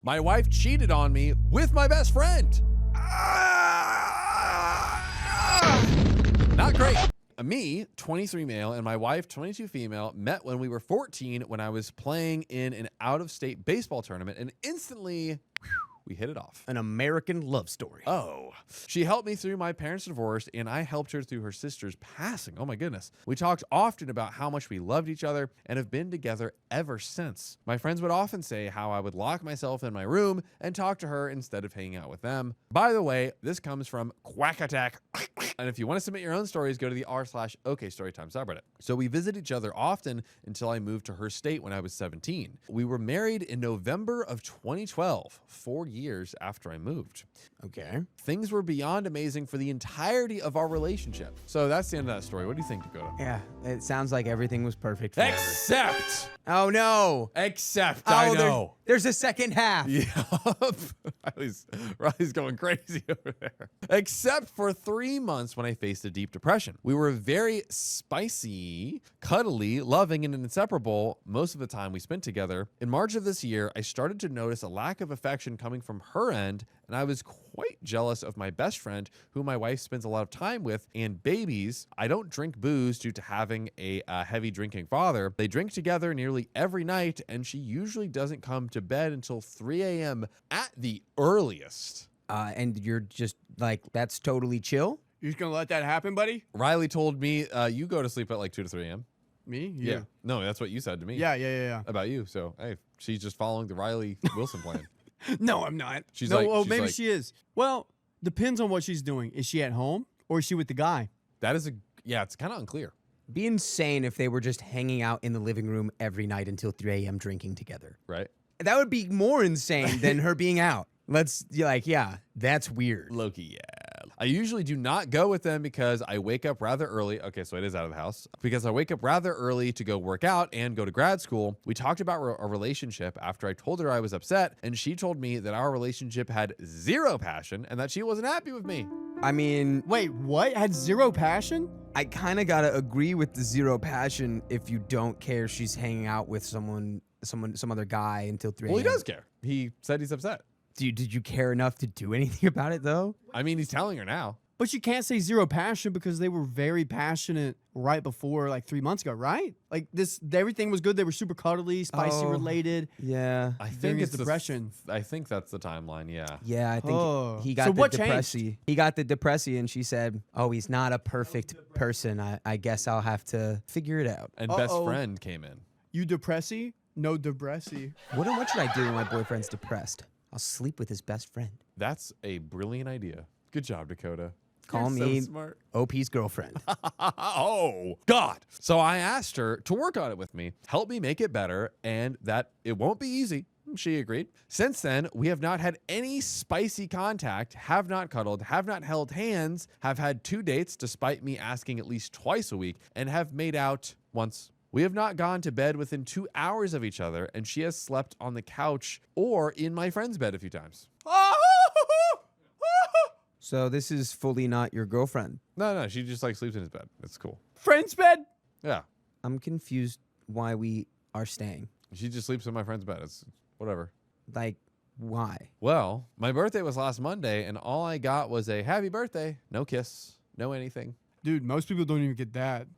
My wife cheated on me with my best friend. Not great. Me, 23 male, and my wife, 22 female, met when we were 14 when I was playing in an out-of-state baseball tournament, and instantly we hit it off. An American love story. Oh. She helped me through my parents' divorce, and I helped her through her sister's passing. Oh my goodness. We talked often about how much we loved each other and have been together ever since. My friends would often say how I would lock myself in my room and talk to her instead of hanging out with them. By the way, this comes from Quack Attack. And if you want to submit your own stories, go to the r/OKStorytime subreddit. So we visit each other often until I moved to her state when I was 17. We were married in November of 2012, 4 years after I moved. Okay. Things were beyond amazing for the entirety of our relationship. So that's the end of that story. What do you think, Dakota? Yeah, it sounds like everything was perfect for her. Except. Oh, no. I know. There's a second half. Yup. Riley's going crazy over there. Except for 3 months when I faced a deep depression. We were very spicy, cuddly, loving, and inseparable most of the time we spent together. In March of this year, I started to notice a lack of affection coming from her end, and I was quite jealous of my best friend, who my wife spends a lot of time with, and babies. I don't drink booze due to having a heavy drinking father. They drink together nearly every night, and she usually doesn't come to bed until 3 a.m. at the earliest. And you're just like, that's totally chill? You're just gonna let that happen, buddy? Riley told me you go to sleep at like 2 to 3 a.m. Me? Yeah. No, that's what you said to me. Yeah. About you. So, hey, she's just following the Riley Wilson plan. No, I'm not. She's no, like- oh, she's maybe like- she is. Well, depends on what she's doing. Is she at home or is she with the guy? That is it's kind of unclear. Be insane if they were just hanging out in the living room every night until 3 a.m. drinking together. Right? That would be more insane than her being out. That's weird. Loki, yeah. I usually do not go with them because I wake up rather early. Okay, so it is out of the house. Because I wake up rather early to go work out and go to grad school. We talked about our relationship after I told her I was upset, and she told me that our relationship had zero passion and that she wasn't happy with me. I mean, Wait, what? Had zero passion? I kind of got to agree with the zero passion if you don't care she's hanging out with some other guy until 3 a.m. Well, he does care. He said he's upset. Did you care enough to do anything about it, though? I mean, he's telling her now. But you can't say zero passion because they were very passionate right before, like 3 months ago, right? Like everything was good. They were super cuddly, spicy related. Yeah. I During think his it's depression. I think that's the timeline, yeah. Yeah, I think Oh. he got So the what depressy. changed? He got the depressy, and she said, "Oh, he's not a perfect person. I guess I'll have to figure it out." And best friend came in. You depressy? No depressy. What should I do when my boyfriend's depressed? I'll sleep with his best friend. That's a brilliant idea. Good job, Dakota. Call You're me so smart. OP's girlfriend. Oh, God. So I asked her to work on it with me, help me make it better, and that it won't be easy. She agreed. Since then, we have not had any spicy contact, have not cuddled, have not held hands, have had 2 dates despite me asking at least twice a week, and have made out once. We have not gone to bed within 2 hours of each other, and she has slept on the couch or in my friend's bed a few times. So this is fully not your girlfriend. No, she just like sleeps in his bed. It's cool. Friend's bed? Yeah. I'm confused why we are staying. She just sleeps in my friend's bed. It's whatever. Like, why? Well, my birthday was last Monday, and all I got was a happy birthday. No kiss, no anything. Dude, most people don't even get that.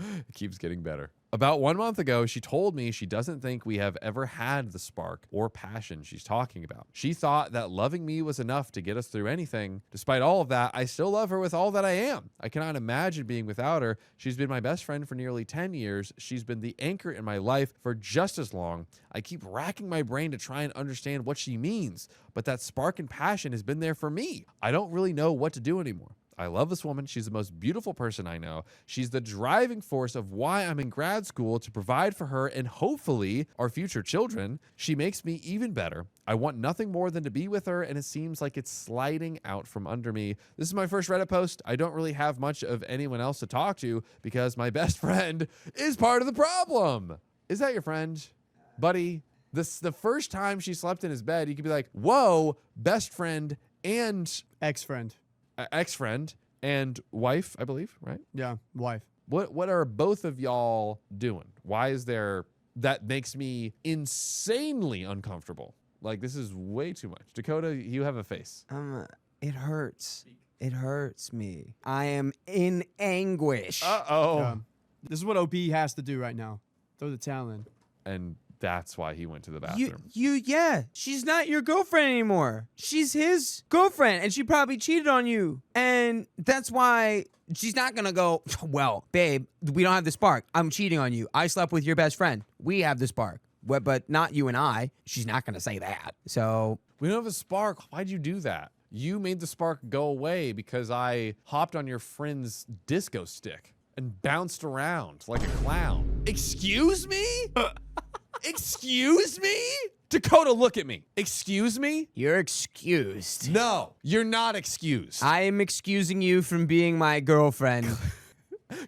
It keeps getting better. About 1 month ago, she told me she doesn't think we have ever had the spark or passion she's talking about. She thought that loving me was enough to get us through anything. Despite all of that, I still love her with all that I am. I cannot imagine being without her. She's been my best friend for nearly 10 years. She's been the anchor in my life for just as long. I keep racking my brain to try and understand what she means, but that spark and passion has been there for me. I don't really know what to do anymore. I love this woman. She's the most beautiful person I know. She's the driving force of why I'm in grad school to provide for her and hopefully our future children. She makes me even better. I want nothing more than to be with her, and it seems like it's sliding out from under me. This is my first Reddit post. I don't really have much of anyone else to talk to because my best friend is part of the problem. Is that your friend? Buddy, the first time she slept in his bed, you could be like, whoa, best friend and Ex-friend. ex-friend and wife, I believe, right? Yeah, wife. What are both of y'all doing? Why is there that makes me insanely uncomfortable? Like, this is way too much. Dakota, you have a face. It hurts. It hurts me. I am in anguish. Uh-oh. This is what OP has to do right now. Throw the towel in. And that's why he went to the bathroom. Yeah. She's not your girlfriend anymore. She's his girlfriend, and she probably cheated on you. And that's why she's not gonna go, well, babe, we don't have the spark. I'm cheating on you. I slept with your best friend. We have the spark. But not you and I. She's not gonna say that. So We don't have a spark. Why'd you do that? You made the spark go away because I hopped on your friend's disco stick and bounced around like a clown. Excuse me? Excuse me? Dakota, look at me. Excuse me? you're excused. No, you're not excused. I am excusing you from being my girlfriend.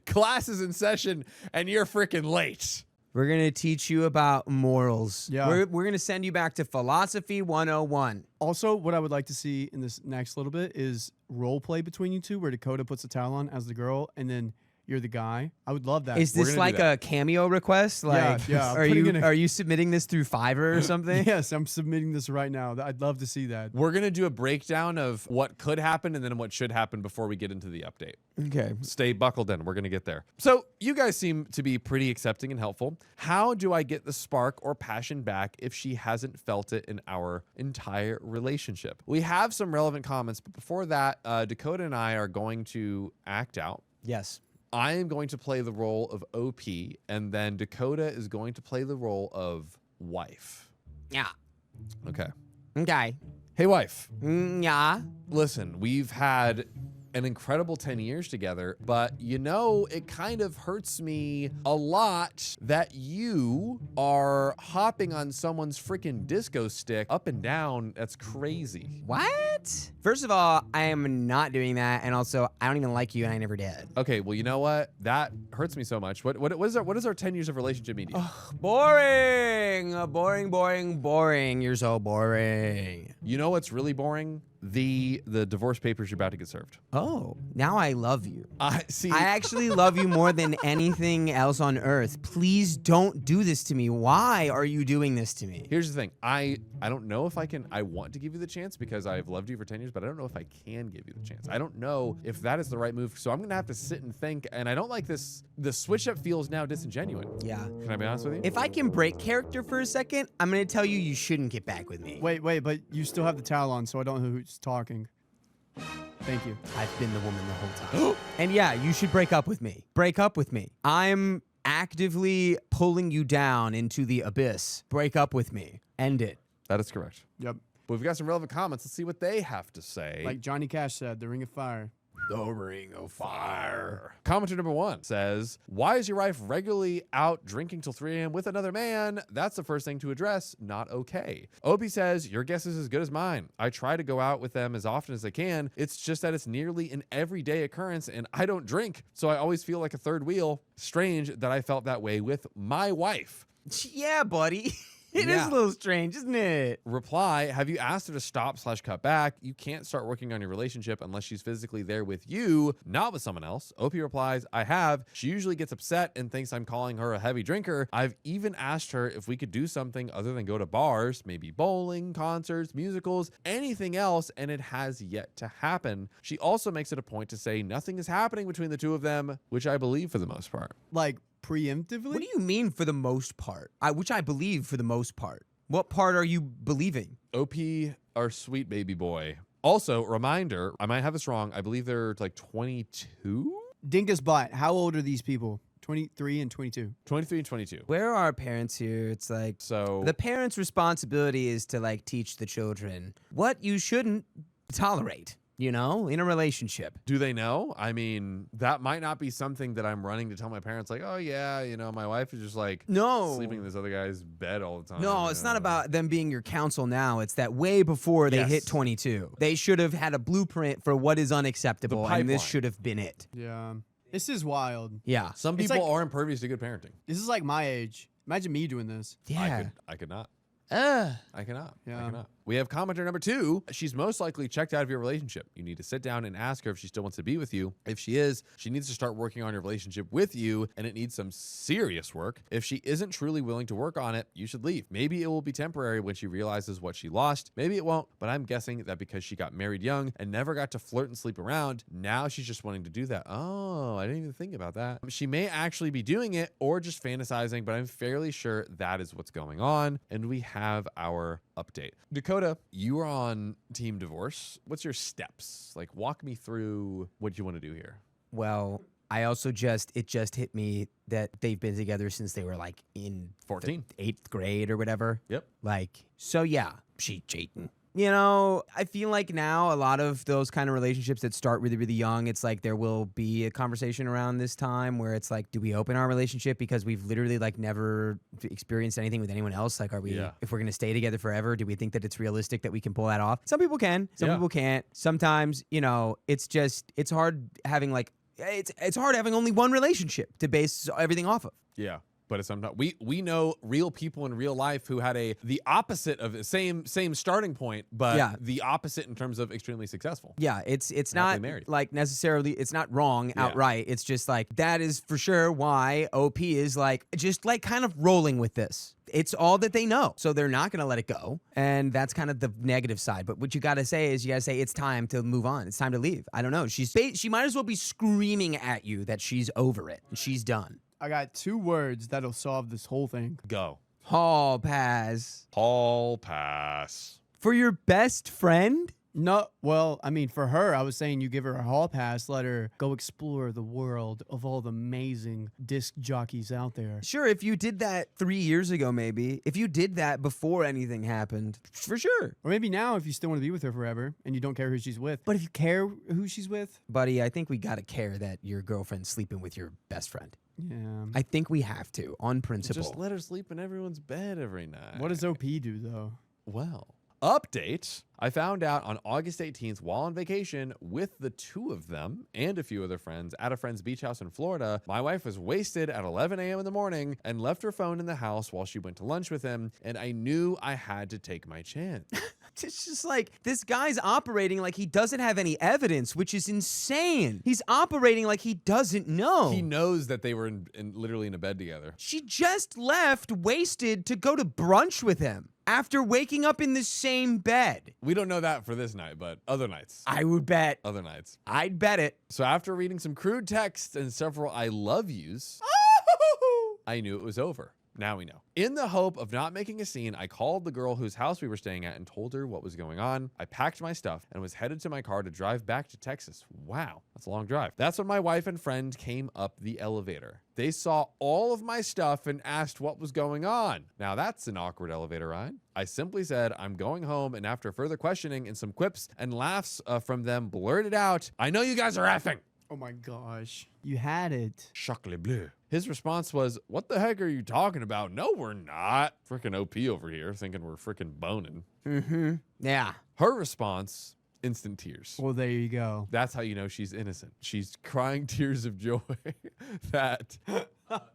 Class is in session and you're freaking late. We're gonna teach you about morals. Yeah. We're gonna send you back to philosophy 101. Also, what I would like to see in this next little bit is role play between you two, where Dakota puts a towel on as the girl, and then you're the guy. I would love that. Is We're this gonna do like that. a cameo request? Like, yeah, I'm Are putting you in a- are you submitting this through Fiverr or something? Yes, I'm submitting this right now. I'd love to see that. We're going to do a breakdown of what could happen and then what should happen before we get into the update. Okay. Stay buckled in. We're going to get there. So you guys seem to be pretty accepting and helpful. How do I get the spark or passion back if she hasn't felt it in our entire relationship? We have some relevant comments, but before that, Dakota and I are going to act out. Yes. I am going to play the role of OP, and then Dakota is going to play the role of wife. Yeah. Okay. Okay. Hey, wife. Yeah. Listen, we've had an incredible 10 years together, but you know, it kind of hurts me a lot that you are hopping on someone's freaking disco stick up and down. That's crazy. What? First of all, I am not doing that, and also I don't even like you, and I never did. Okay, well, you know what? That hurts me so much. What is our 10 years of relationship mean to you? Boring. You're so boring. You know what's really boring? The divorce papers you're about to get served. Oh, now I love you. I see. I actually love you more than anything else on earth. Please don't do this to me. Why are you doing this to me? Here's the thing. I don't know if I can. I want to give you the chance because I've loved you for 10 years, but I don't know if I can give you the chance. I don't know if that is the right move. So I'm going to have to sit and think. And I don't like this. The switch up feels now disingenuous. Yeah. Can I be honest with you? If I can break character for a second, I'm going to tell you you shouldn't get back with me. Wait, but you still have the towel on, so I don't know who's talking. Thank you. I've been the woman the whole time. And yeah, you should break up with me. Break up with me. I'm actively pulling you down into the abyss. Break up with me. End it. That is correct. Yep. But we've got some relevant comments. Let's see what they have to say. Like Johnny Cash said, the Ring of Fire. The Ring of Fire. Commenter number 1 says, why is your wife regularly out drinking till 3 a.m. with another man? That's the first thing to address. Not okay. Opie says, your guess is as good as mine. I try to go out with them as often as I can. It's just that it's nearly an everyday occurrence and I don't drink. So I always feel like a third wheel. Strange that I felt that way with my wife. Yeah, buddy. It is Yeah. a little strange, isn't it? Reply, have you asked her to stop/cut back? You can't start working on your relationship unless she's physically there with you, not with someone else. OP replies, I have. She usually gets upset and thinks I'm calling her a heavy drinker. I've even asked her if we could do something other than go to bars, maybe bowling, concerts, musicals, anything else, and it has yet to happen. She also makes it a point to say nothing is happening between the two of them, which I believe for the most part. Like preemptively? What do you mean for the most part? Which I believe for the most part. What part are you believing? OP, our sweet baby boy. Also, reminder, I might have this wrong. I believe they're like 22? Dingus Bot. How old are these people? 23 and 22. 23 and 22. Where are our parents here? It's like So the parents' responsibility is to like teach the children what you shouldn't tolerate, you know, in a relationship. do they know? I mean, that might not be something that I'm running to tell my parents, like, oh, yeah, you know, my wife is just like No. sleeping in this other guy's bed all the time. No, you it's know? not about them being your counsel now. It's that way before they Yes. hit 22. They should have had a blueprint for what is unacceptable, and this pipeline. should have been it. Yeah. This is wild. Yeah. Some It's people like- are impervious to good parenting. This is like my age. Imagine me doing this. Yeah. I could not. I cannot. I Yeah. cannot. We have commenter number 2. She's most likely checked out of your relationship. You need to sit down and ask her if she still wants to be with you. If she is, she needs to start working on your relationship with you, and it needs some serious work. If she isn't truly willing to work on it, you should leave. Maybe it will be temporary when she realizes what she lost. Maybe it won't, but I'm guessing that because she got married young and never got to flirt and sleep around, now she's just wanting to do that. Oh, I didn't even think about that. She may actually be doing it or just fantasizing, but I'm fairly sure that is what's going on. And we have our update. Dakota, you are on team divorce. What's your steps? Like, walk me through what you want to do here. Well, I also it just hit me that they've been together since they were like in 14. 8th grade or whatever. Yep. Like, so yeah, she cheating. You know, I feel like now a lot of those kind of relationships that start really, really young, it's like there will be a conversation around this time where it's like, do we open our relationship because we've literally like never experienced anything with anyone else? Like, are we, if we're going to stay together forever, do we think that it's realistic that we can pull that off? Some people can, some people can't. Sometimes, you know, it's hard having like, it's hard having only one relationship to base everything off of. Yeah. But it's sometimes we know real people in real life who had the opposite of the same starting point, but the opposite in terms of extremely successful. Yeah, it's not like necessarily, it's not wrong outright. It's just like that is for sure why OP is like just like kind of rolling with this. It's all that they know, so they're not gonna let it go, and that's kind of the negative side. But what you gotta say is it's time to move on. It's time to leave. I don't know. She might as well be screaming at you that she's over it and she's done. I got 2 words that'll solve this whole thing. Go. Hall pass. Hall pass. For your best friend? No, well, I mean, for her, I was saying you give her a hall pass, let her go explore the world of all the amazing disc jockeys out there. Sure, if you did that 3 years ago, maybe. If you did that before anything happened, for sure. Or maybe now if you still want to be with her forever and you don't care who she's with. But if you care who she's with. Buddy, I think we gotta care that your girlfriend's sleeping with your best friend. Yeah. I think we have to, on principle. Just let her sleep in everyone's bed every night. What does OP do, though? Well, update. I found out on August 18th while on vacation with the 2 of them and a few other friends at a friend's beach house in Florida. My wife was wasted at 11 a.m. in the morning and left her phone in the house while she went to lunch with him, and I knew I had to take my chance. It's just like, this guy's operating like he doesn't have any evidence, which is insane. He's operating like he doesn't know. He knows that they were literally in a bed together. She just left wasted to go to brunch with him after waking up in the same bed. We don't know that for this night, but other nights. I would bet. Other nights. I'd bet it. So after reading some crude texts and several I love yous, I knew it was over. Now we know. In the hope of not making a scene, I called the girl whose house we were staying at and told her what was going on. I packed my stuff and was headed to my car to drive back to Texas. Wow, that's a long drive. That's when my wife and friend came up the elevator. They saw all of my stuff and asked what was going on. Now that's an awkward elevator ride. I simply said, I'm going home, and after further questioning and some quips and laughs from them, blurted out, I know you guys are effing. Oh my gosh. You had it. Chocolat bleu. His response was, what the heck are you talking about? No, we're not. Freaking OP over here thinking we're freaking boning. Mm-hmm. Yeah. Her response, instant tears. Well, there you go. That's how you know she's innocent. She's crying tears of joy that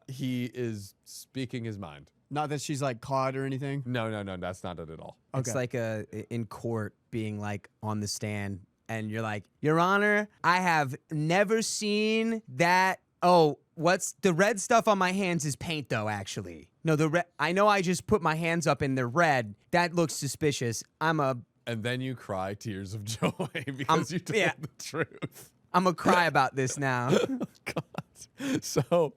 he is speaking his mind. Not that she's like caught or anything. No, that's not it at all. Okay. It's like in court being like on the stand and you're like, Your Honor, I have never seen that. Oh, what's the red stuff on my hands is paint though, actually. No, I know I just put my hands up and they're red. That looks suspicious. And then you cry tears of joy because you told the truth. I'm gonna cry about this now. God. So,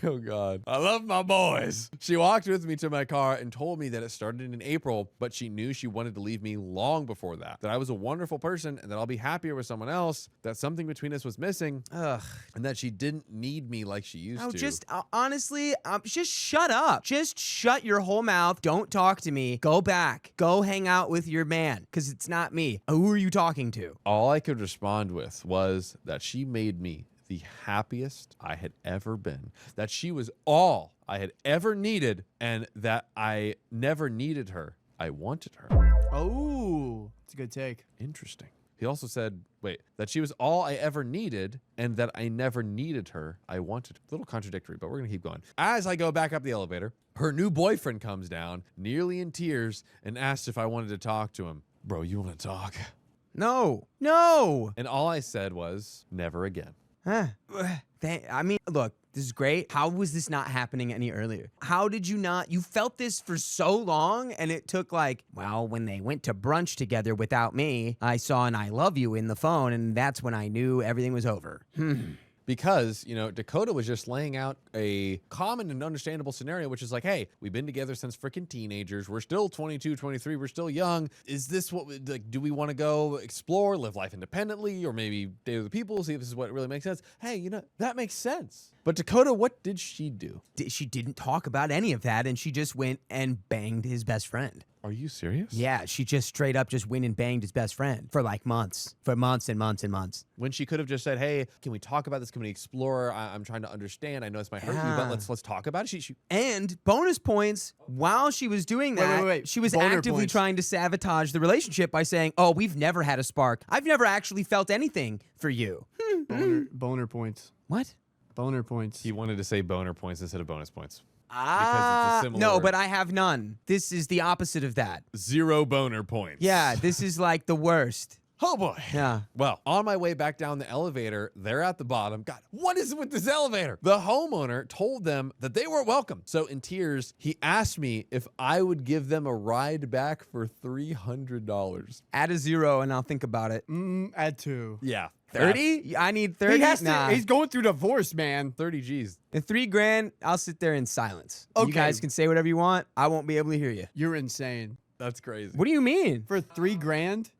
oh God, I love my boys. She walked with me to my car and told me that it started in April, but she knew she wanted to leave me long before that I was a wonderful person and that I'll be happier with someone else, that something between us was missing, and that she didn't need me like she used to. Just honestly, just shut up. Just shut your whole mouth. Don't talk to me. Go back. Go hang out with your man, because it's not me. Who are you talking to? All I could respond with was that she made me the happiest I had ever been, that she was all I had ever needed, and that I never needed her. I wanted her. Oh, it's a good take. Interesting. He also said, that she was all I ever needed and that I never needed her. I wanted. A little contradictory, but we're going to keep going. As I go back up the elevator, her new boyfriend comes down, nearly in tears, and asked if I wanted to talk to him. Bro, you want to talk? No. No. And all I said was, never again. Huh. I mean, look, this is great. How was this not happening any earlier? How did you not? You felt this for so long, and it took when they went to brunch together without me, I saw an I love you in the phone, and that's when I knew everything was over. Because, Dakota was just laying out a common and understandable scenario, which is like, hey, we've been together since freaking teenagers. We're still 22, 23. We're still young. Is this do we want to go explore, live life independently, or maybe date other people, see if this is what really makes sense? Hey, that makes sense. But Dakota, what did she do? She didn't talk about any of that, and she just went and banged his best friend. Are you serious? Yeah, she just straight up just went and banged his best friend for months and months and months. When she could have just said, hey, can we talk about this? Can we explore? I'm trying to understand. I know this might hurt you, but let's talk about it. And bonus points, while she was doing that, wait. she was Boner actively points. trying to sabotage the relationship by saying, oh, we've never had a spark. I've never actually felt anything for you. Boner points. What? Boner points. He wanted to say boner points instead of bonus points. No, similar- but I have none. This is the opposite of that. 0 boner points. Yeah, this is like the worst. Oh, boy. Yeah. Well, on my way back down the elevator, they're at the bottom. God, what is it with this elevator? The homeowner told them that they weren't welcome. So in tears, he asked me if I would give them a ride back for $300. Add a 0 and I'll think about it. Add 2. Yeah. 30? I need 30. He has Nah. to. He's going through divorce, man. 30 G's. And $3,000, I'll sit there in silence. You Okay. guys can say whatever you want. I won't be able to hear you. You're insane. That's crazy. What do you mean? For $3,000?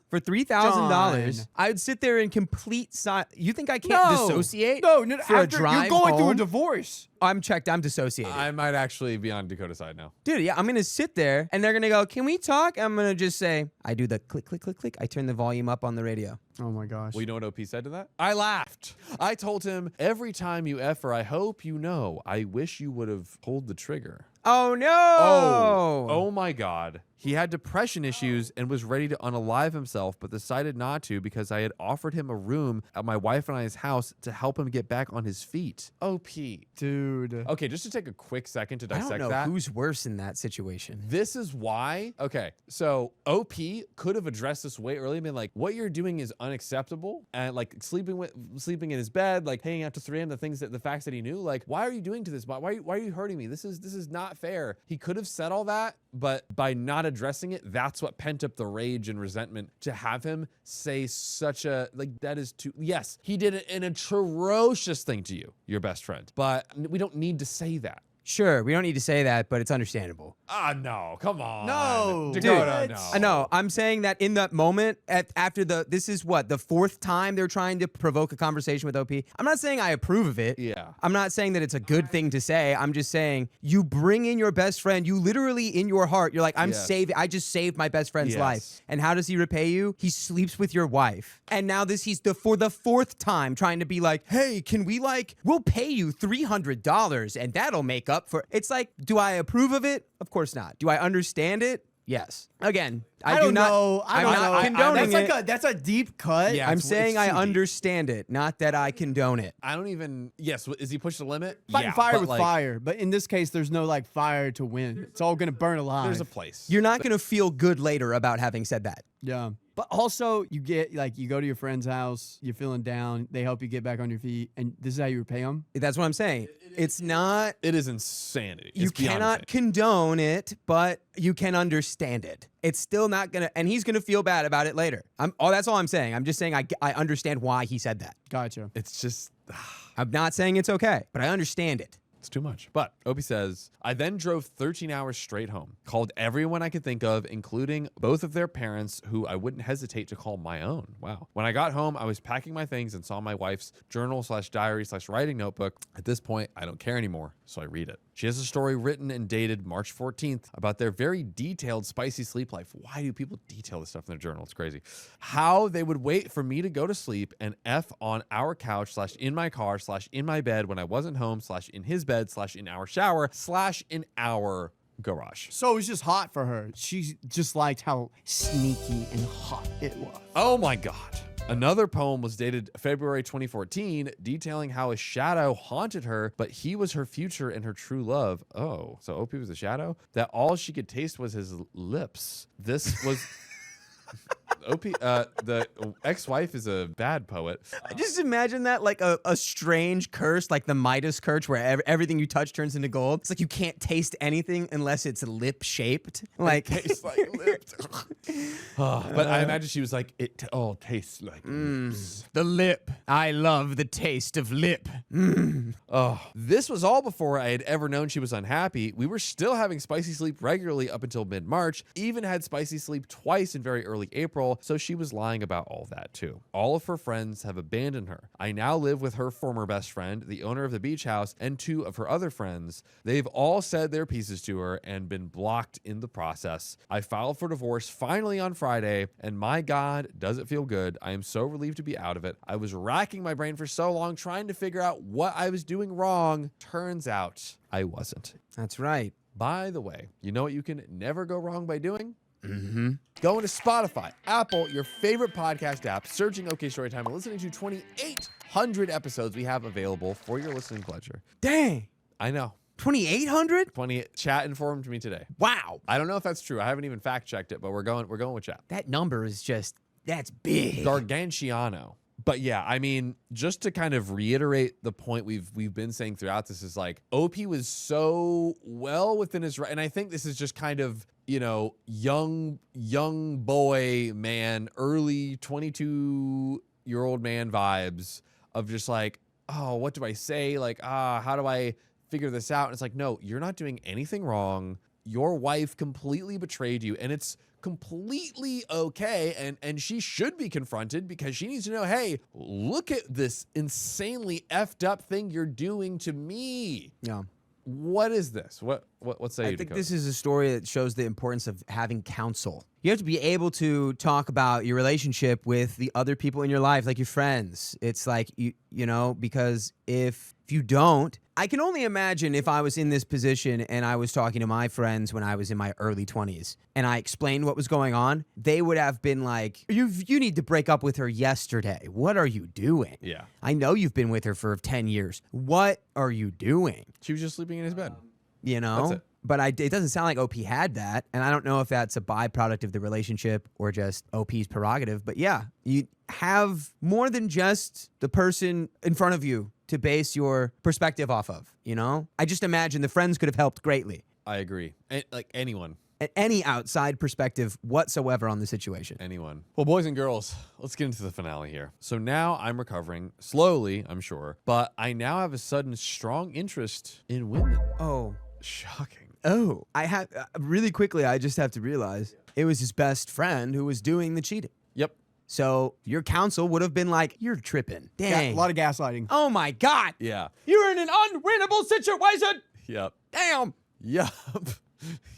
For $3,000, John. I would sit there in complete silence. You think I can't dissociate? No, for a after drive you're going through a home? divorce. I'm checked. I'm dissociated. I might actually be on Dakota's side now. Dude, yeah, I'm going to sit there and they're going to go, can we talk? I'm going to just say, I do the click, click, click, click. I turn the volume up on the radio. Oh my gosh. Well, you know what OP said to that? I laughed. I told him, every time you F her, I hope you know, I wish you would have pulled the trigger. Oh, no. Oh my God. He had depression issues and was ready to unalive himself, but decided not to because I had offered him a room at my wife and I's house to help him get back on his feet. OP. Dude. Okay, just to take a quick second to I dissect don't know that. who's worse in that situation. This is why. Okay, so OP could have addressed this way earlier and been like, what you're doing is unacceptable. And like sleeping in his bed, like hanging out to 3 a.m., the facts that he knew, like, why are you doing to this? Why are you hurting me? This is not fair. He could have said all that, but by not addressing it, that's what pent up the rage and resentment to have him say such a, like, that is too, yes, he did an atrocious thing to you, your best friend, but we don't need to say that. Sure, we don't need to say that, but it's understandable. No, come on. No. Dakota, Dude. no. I know. I'm saying that in that moment, after this is what, the 4th time they're trying to provoke a conversation with OP. I'm not saying I approve of it. Yeah. I'm not saying that it's a good thing to say. I'm just saying you bring in your best friend. You literally, in your heart, you're like, I just saved my best friend's Yes. life. And how does he repay you? He sleeps with your wife. And now he's for the 4th time trying to be like, hey, can we we'll pay you $300 and that'll make up for. It's like, do I approve of it? Of course not. Do I understand it? Yes. Again, I do don't not. know. I I'm don't not know. condoning That's it. like that's a deep cut. Yeah. I'm it's saying I too deep. understand it, not that I condone it. I don't even. Yes, is he pushed the limit? Fighting fire but, with like, fire, but in this case, there's no fire to win. It's all gonna burn alive. There's a place. You're not going to feel good later about having said that. Yeah. But also, you get you go to your friend's house, you're feeling down, they help you get back on your feet, and this is how you repay them. That's what I'm saying. It's not. It is insanity. You It's beyond cannot insane. condone it, but you can understand it. It's still not going to, and he's going to feel bad about it later. That's all I'm saying. I'm just saying I understand why he said that. Gotcha. It's just. I'm not saying it's okay, but I understand it. It's too much. But Opie says, I then drove 13 hours straight home, called everyone I could think of, including both of their parents, who I wouldn't hesitate to call my own. Wow. When I got home, I was packing my things and saw my wife's journal/diary/writing notebook. At this point, I don't care anymore, so I read it. She has a story written and dated March 14th about their very detailed spicy sleep life. Why do people detail this stuff in their journal? It's crazy. How they would wait for me to go to sleep and F on our couch/in my car/in my bed when I wasn't home/in his bed/in our shower/in our garage. So it was just hot for her. She just liked how sneaky and hot it was. Oh my God. Another poem was dated February 2014, detailing how a shadow haunted her, but he was her future and her true love. Oh, so OP was a shadow? That all she could taste was his lips. This was... OP, the ex-wife is a bad poet. I just imagine that like a strange curse, like the Midas curse, where everything you touch turns into gold. It's like you can't taste anything unless it's lip shaped. Like Tastes like lips. But I imagine she was like, it all tastes like lips. the lip. I love the taste of lip. Oh, this was all before I had ever known she was unhappy. We were still having spicy sleep regularly up until mid-March, even had spicy sleep twice in very early April, so she was lying about all that too. All of her friends have abandoned her. I now live with her former best friend, the owner of the beach house, and 2 of her other friends. They've all said their pieces to her and been blocked in the process. I filed for divorce finally on Friday, and my God, does it feel good. I am so relieved to be out of it. I was racking my brain for so long trying to figure out what I was doing wrong. Turns out I wasn't. That's right. By the way, you know what you can never go wrong by doing? Going to Spotify, Apple, your favorite podcast app, searching OK Storytime, and listening to 2,800 episodes we have available for your listening pleasure. Dang. I know. 2,800? 20 chat informed me today. Wow. I don't know if that's true. I haven't even fact checked it, but we're going with chat. That number is just, that's big. Gargantiano. But yeah, I mean, just to kind of reiterate the point we've been saying throughout this is like OP was so well within his right, and I think this is just kind of, you know, young boy man, early 22-year-old man vibes of just like, oh, what do I say? Like, how do I figure this out? And it's like, no, you're not doing anything wrong. Your wife completely betrayed you, and it's completely okay, and she should be confronted because she needs to know, hey, look at this insanely effed up thing you're doing to me. Yeah. What is this? What say you, I think Dakota? this is a story that shows the importance of having counsel. You have to be able to talk about your relationship with the other people in your life, like your friends. It's like, you know, because if you don't, I can only imagine if I was in this position and I was talking to my friends when I was in my early 20s and I explained what was going on, they would have been like, you need to break up with her yesterday. What are you doing? Yeah. I know you've been with her for 10 years. What are you doing? She was just sleeping in his bed. You know? That's it. But it doesn't sound like OP had that. And I don't know if that's a byproduct of the relationship or just OP's prerogative. But yeah, you have more than just the person in front of you to base your perspective off of, you know? I just imagine the friends could have helped greatly. I agree. Like anyone. Any outside perspective whatsoever on the situation. Anyone. Well, boys and girls, let's get into the finale here. So now I'm recovering slowly, I'm sure, but I now have a sudden strong interest in women. Oh. Shocking. Oh. I have, really quickly, I just have to realize it was his best friend who was doing the cheating. Yep. So your counsel would have been like, you're tripping. Dang. A lot of gaslighting. Oh my God. Yeah. You're in an unwinnable situation. Yep. Damn. Yup.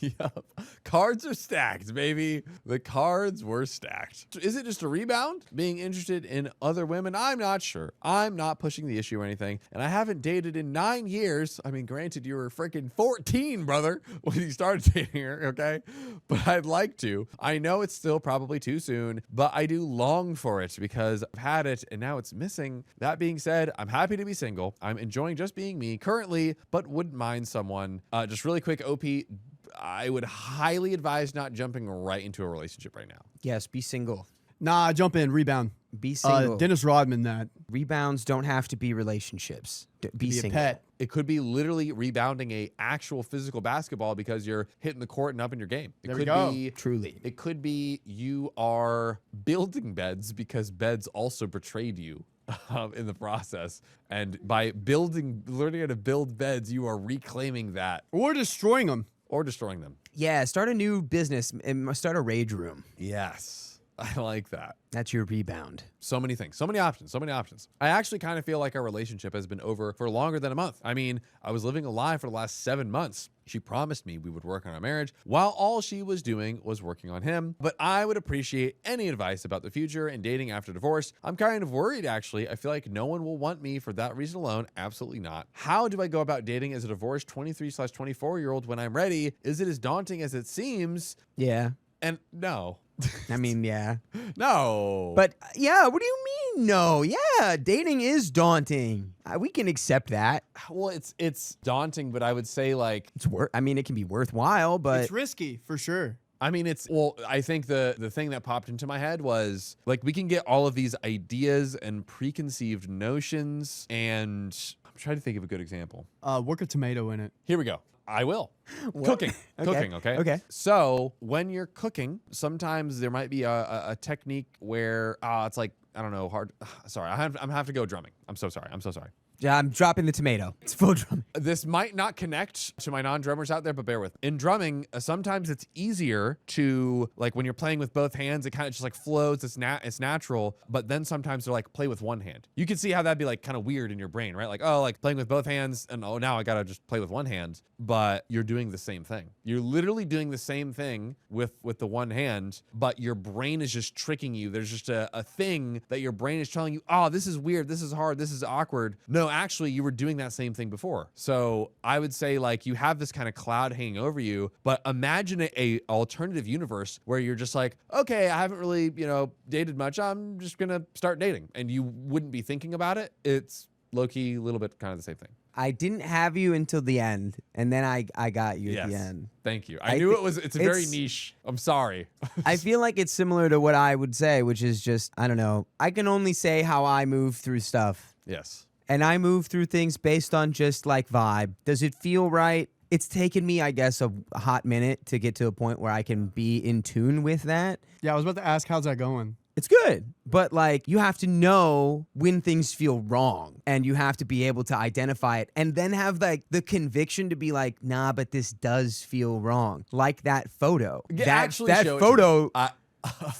Yup. Cards are stacked, baby. The cards were stacked. Is it just a rebound? Being interested in other women? I'm not sure. I'm not pushing the issue or anything. And I haven't dated in 9 years. I mean, granted, you were freaking 14, brother, when you started dating her, okay? But I'd like to. I know it's still probably too soon, but I do long for it because I've had it and now it's missing. That being said, I'm happy to be single. I'm enjoying just being me currently, but wouldn't mind someone. Just really quick, OP, I would highly advise not jumping right into a relationship right now. Yes, be single. Nah, jump in, rebound. Be single. Dennis Rodman that. Rebounds don't have to be relationships. Be Be a single. pet. It could be literally rebounding a actual physical basketball because you're hitting the court and up in your game. It There we could go. be Truly. It could be you are building beds because beds also betrayed you in the process. And by learning how to build beds, you are reclaiming that Or destroying them. or destroying them. Yeah, start a new business and start a rage room. Yes. I like that. That's your rebound. So many things, so many options, so many options. I actually kind of feel like our relationship has been over for longer than a month. I mean, I was living a lie for the last 7 months. She promised me we would work on our marriage while all she was doing was working on him. But I would appreciate any advice about the future and dating after divorce. I'm kind of worried, actually. I feel like no one will want me for that reason alone. Absolutely not. How do I go about dating as a divorced 23/24-year-old when I'm ready? Is it as daunting as it seems? Yeah. And no. I mean, yeah. No. But yeah, what do you mean? No. Yeah, dating is daunting. We can accept that. well, it's daunting, but I would say like I mean, it can be worthwhile, but It's risky for sure. I mean, I think the thing that popped into my head was like we can get all of these ideas and preconceived notions, and I'm trying to think of a good example. Work a tomato in it. Here we go. I will. Cooking. Cooking, okay? Okay. So when you're cooking, sometimes there might be a technique where it's like, I don't know, hard. Sorry, I'm have to go drumming. I'm so sorry. yeah, I'm dropping the tomato. It's full drum. This might not connect to my non-drummers out there, but bear with. In drumming, sometimes it's easier to, like when you're playing with both hands, it kind of just like flows, it's natural, but then sometimes they're like play with one hand. You can see how that'd be like kind of weird in your brain, right? Like, oh, like playing with both hands and oh, now I gotta just play with one hand, but you're doing the same thing. You're literally doing the same thing with the one hand, but your brain is just tricking you. There's just a thing that your brain is telling you, oh, this is weird, this is hard, this is awkward. No, actually, you were doing that same thing before. So I would say like you have this kind of cloud hanging over you, but imagine a alternative universe where you're just like, okay, I haven't really, dated much. I'm just going to start dating. And you wouldn't be thinking about it. It's low-key, a little bit kind of the same thing. I didn't have you until the end, and then I got you at the end. Thank you. I knew it's very niche. I'm sorry. I feel like it's similar to what I would say, which is just, I don't know. I can only say how I move through stuff. Yes. And I move through things based on just like vibe. Does it feel right? It's taken me, I guess, a hot minute to get to a point where I can be in tune with that. Yeah, I was about to ask, how's that going? It's good, but like you have to know when things feel wrong and you have to be able to identify it and then have like the conviction to be like, nah, but this does feel wrong. Like that photo. That photo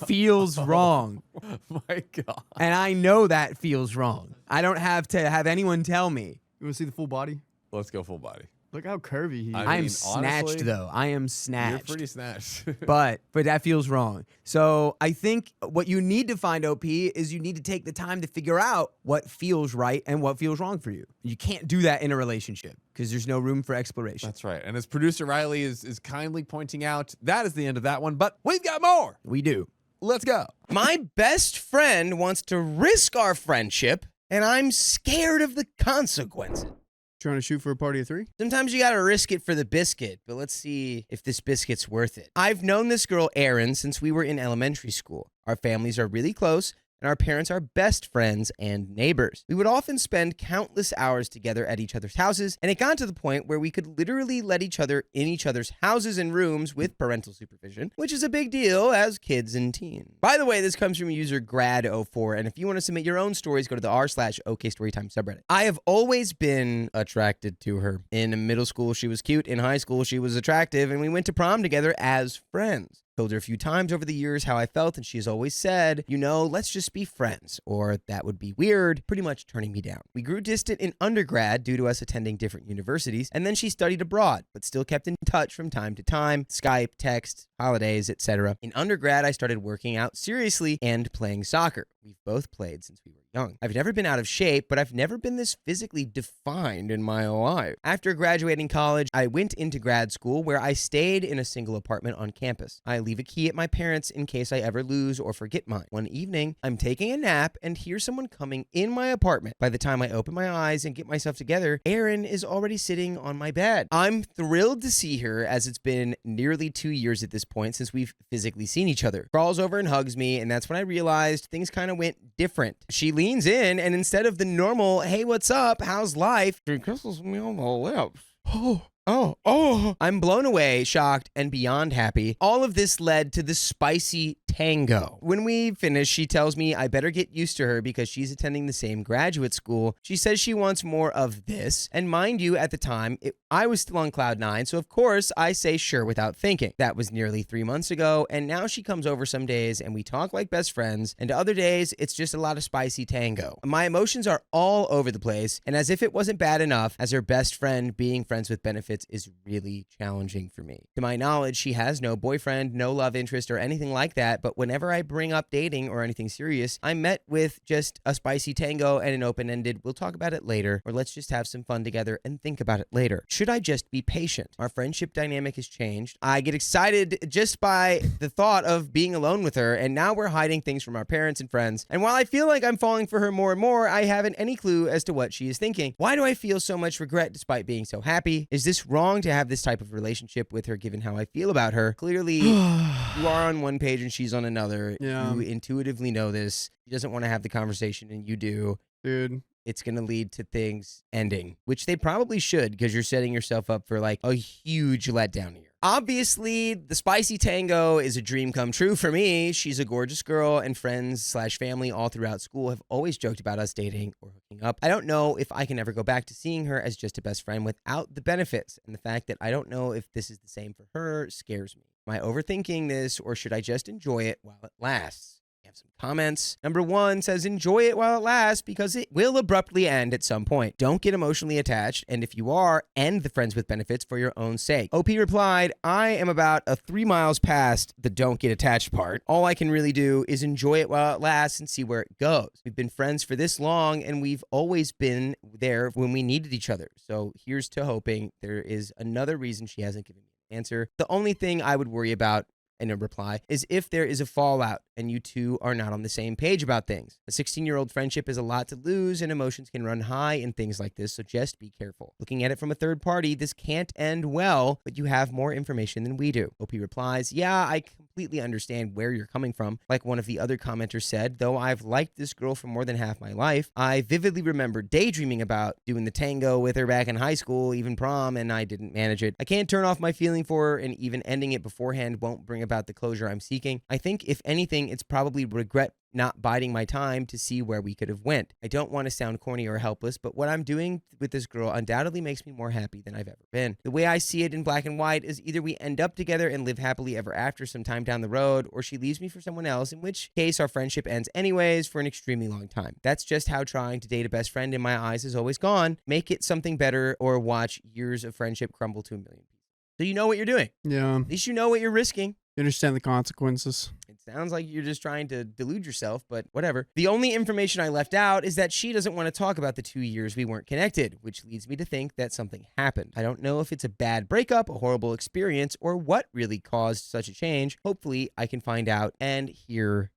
feels wrong. My God. And I know that feels wrong. I don't have to have anyone tell me. You want to see the full body? Let's go full body. Look how curvy he is. I am mean, snatched honestly, though. I am snatched. You're pretty snatched. but that feels wrong. So I think what you need to find, OP, is you need to take the time to figure out what feels right and what feels wrong for you. You can't do that in a relationship because there's no room for exploration. That's right. And as producer Riley is kindly pointing out, that is the end of that one, but we've got more. We do. Let's go. My best friend wants to risk our friendship, and I'm scared of the consequences. Trying to shoot for a party of 3? Sometimes you gotta risk it for the biscuit, but let's see if this biscuit's worth it. I've known this girl, Erin, since we were in elementary school. Our families are really close, and our parents are best friends and neighbors. We would often spend countless hours together at each other's houses, and it got to the point where we could literally let each other in each other's houses and rooms with parental supervision, which is a big deal as kids and teens. By the way, this comes from user grad04, and if you want to submit your own stories, go to the r/OKStorytime subreddit. I have always been attracted to her. In middle school, she was cute. In high school, she was attractive, and we went to prom together as friends. Told her a few times over the years how I felt, and she has always said, let's just be friends, or that would be weird, pretty much turning me down. We grew distant in undergrad due to us attending different universities, and then she studied abroad, but still kept in touch from time to time, Skype, text, holidays, etc. In undergrad, I started working out seriously and playing soccer. We've both played since we were young. I've never been out of shape, but I've never been this physically defined in my life. After graduating college, I went into grad school where I stayed in a single apartment on campus. I leave a key at my parents' in case I ever lose or forget mine. One evening, I'm taking a nap and hear someone coming in my apartment. By the time I open my eyes and get myself together, Erin is already sitting on my bed. I'm thrilled to see her as it's been nearly 2 years at this point since we've physically seen each other. Crawls over and hugs me, and that's when I realized things kind of went different. She leans in, and instead of the normal, hey, what's up, how's life, she kisses me on the lips. Oh, Oh. I'm blown away, shocked, and beyond happy. All of this led to the spicy tango. When we finish, she tells me I better get used to her because she's attending the same graduate school. She says she wants more of this. And mind you, at the time, I was still on cloud 9, so of course I say sure without thinking. That was nearly 3 months ago, and now she comes over some days and we talk like best friends, and other days it's just a lot of spicy tango. My emotions are all over the place, and as if it wasn't bad enough, as her best friend, being friends with benefits is really challenging for me. To my knowledge, she has no boyfriend, no love interest, or anything like that, but whenever I bring up dating or anything serious, I'm met with just a spicy tango and an open-ended, we'll talk about it later, or let's just have some fun together and think about it later. Should I just be patient? Our friendship dynamic has changed. I get excited just by the thought of being alone with her, and now we're hiding things from our parents and friends. And while I feel like I'm falling for her more and more, I haven't any clue as to what she is thinking. Why do I feel so much regret despite being so happy? Is this wrong to have this type of relationship with her given how I feel about her? Clearly, you are on one page and she's on another. Yeah. You intuitively know this. She doesn't want to have the conversation and you do. Dude. It's going to lead to things ending, which they probably should because you're setting yourself up for like a huge letdown here. Obviously, the spicy tango is a dream come true for me. She's a gorgeous girl, and friends/family all throughout school have always joked about us dating or hooking up. I don't know if I can ever go back to seeing her as just a best friend without the benefits, and the fact that I don't know if this is the same for her scares me. Am I overthinking this, or should I just enjoy it while it lasts? We have some comments. Number 1 says, enjoy it while it lasts because it will abruptly end at some point. Don't get emotionally attached, and if you are, end the friends with benefits for your own sake. OP replied, I am about 3 miles past the don't get attached part. All I can really do is enjoy it while it lasts and see where it goes. We've been friends for this long, and we've always been there when we needed each other. So here's to hoping there is another reason she hasn't given me an answer. The only thing I would worry about in a reply is if there is a fallout and you two are not on the same page about things. A 16-year-old friendship is a lot to lose and emotions can run high in things like this, so just be careful. Looking at it from a third party, this can't end well, but you have more information than we do. OP replies, yeah, I completely understand where you're coming from. Like one of the other commenters said, though I've liked this girl for more than half my life, I vividly remember daydreaming about doing the tango with her back in high school, even prom, and I didn't manage it. I can't turn off my feeling for her, and even ending it beforehand won't bring about the closure I'm seeking. I think if anything, it's probably regret not biding my time to see where we could have went. I don't want to sound corny or helpless, but what I'm doing with this girl undoubtedly makes me more happy than I've ever been. The way I see it in black and white is either we end up together and live happily ever after sometime down the road, or she leaves me for someone else, in which case our friendship ends anyways for an extremely long time. That's just how trying to date a best friend in my eyes has always gone. Make it something better or watch years of friendship crumble to a million pieces. So you know what you're doing. Yeah. At least you know what you're risking. You understand the consequences. It sounds like you're just trying to delude yourself, but whatever. The only information I left out is that she doesn't want to talk about the 2 years we weren't connected, which leads me to think that something happened. I don't know if it's a bad breakup, a horrible experience, or what really caused such a change. Hopefully, I can find out, and here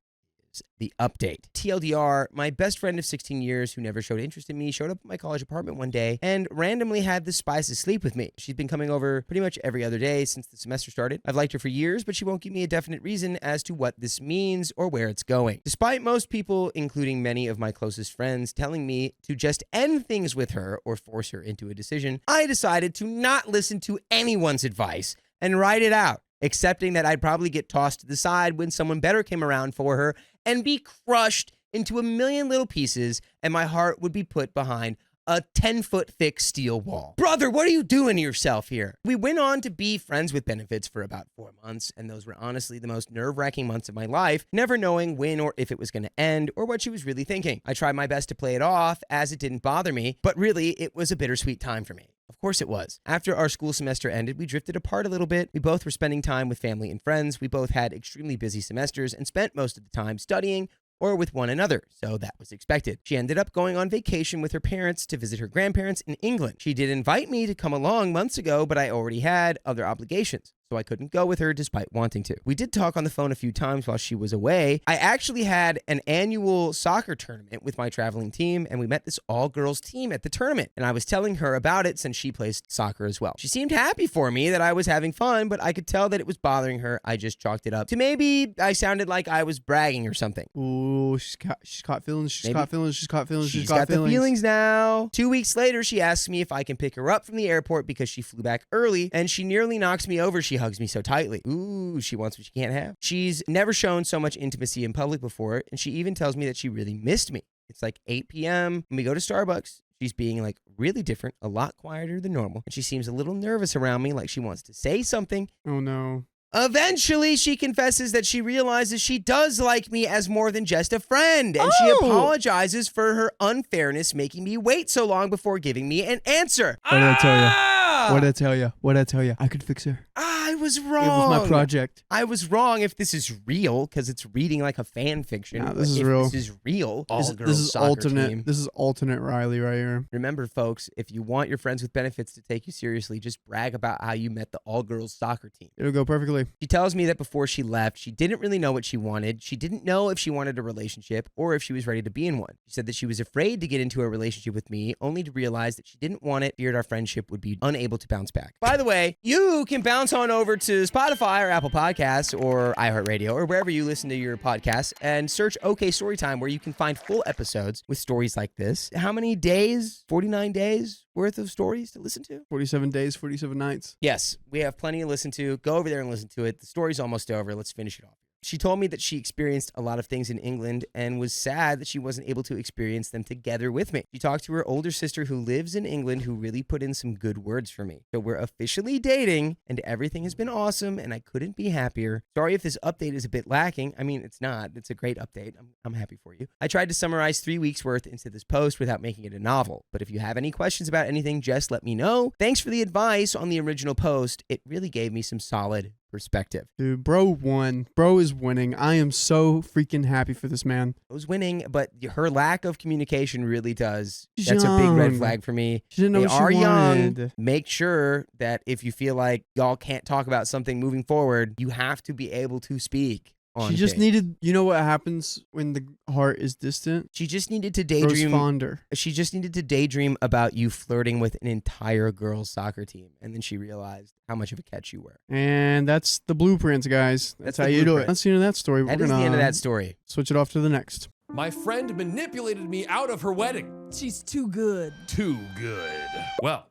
is the update. TLDR, my best friend of 16 years who never showed interest in me showed up at my college apartment one day and randomly had the spice to sleep with me. She's been coming over pretty much every other day since the semester started. I've liked her for years, but she won't give me a definite reason as to what this means or where it's going. Despite most people, including many of my closest friends, telling me to just end things with her or force her into a decision, I decided to not listen to anyone's advice and write it out, accepting that I'd probably get tossed to the side when someone better came around for her and be crushed into a million little pieces, and my heart would be put behind a 10-foot thick steel wall. Brother, what are you doing to yourself here? We went on to be friends with benefits for about 4 months, and those were honestly the most nerve-wracking months of my life, never knowing when or if it was going to end or what she was really thinking. I tried my best to play it off as it didn't bother me, but really it was a bittersweet time for me. Of course it was. After our school semester ended, we drifted apart a little bit. We both were spending time with family and friends. We both had extremely busy semesters and spent most of the time studying or with one another, so that was expected. She ended up going on vacation with her parents to visit her grandparents in England. She did invite me to come along months ago, but I already had other obligations, so I couldn't go with her despite wanting to. We did talk on the phone a few times while she was away. I actually had an annual soccer tournament with my traveling team, and we met this all-girls team at the tournament, and I was telling her about it since she plays soccer as well. She seemed happy for me that I was having fun, but I could tell that it was bothering her. I just chalked it up to maybe I sounded like I was bragging or something. Ooh, she's caught feelings. She's Maybe. caught feelings. She's caught feelings. She's got the feelings now. 2 weeks later, she asks me if I can pick her up from the airport because she flew back early, and she nearly knocks me over. She hugs me so tightly. Ooh, she wants what she can't have. She's never shown so much intimacy in public before, and she even tells me that she really missed me. It's like 8 p.m. when we go to Starbucks. She's being like really different, a lot quieter than normal, and she seems a little nervous around me, like she wants to say something. Oh no. Eventually, she confesses that she realizes she does like me as more than just a friend, and she apologizes for her unfairness making me wait so long before giving me an answer. What did I tell you? What did I tell you? What did I tell you? I could fix her. I was wrong. It was my project. I was wrong if this is real, because it's reading like a fan fiction. No, this But is if real. This is real. This is alternate. Team. This is alternate Riley right here. Remember, folks, if you want your friends with benefits to take you seriously, just brag about how you met the all-girls soccer team. It'll go perfectly. She tells me that before she left, she didn't really know what she wanted. She didn't know if she wanted a relationship or if she was ready to be in one. She said that she was afraid to get into a relationship with me, only to realize that she didn't want it, feared our friendship would be unable to bounce back. By the way, you can bounce on over to Spotify or Apple Podcasts or iHeartRadio or wherever you listen to your podcasts and search OK Storytime, where you can find full episodes with stories like this. How many days? 49 days worth of stories to listen to? 47 days, 47 nights. Yes, we have plenty to listen to. Go over there and listen to it. The story's almost over. Let's finish it off. She told me that she experienced a lot of things in England and was sad that she wasn't able to experience them together with me. She talked to her older sister who lives in England, who really put in some good words for me. So we're officially dating and everything has been awesome and I couldn't be happier. Sorry if this update is a bit lacking. I mean, it's not. It's a great update. I'm happy for you. I tried to summarize 3 weeks worth into this post without making it a novel. But if you have any questions about anything, just let me know. Thanks for the advice on the original post. It really gave me some solid perspective. Dude, bro won. Bro is winning. I am so freaking happy for this man. I was winning, but her lack of communication really does. She's That's a big red young. flag for me. She didn't know They what she are young. wanted. Make sure that if you feel like y'all can't talk about something moving forward, you have to be able to speak. She just needed, you know what happens when the heart is distant? She just needed to Grows daydream. fonder. She just needed to daydream about you flirting with an entire girls' soccer team, and then she realized how much of a catch you were. And that's the blueprints, guys. That's the how you do it. blueprint. That's the end of that story. That We're is the gonna end of that story. switch it off to the next. My friend manipulated me out of her wedding. She's too good. Too good. Well,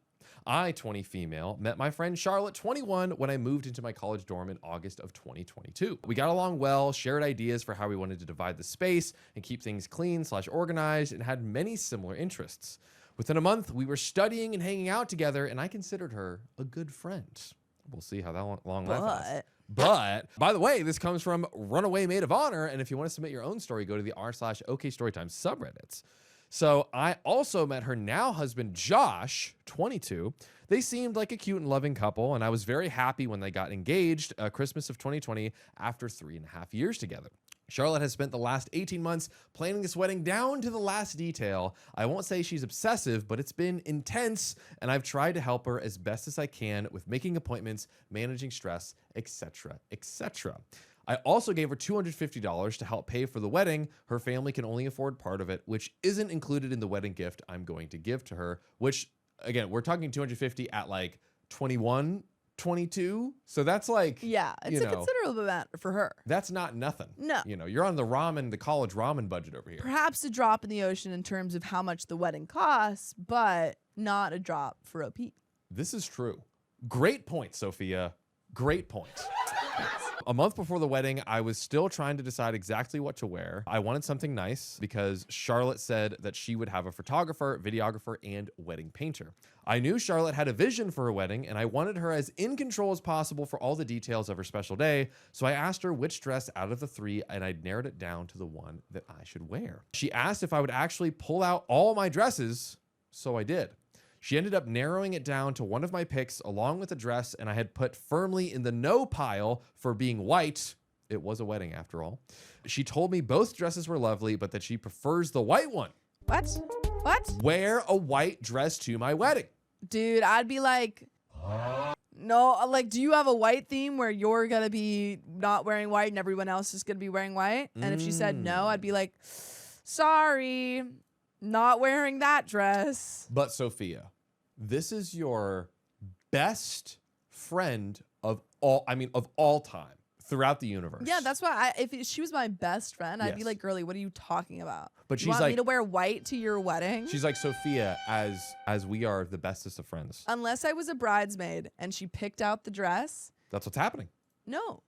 I, 20 female, met my friend Charlotte, 21, when I moved into my college dorm in August of 2022. We got along well, shared ideas for how we wanted to divide the space and keep things clean/organized, and had many similar interests. Within a month, we were studying and hanging out together, and I considered her a good friend. We'll see how that long that lasts. But, by the way, this comes from Runaway Maid of Honor, and if you want to submit your own story, go to the r/OK Storytime subreddits. So I also met her now husband, Josh, 22. They seemed like a cute and loving couple, and I was very happy when they got engaged Christmas of 2020 after 3.5 years together. Charlotte has spent the last 18 months planning this wedding down to the last detail. I won't say she's obsessive, but it's been intense, and I've tried to help her as best as I can with making appointments, managing stress, etc., etc. I also gave her $250 to help pay for the wedding. Her family can only afford part of it, which isn't included in the wedding gift I'm going to give to her, which, again, we're talking $250 at like 21, 22. So that's like, Yeah, it's a considerable amount for her. that's not nothing. No. You know, you're on the college ramen budget over here. Perhaps a drop in the ocean in terms of how much the wedding costs, but not a drop for OP. This is true. Great point, Sophia. Great point. A month before the wedding, I was still trying to decide exactly what to wear. I wanted something nice because Charlotte said that she would have a photographer, videographer, and wedding painter. I knew Charlotte had a vision for her wedding, and I wanted her as in control as possible for all the details of her special day, so I asked her which dress out of the 3, and I narrowed it down to the one that I should wear. She asked if I would actually pull out all my dresses, so I did. She ended up narrowing it down to one of my picks along with a dress, and I had put firmly in the no pile for being white. It was a wedding after all. She told me both dresses were lovely, but that she prefers the white one. What? What? Wear a white dress to my wedding. Dude, I'd be like, No, like, do you have a white theme where you're gonna be not wearing white and everyone else is gonna be wearing white? And if she said no, I'd be like, sorry, not wearing that dress. But Sophia, this is your best friend of all time throughout the universe. Yeah, that's why if she was my best friend, I'd be Yes. like, girly, what are you talking about? But You she's want me like- to wear white to your wedding? She's like, Sophia, as we are the bestest of friends. Unless I was a bridesmaid and she picked out the dress. That's what's happening. No,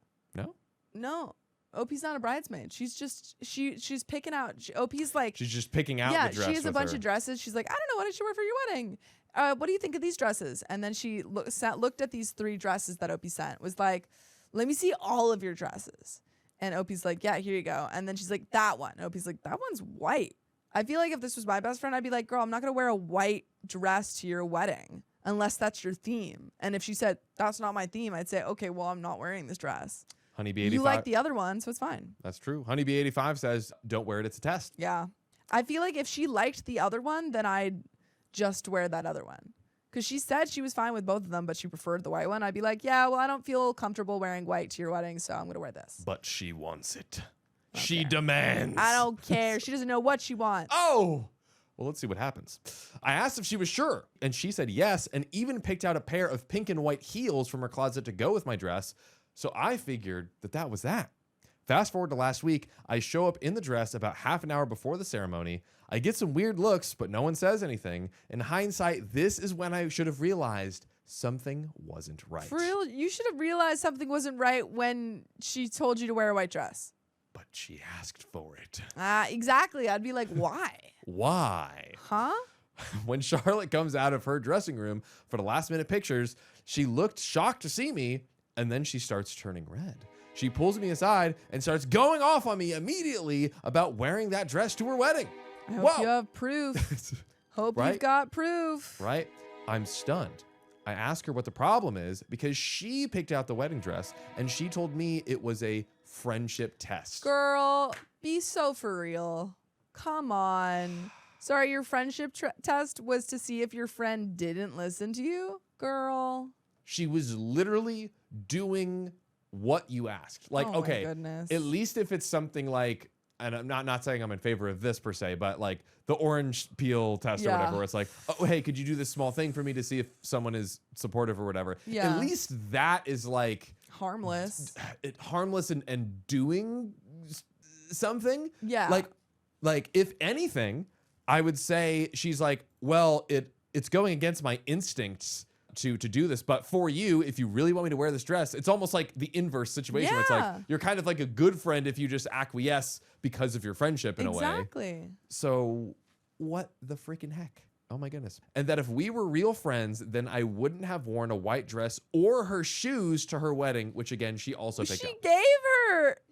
No? OP's not a bridesmaid. She's just she's picking out. OP's like, She's just picking out yeah, the dress she has a with bunch her. of dresses. She's like, I don't know, what I should wear for your wedding. What do you think of these dresses? And then she looked at these 3 dresses that Opie sent. Was like, let me see all of your dresses. And Opie's like, yeah, here you go. And then she's like, that one. And Opie's like, that one's white. I feel like if this was my best friend, I'd be like, girl, I'm not gonna wear a white dress to your wedding unless that's your theme. And if she said that's not my theme, I'd say, okay, well, I'm not wearing this dress. Honeybee 85. You like the other one, so it's fine. That's true. Honeybee 85 says, don't wear it, it's a test. Yeah. I feel like if she liked the other one, then I'd just wear that other one. Because she said she was fine with both of them, but she preferred the white one. I'd be like, yeah, well, I don't feel comfortable wearing white to your wedding, so I'm going to wear this. But she wants it. She demands. I don't care. She doesn't know what she wants. Oh! Well, let's see what happens. I asked if she was sure, and she said yes, and even picked out a pair of pink and white heels from her closet to go with my dress. So I figured that was that. Fast forward to last week, I show up in the dress about half an hour before the ceremony. I get some weird looks, but no one says anything. In hindsight, this is when I should have realized something wasn't right. For real, you should have realized something wasn't right when she told you to wear a white dress. But she asked for it. Exactly. I'd be like, why? Why? Huh? When Charlotte comes out of her dressing room for the last minute pictures, she looked shocked to see me, and then she starts turning red. She pulls me aside and starts going off on me immediately about wearing that dress to her wedding. I hope you have proof. Hope Right? you've got proof. Right? I'm stunned. I ask her what the problem is because she picked out the wedding dress and she told me it was a friendship test. Girl, be so for real. Come on. Sorry, your friendship test was to see if your friend didn't listen to you? Girl. She was literally doing what you asked. Like, Oh my okay, goodness. at least if it's something like, and I'm not saying I'm in favor of this per se, but like the orange peel test or Yeah. whatever, where it's like, oh, hey, could you do this small thing for me to see if someone is supportive or whatever? Yeah. At least that is like Harmless. harmless and doing something. Yeah. Like if anything, I would say she's like, well, it's going against my instincts to do this, but for you, if you really want me to wear this dress, it's almost like the inverse situation. Where it's like Yeah. you're kind of like a good friend if you just acquiesce because of your friendship in a way. Exactly. So what the freaking heck? Oh my goodness. And that if we were real friends, then I wouldn't have worn a white dress or her shoes to her wedding, which again, she also picked She up. gave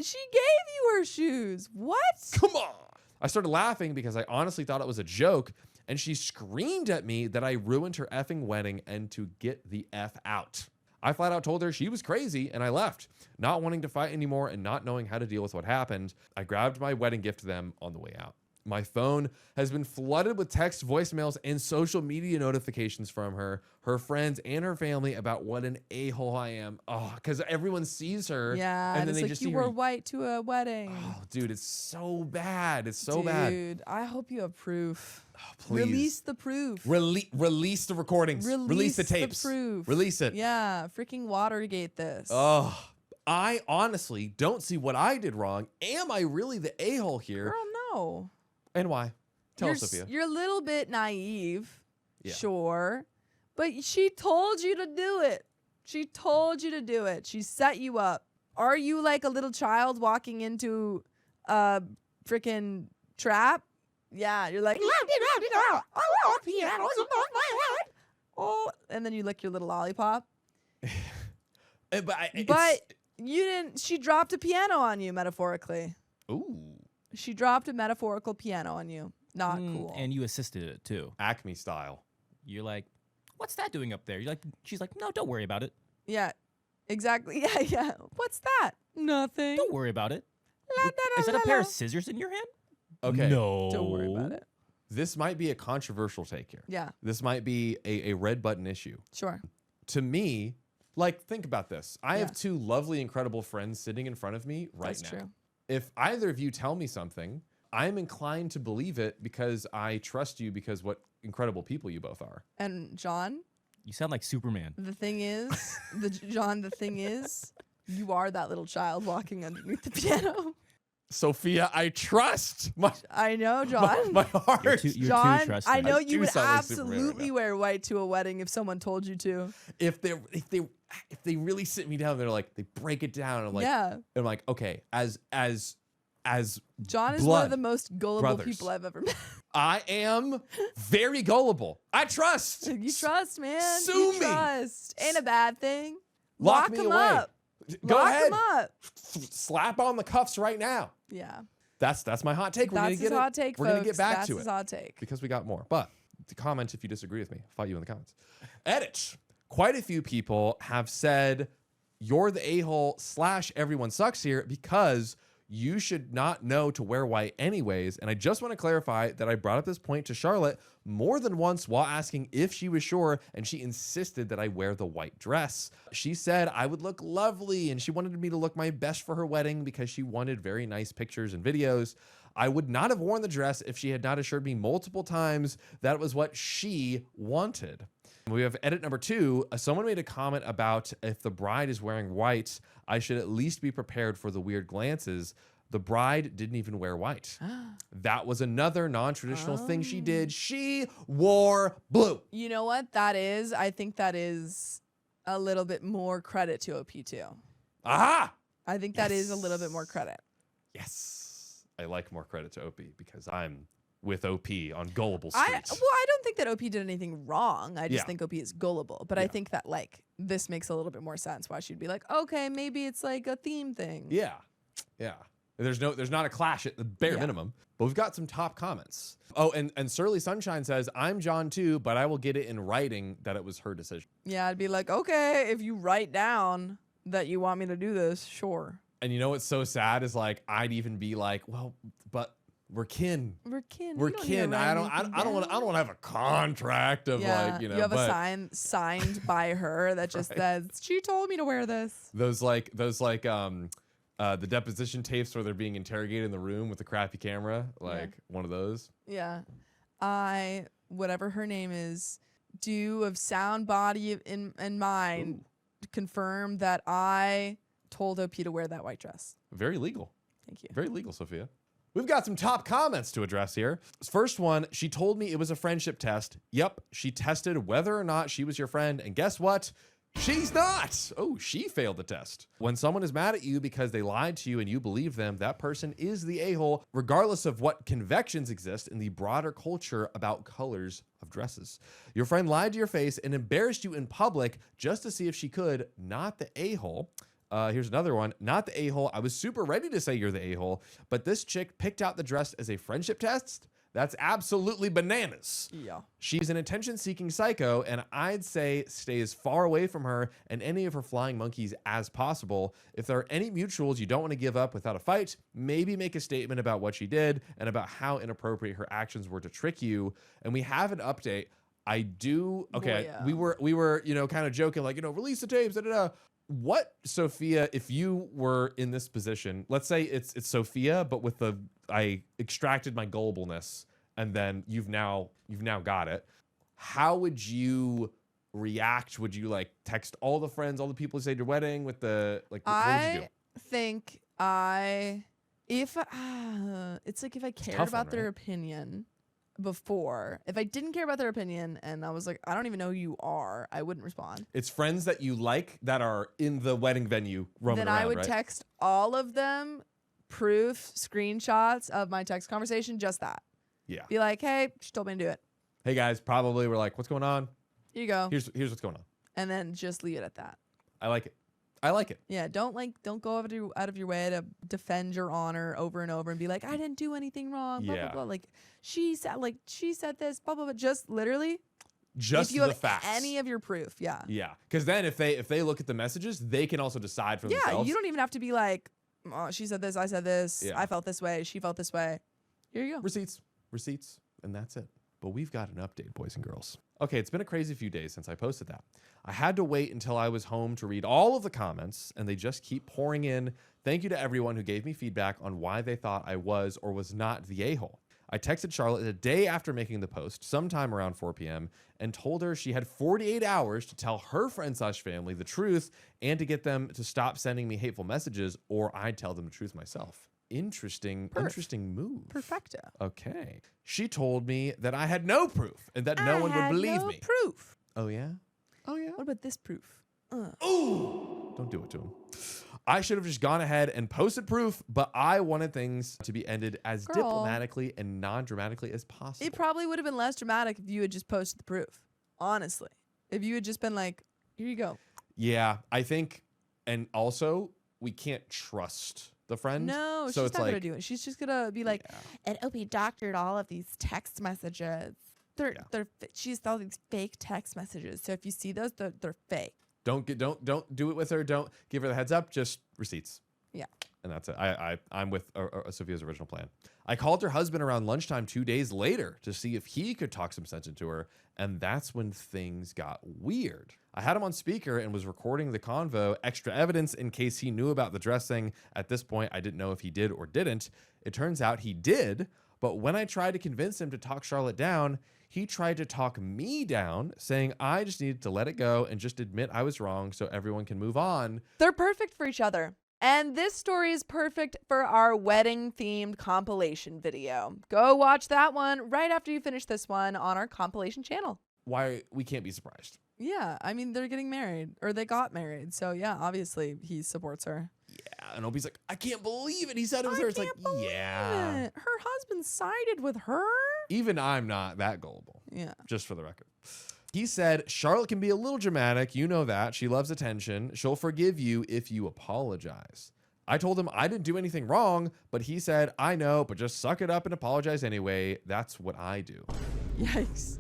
you her shoes. What? Come on. I started laughing because I honestly thought it was a joke, and she screamed at me that I ruined her effing wedding and to get the F out. I flat out told her she was crazy, and I left, not wanting to fight anymore and not knowing how to deal with what happened. I grabbed my wedding gift to them on the way out. My phone has been flooded with text, voicemails, and social media notifications from her friends, and her family about what an a-hole I am. Oh, because everyone sees her. Yeah. and then it's they like just you see wore her. white to a wedding. Oh, dude, it's so bad. It's so bad. Dude, I hope you have proof. Please. Release the proof. Release the recordings. Release the tapes. proof. Release it. Yeah, freaking Watergate this. Oh, I honestly don't see what I did wrong. Am I really the a-hole here? Girl, no. And why? Tell you're, us, Sophia. You're a little bit naive, Yeah. sure, but she told you to do it. She told you to do it. She set you up. Are you like a little child walking into a freaking trap? Yeah, you're like, oh, and then you lick your little lollipop. But You didn't. She dropped a piano on you, metaphorically. ooh, She dropped a metaphorical piano on you. Not cool. And you assisted it too. Acme style. You're like, what's that doing up there? You're like, she's like, no, don't worry about it. Yeah, exactly. Yeah, yeah. What's that? Nothing. Don't worry about it. La, da, da, Is that la, a pair la. of scissors in your hand? Okay. No. Don't worry about it. This might be a controversial take here. Yeah, This might be a red button issue. sure. To me, Like, think about this. I Yeah. have two lovely, incredible friends sitting in front of me right That's now. true. If either of you tell me something, I'm inclined to believe it because I trust you because what incredible people you both are. And John, You sound like Superman. the thing is, the thing is, you are that little child walking underneath the piano. Sophia, I trust my I know, John. my heart. You're too John, trusting. I know I you do would sound like Superman right absolutely now. wear white to a wedding if someone told you to. If they really sit me down, they're like they break it down. And I'm like, Yeah. I'm like, okay, as John is one blood of the most gullible brothers. people I've ever met. I am very gullible. I trust. You trust, man. Sue you me. Trust. Ain't a bad thing. Lock me him away. up. Go Lock ahead. him up. Slap on the cuffs right now. Yeah. That's my hot take. We're gonna That's get his hot take, We're folks. gonna get back That's to his it hot take. because we got more. But to comment if you disagree with me, I'll fight you in the comments. Edit. Quite a few people have said you're the a-hole / everyone sucks here because you should not know to wear white anyways. And I just want to clarify that I brought up this point to Charlotte more than once while asking if she was sure, and she insisted that I wear the white dress. She said I would look lovely, and she wanted me to look my best for her wedding because she wanted very nice pictures and videos. I would not have worn the dress if she had not assured me multiple times that it was what she wanted. We have edit number 2. Someone made a comment about if the bride is wearing white, I should at least be prepared for the weird glances. The bride didn't even wear white. That was another non-traditional thing she did. She wore blue. You know what that is? I think that is a little bit more credit to OP too. Aha! I think that is a little bit more credit. Yes. I like more credit to OP because I'm with OP on gullible I streets. don't think that OP did anything wrong. I just Yeah. think OP is gullible. But I think that like this makes a little bit more sense why she'd be like, okay, maybe it's like a theme thing. Yeah. Yeah. There's not a clash at the bare Yeah. minimum. But we've got some top comments. Oh, and Surly Sunshine says, I'm John too, but I will get it in writing that it was her decision. Yeah, I'd be like, okay, if you write down that you want me to do this, sure. And you know what's so sad is like I'd even be like, well, but we're kin. We're kin. We're You don't need to kin. write I don't anything want down. to have a contract of like, you know, you have but a sign signed by her that just says she told me to wear this. those the deposition tapes where they're being interrogated in the room with the crappy camera, like one of those. Yeah, I whatever her name is, do of sound body in mind confirm that I told OP to wear that white dress. Very legal. Thank you. Very legal, Sophia. We've got some top comments to address here. First one, she told me it was a friendship test. Yep, she tested whether or not she was your friend, and guess what? She's not. Oh, she failed the test. When someone is mad at you because they lied to you and you believe them, that person is the a-hole, regardless of what convections exist in the broader culture about colors of dresses. Your friend lied to your face and embarrassed you in public just to see if she could, not the a-hole. Here's another one. Not the a-hole. I was super ready to say you're the a-hole, but this chick picked out the dress as a friendship test? That's absolutely bananas. Yeah. She's an attention-seeking psycho, and I'd say stay as far away from her and any of her flying monkeys as possible. If there are any mutuals you don't want to give up without a fight, maybe make a statement about what she did and about how inappropriate her actions were to trick you. And we have an update. I do. Okay, Boy, yeah. we were, you know, kind of joking, like, you know, release the tapes. Da, da, da. What, Sophia, if you were in this position, let's say it's Sophia, but with I extracted my gullibleness and then you've now got it. How would you react? Would you like text all the friends, all the people who stayed at your wedding with the, like, what would you do? I think it's like if I cared tough about one, their right? opinion before, if I didn't care about their opinion and I was like, I don't even know who you are, I wouldn't respond. It's friends that you like that are in the wedding venue roaming Then around, I would right? text all of them proof screenshots of my text conversation, just that. Yeah. Be like, hey, she told me to do it. Hey guys, probably we're like, what's going on? Here you go. Here's what's going on. And then just leave it at that. I like it. I like it. Yeah, don't go out of your way to defend your honor over and over and be like, I didn't do anything wrong. Blah Yeah. blah blah. Like she said this. Blah blah blah. Just literally, Just if you the have facts. any of your proof, yeah, Yeah, because then if they look at the messages, they can also decide for yeah. themselves. You don't even have to be like, oh, she said this, I said this, Yeah. I felt this way, she felt this way. Here you go. Receipts, and that's it. but we've got an update, boys and girls. Okay, it's been a crazy few days since I posted that. I had to wait until I was home to read all of the comments, and they just keep pouring in. Thank you to everyone who gave me feedback on why they thought I was or was not the a-hole. I texted Charlotte a day after making the post, sometime around 4 p.m., and told her she had 48 hours to tell her friends/family the truth and to get them to stop sending me hateful messages, or I'd tell them the truth myself. Interesting move. Perfecto. Okay. She told me that I had no proof and that no one would believe me. Proof. Oh, yeah? Oh, yeah? What about this proof? Ooh! Don't do it to him. I should have just gone ahead and posted proof, but I wanted things to be ended as diplomatically and non-dramatically as possible. It probably would have been less dramatic if you had just posted the proof. Honestly. If you had just been like, here you go. Yeah, I think, and also, we can't trust the friend. No, so she's it's not like, going to do it. She's just going to be like, and Opie doctored all of these text messages. She used all these fake text messages. So if you see those, they're fake. Don't do it with her. Don't give her the heads up. Just receipts. Yeah. And that's it. I'm with Sophia's original plan. I called her husband around lunchtime 2 days later to see if he could talk some sense into her, and that's when things got weird. I had him on speaker and was recording the convo, extra evidence in case he knew about the dressing. At this point, I didn't know if he did or didn't. It turns out he did, but when I tried to convince him to talk Charlotte down, he tried to talk me down, saying I just needed to let it go and just admit I was wrong so everyone can move on. They're perfect for each other. And this story is perfect for our wedding-themed compilation video. Go watch that one right after you finish this one on our compilation channel. Why we can't be surprised. Yeah, I mean, they're getting married, or they got married. So, yeah, obviously, he supports her. Yeah, and Opie's like, I can't believe it. He said it was her. It's like, yeah. It. Her husband sided with her? Even I'm not that gullible. Yeah. Just for the record. He said, Charlotte can be a little dramatic. You know that. She loves attention. She'll forgive you if you apologize. I told him I didn't do anything wrong, but he said, I know, but just suck it up and apologize anyway. That's what I do. Yikes.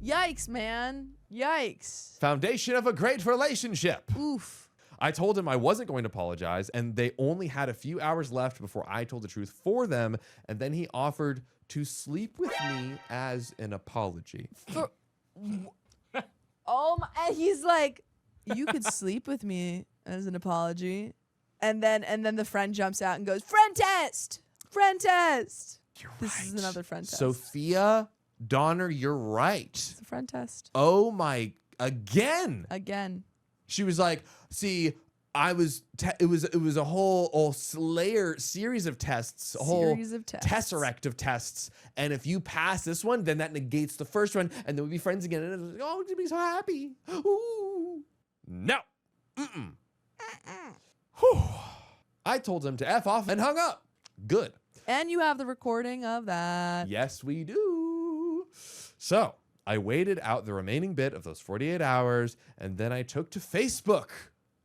Yikes, man. Yikes. Foundation of a great relationship. Oof. I told him I wasn't going to apologize, and they only had a few hours left before I told the truth for them, and then he offered to sleep with me as an apology. Oh my, and he's like, you could sleep with me as an apology. And then the friend jumps out and goes, friend test. Friend test. This is another friend test. Sophia Donner, you're right. It's a friend test. Oh my, again. She was like, see, I was, it was a whole series of tests, a whole tesseract of tests. And if you pass this one, then that negates the first one. And then we'd be friends again. And it was like, oh, to be so happy. Ooh. No. Mm-mm. Whew. I told him to F off and hung up. Good. And you have the recording of that. Yes, we do. So I waited out the remaining bit of those 48 hours, and then I took to Facebook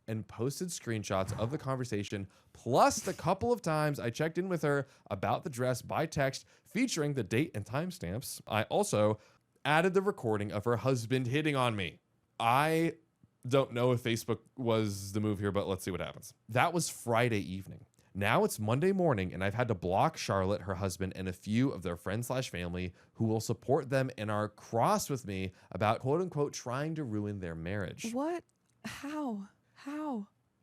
and posted screenshots of the conversation, plus the couple of times I checked in with her about the dress by text, featuring the date and timestamps. I also added the recording of her husband hitting on me. I don't know if Facebook was the move here, but let's see what happens. That was Friday evening. Now it's Monday morning, and I've had to block Charlotte, her husband, and a few of their friends/family who will support them and are cross with me about quote-unquote trying to ruin their marriage. What? How?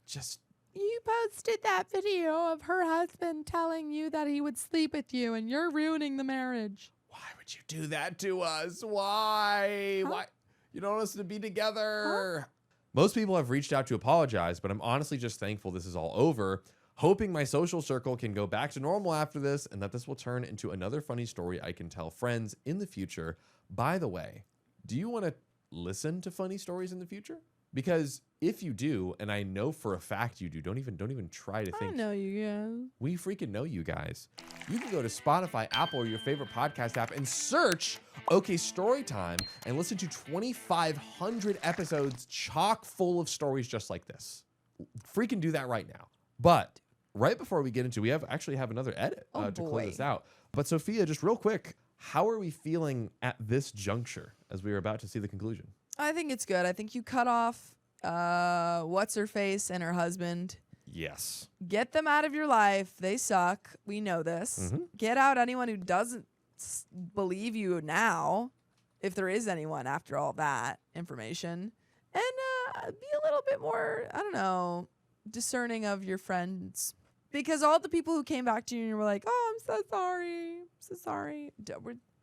Just... You posted that video of her husband telling you that he would sleep with you, and you're ruining the marriage. Why would you do that to us? Why? Huh? Why? You don't want us to be together. Huh? Most people have reached out to apologize, but I'm honestly just thankful this is all over, hoping my social circle can go back to normal after this and that this will turn into another funny story I can tell friends in the future. By the way, do you want to listen to funny stories in the future? Because if you do, and I know for a fact you do, don't even try to think. I know you guys. We freaking know you guys. You can go to Spotify, Apple, or your favorite podcast app and search OK Storytime and listen to 2,500 episodes chock full of stories just like this. Freaking do that right now. But right before we get into, we actually have another edit to close this out. But Sophia, just real quick, how are we feeling at this juncture as we are about to see the conclusion? I think it's good. I think you cut off what's her face and her husband. Yes. Get them out of your life. They suck. We know this. Mm-hmm. Get out anyone who doesn't believe you now. if there is anyone after all that information, and be a little bit more, I don't know, discerning of your friends. Because all the people who came back to you and were like, oh, I'm so sorry. I'm so sorry.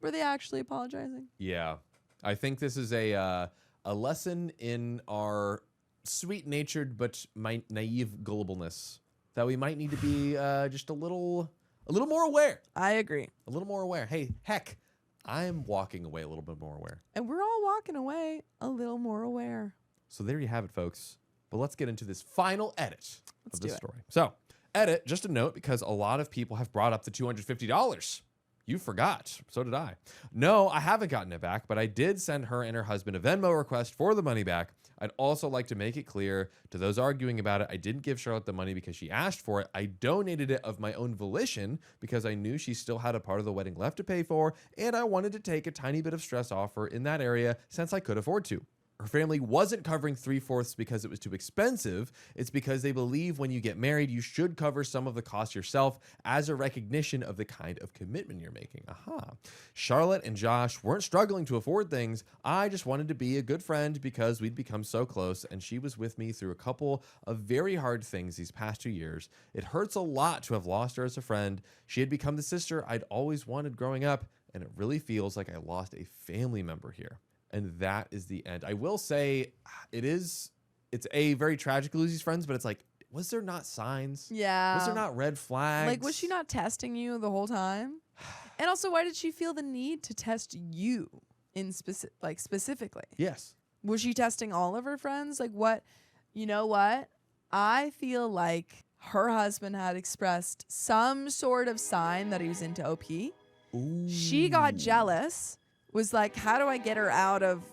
Were they actually apologizing? Yeah. I think this is a lesson in our sweet-natured but naive gullibleness that we might need to be just a little more aware. I agree. A little more aware. Hey, heck, I'm walking away a little bit more aware. And we're all walking away a little more aware. So there you have it, folks. But let's get into this final edit Let's of this do it. story. So, edit, just a note, because a lot of people have brought up the $250. You forgot. So did I. No, I haven't gotten it back, but I did send her and her husband a Venmo request for the money back. I'd also like to make it clear to those arguing about it, I didn't give Charlotte the money because she asked for it. I donated it of my own volition because I knew she still had a part of the wedding left to pay for, and I wanted to take a tiny bit of stress off her in that area since I could afford to. Her family wasn't covering 3/4 because it was too expensive. It's because they believe when you get married, you should cover some of the cost yourself as a recognition of the kind of commitment you're making. Aha. Charlotte and Josh weren't struggling to afford things. I just wanted to be a good friend because we'd become so close, and she was with me through a couple of very hard things these past 2 years. It hurts a lot to have lost her as a friend. She had become the sister I'd always wanted growing up, and it really feels like I lost a family member here. And that is the end. I will say it's a very tragic to lose these friends, but it's like, was there not signs? Yeah. Was there not red flags? Like, was she not testing you the whole time? And also, why did she feel the need to test you specifically? Yes. Was she testing all of her friends? Like, what? You know what? I feel like her husband had expressed some sort of sign that he was into OP. Ooh. She got jealous. Was like, how do I get her out of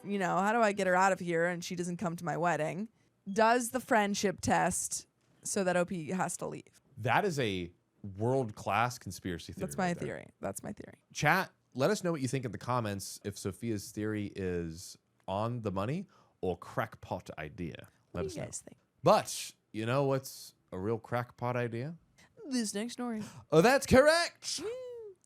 here and she doesn't come to my wedding? Does the friendship test so that OP has to leave. That is a world-class conspiracy theory. That's my right there. theory. That's my theory. Chat, let us know what you think in the comments if Sophia's theory is on the money or crackpot idea. What Let do us you know. guys think? But you know what's a real crackpot idea? This next story. Oh, that's correct.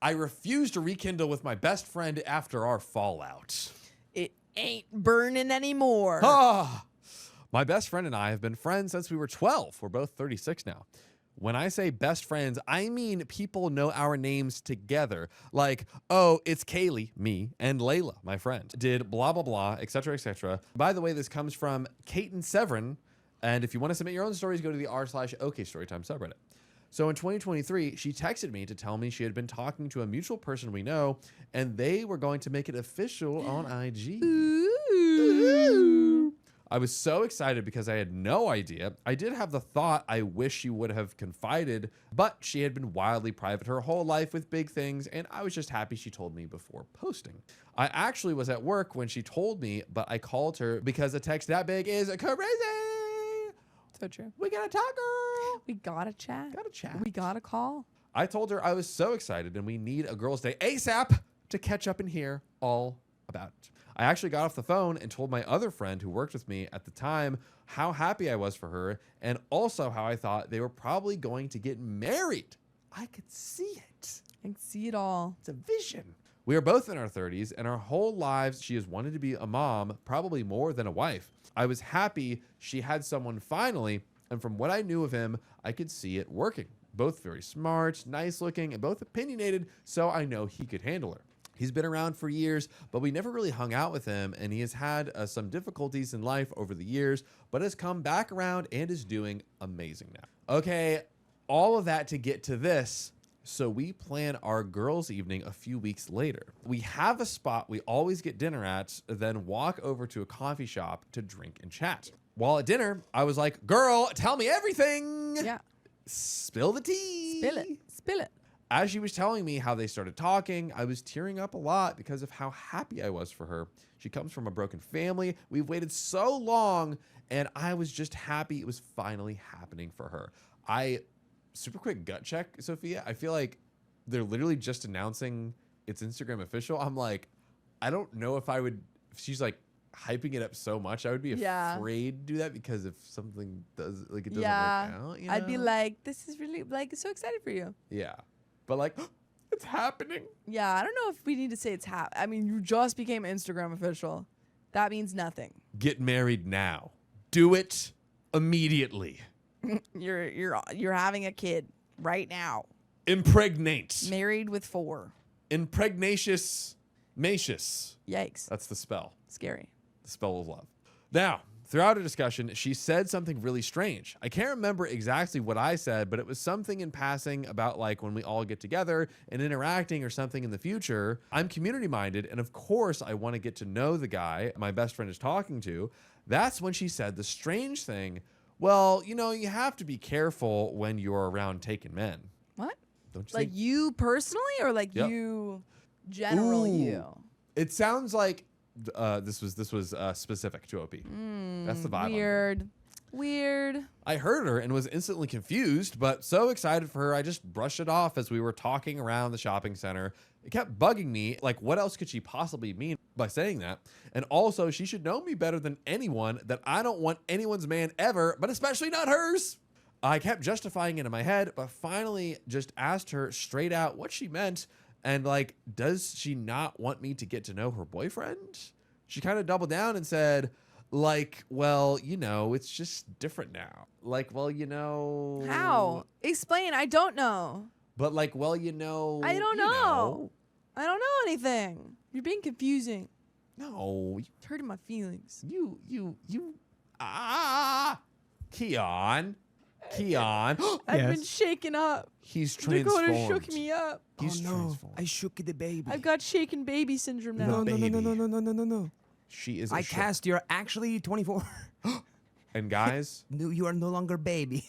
I refuse to rekindle with my best friend after our fallout. It ain't burning anymore. Ah, my best friend and I have been friends since we were 12. We're both 36 now. When I say best friends, I mean people know our names together. Like, oh, it's Kaylee, me, and Layla, my friend, did blah, blah, blah, etc., etc. By the way, this comes from Kate and Severin. And if you want to submit your own stories, go to the r/OKStorytime subreddit. So in 2023, she texted me to tell me she had been talking to a mutual person we know, and they were going to make it official on IG. Ooh. I was so excited because I had no idea. I did have the thought I wish she would have confided, but she had been wildly private her whole life with big things, and I was just happy she told me before posting. I actually was at work when she told me, but I called her because a text that big is crazy. So true. We gotta talk, girl. We gotta chat. Gotta chat. We gotta call. I told her I was so excited and we need a girls' day ASAP to catch up and hear all about it. I actually got off the phone and told my other friend who worked with me at the time how happy I was for her and also how I thought they were probably going to get married. I could see it. I can see it all. It's a vision. We are both in our 30s, and our whole lives she has wanted to be a mom, probably more than a wife. I was happy she had someone finally, and from what I knew of him, I could see it working. Both very smart, nice looking, and both opinionated, so I know he could handle her. He's been around for years, but we never really hung out with him, and he has had some difficulties in life over the years, but has come back around and is doing amazing now. Okay, all of that to get to this. So we plan our girls' evening a few weeks later. We have a spot we always get dinner at, then walk over to a coffee shop to drink and chat. While at dinner, I was like, girl, tell me everything. Yeah. Spill the tea. Spill it. Spill it. As she was telling me how they started talking, I was tearing up a lot because of how happy I was for her. She comes from a broken family. We've waited so long, and I was just happy it was finally happening for her. Super quick gut check, Sophia. I feel like they're literally just announcing it's Instagram official. I'm like, I don't know if she's like hyping it up so much. I would be afraid to do that because if something doesn't work out, I'd be like, this is really so excited for you. Yeah. But like, it's it's happening. Yeah, I don't know if we need to say I mean, you just became Instagram official. That means nothing. Get married now. Do it immediately. You're having a kid right now. Impregnate. Married with 4. Impregnatious. Macious. Yikes. That's the spell. Scary. The spell of love. Now, throughout a discussion, she said something really strange. I can't remember exactly what I said, but it was something in passing about like when we all get together and interacting or something in the future. I'm community minded, and of course, I want to get to know the guy my best friend is talking to. That's when she said the strange thing. Well, you know, you have to be careful when you're around taking men. What? Don't you Like think? you personally, or like Yep. you general Ooh. you? It sounds like this was specific to OP. That's the vibe. I'm getting. Weird. I heard her and was instantly confused, but so excited for her, I just brushed it off as we were talking around the shopping center. It kept bugging me, like what else could she possibly mean by saying that? And also, she should know me better than anyone that I don't want anyone's man ever, but especially not hers. I kept justifying it in my head, but finally just asked her straight out what she meant. And like, does she not want me to get to know her boyfriend? She kind of doubled down and said, like, well, you know, it's just different now. Like, well, you know. How? Explain. I don't know. But like, well, you know. I don't you know. I don't know anything. You're being confusing. No, It's hurting my feelings. Keon. I've been Yes. shaken up. He's Dakota transformed. shook me up. He's transformed. I shook the baby. I've got shaken baby syndrome now. no, no, no, baby. no, no, no, no, no, no. She is. I cast. You're actually 24. And guys, No, you are no longer baby.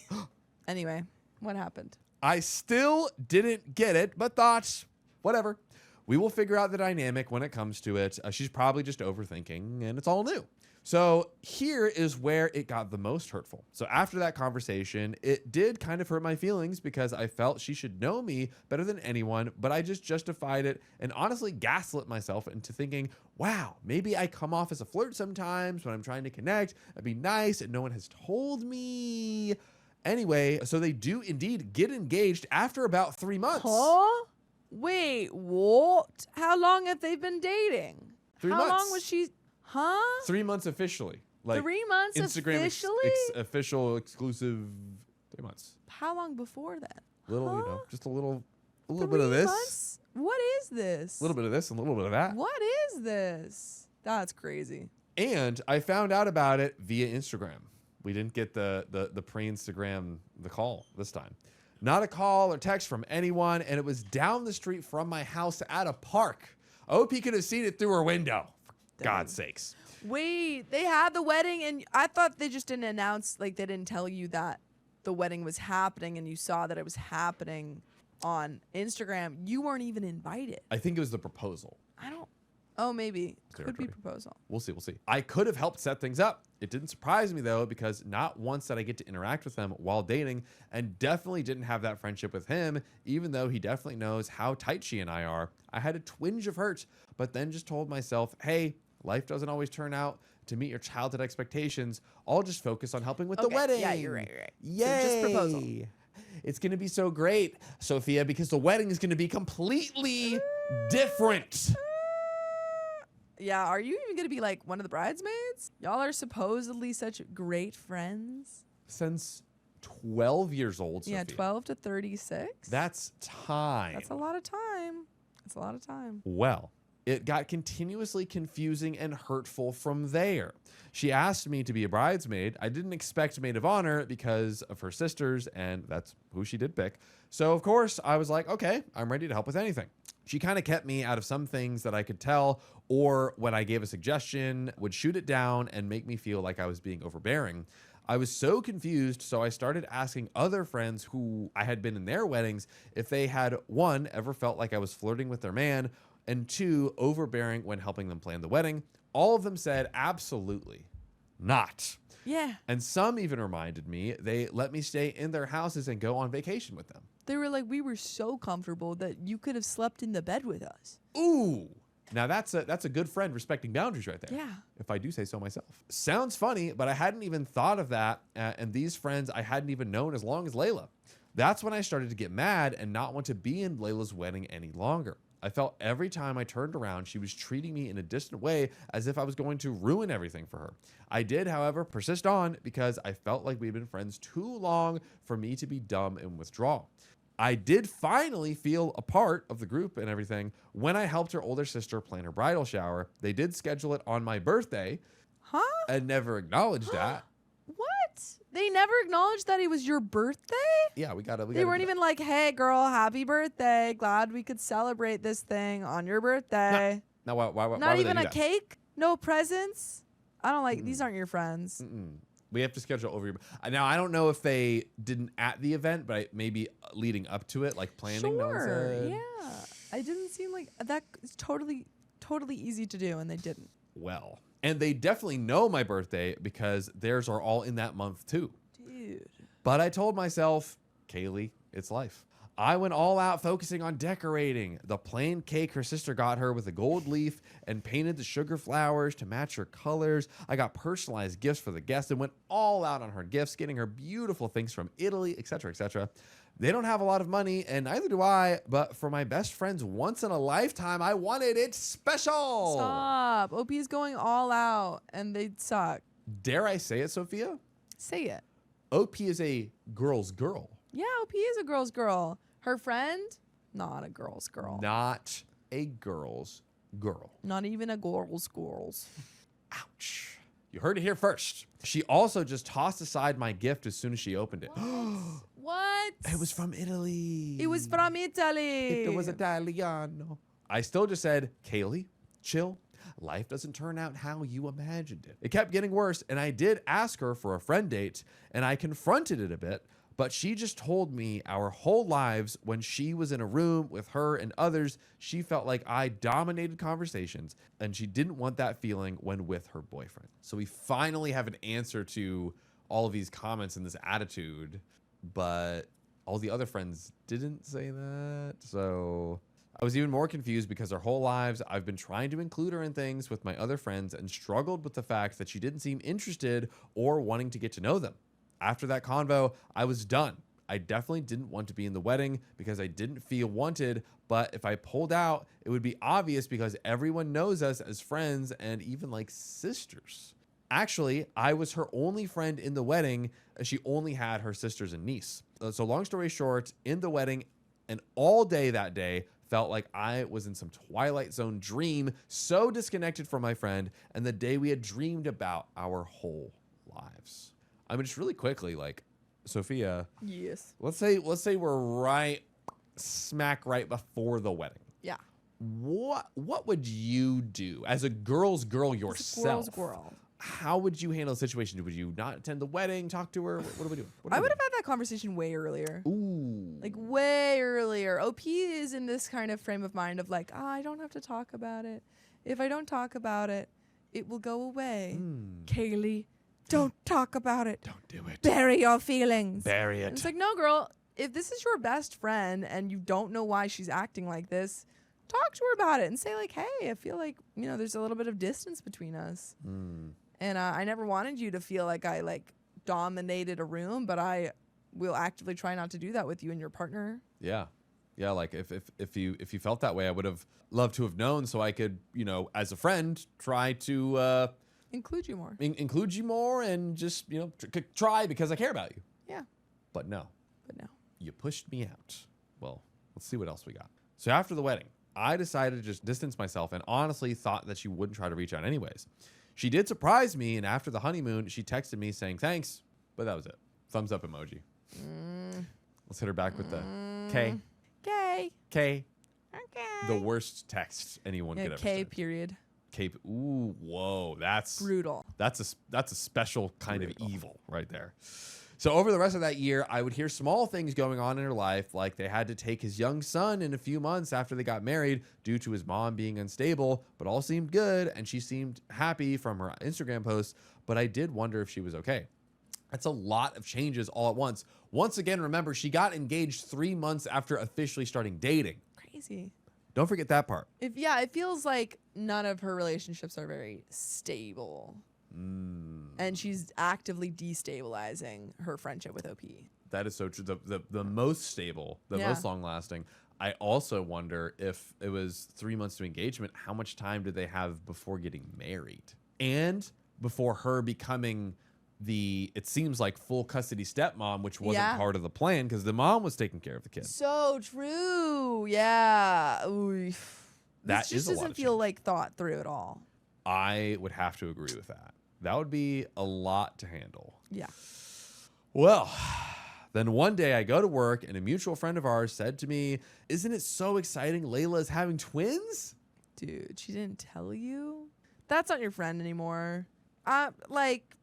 Anyway, what happened? I still didn't get it, but thought, whatever. We will figure out the dynamic when it comes to it. She's probably just overthinking, and it's all new. So here is where it got the most hurtful. So after that conversation, it did kind of hurt my feelings because I felt she should know me better than anyone, but I just justified it and honestly gaslit myself into thinking, wow, maybe I come off as a flirt sometimes when I'm trying to connect and be nice and no one has told me. Anyway, so they do indeed get engaged after about 3 months. Huh? Wait, what? How long have they been dating? 3 How months. long was she? Huh? 3 months officially. Like 3 months Instagram officially? official exclusive 3 months. How long before then? Little, you Huh? know, just a little bit of 3 this, months? What is this? a little bit of this, and a little bit of that. What is this? That's crazy. And I found out about it via Instagram. We didn't get the pre-Instagram the call this time. Not a call or text from anyone, and it was down the street from my house at a park. I hope he could have seen it through her window. For God's sakes. Wait, they had the wedding, and I thought they just didn't announce, like they didn't tell you that the wedding was happening, and you saw that it was happening on Instagram. You weren't even invited. I think it was the proposal. I don't. Oh, maybe. Could be Territory. proposal. We'll see. We'll see. I could have helped set things up. It didn't surprise me, though, because not once did I get to interact with them while dating, and definitely didn't have that friendship with him, even though he definitely knows how tight she and I are. I had a twinge of hurt, but then just told myself, hey, life doesn't always turn out to meet your childhood expectations. I'll just focus on helping with the Okay, wedding. yeah, you're right, you're right. Yay. So just proposal. It's going to be so great, Sophia, because the wedding is going to be completely different. Yeah, are you even going to be like one of the bridesmaids? Y'all are supposedly such great friends. Since 12 years old, Sophia. Yeah, 12 to 36. That's time. That's a lot of time. That's a lot of time. Well, it got continuously confusing and hurtful from there. She asked me to be a bridesmaid. I didn't expect maid of honor because of her sisters, and that's who she did pick. So, of course, I was like, okay, I'm ready to help with anything. She kind of kept me out of some things that I could tell, or when I gave a suggestion, would shoot it down and make me feel like I was being overbearing. I was so confused, so I started asking other friends who I had been in their weddings if they had, one, ever felt like I was flirting with their man, and two, overbearing when helping them plan the wedding. All of them said, absolutely not. Yeah. And some even reminded me they let me stay in their houses and go on vacation with them. They were like, we were so comfortable that you could have slept in the bed with us. Ooh. Now that's a good friend respecting boundaries right there. Yeah. If I do say so myself. Sounds funny, but I hadn't even thought of that. And these friends I hadn't even known as long as Layla. That's when I started to get mad and not want to be in Layla's wedding any longer. I felt every time I turned around, she was treating me in a distant way as if I was going to ruin everything for her. I did, however, persist on because I felt like we'd been friends too long for me to be dumb and withdraw. I did finally feel a part of the group and everything when I helped her older sister plan her bridal shower. They did schedule it on my birthday Huh? and never acknowledged that. What? They never acknowledged that it was your birthday? Yeah, we gotta. They weren't even like, hey, girl, happy birthday. Glad we could celebrate this thing on your birthday. No, why Not would even they a do that? cake? No presents? I don't like, these aren't your friends. We have to schedule over your. Now I don't know if they didn't at the event, but maybe leading up to it, like planning. No one Sure, said. yeah. It didn't seem like that is totally easy to do, and they didn't. Well, and they definitely know my birthday because theirs are all in that month too. Dude. But I told myself, Kaylee, it's life. I went all out focusing on decorating. The plain cake her sister got her with a gold leaf and painted the sugar flowers to match her colors. I got personalized gifts for the guests and went all out on her gifts, getting her beautiful things from Italy, etc., etc. They don't have a lot of money, and neither do I, but for my best friends once in a lifetime, I wanted it special. Stop. OP is going all out, and they suck. Dare I say it, Sophia? Say it. OP is a girl's girl. Yeah, OP is a girl's girl. Her friend, not a girl's girl. Not a girl's girl. Not even a girl's. Ouch. You heard it here first. She also just tossed aside my gift as soon as she opened it. What? It was from Italy. It was from Italy. It was Italiano. I still just said, Kaylee, chill. Life doesn't turn out how you imagined it. It kept getting worse, and I did ask her for a friend date, and I confronted it a bit, but she just told me our whole lives when she was in a room with her and others, she felt like I dominated conversations, and she didn't want that feeling when with her boyfriend. So we finally have an answer to all of these comments and this attitude, but all the other friends didn't say that. So I was even more confused because our whole lives I've been trying to include her in things with my other friends and struggled with the fact that she didn't seem interested or wanting to get to know them. After that convo, I was done. I definitely didn't want to be in the wedding because I didn't feel wanted, but if I pulled out, it would be obvious because everyone knows us as friends and even like sisters. Actually, I was her only friend in the wedding, as she only had her sisters and niece. So long story short, in the wedding and all day that day, felt like I was in some Twilight Zone dream, so disconnected from my friend and the day we had dreamed about our whole lives. I mean, just really quickly, like, Sophia, Yes. let's say we're smack right before the wedding. Yeah. What would you do as a girl's girl yourself? Girl's girl. How would you handle the situation? Would you not attend the wedding, talk to her? What do we do? I would have had that conversation way earlier. Ooh. Like way earlier. OP is in this kind of frame of mind of like, I don't have to talk about it. If I don't talk about it, it will go away. Kaylee, don't talk about it. Don't do it. Bury your feelings. Bury it. And it's like, no, girl, if this is your best friend and you don't know why she's acting like this, talk to her about it and say like, hey, I feel like, there's a little bit of distance between us. And I never wanted you to feel like I like dominated a room, but I will actively try not to do that with you and your partner. Yeah. Yeah, like if you felt that way, I would have loved to have known so I could, as a friend, try to Include you more. include you more and just, try because I care about you. Yeah, But no, but no. you pushed me out. Well, let's see what else we got. So after the wedding, I decided to just distance myself and honestly thought that she wouldn't try to reach out anyways. She did surprise me, and after the honeymoon, she texted me saying thanks, but that was it. Thumbs up emoji. Let's hit her back with the K. K. K. Okay. The worst text anyone could ever K send. period. K. Ooh, whoa, that's Brutal. That's a special kind of evil right there. So over the rest of that year, I would hear small things going on in her life, like they had to take his young son in a few months after they got married due to his mom being unstable, but all seemed good, and she seemed happy from her Instagram posts, but I did wonder if she was okay. That's a lot of changes all at once. Once again, remember, she got engaged 3 months after officially starting dating. Crazy. Don't forget that part. It feels like none of her relationships are very stable. And she's actively destabilizing her friendship with OP. That is so true. The most stable, the Yeah. most long lasting. I also wonder if it was 3 months to engagement, how much time did they have before getting married? And before her becoming it seems like full custody stepmom, which wasn't Yeah. part of the plan because the mom was taking care of the kid. So true. Yeah. Ooh. That This is just a lot doesn't of feel change. like thought through at all. I would have to agree with that. That would be a lot to handle. Yeah. Well, then one day I go to work and a mutual friend of ours said to me, "Isn't it so exciting Layla is having twins?" Dude, she didn't tell you? That's not your friend anymore.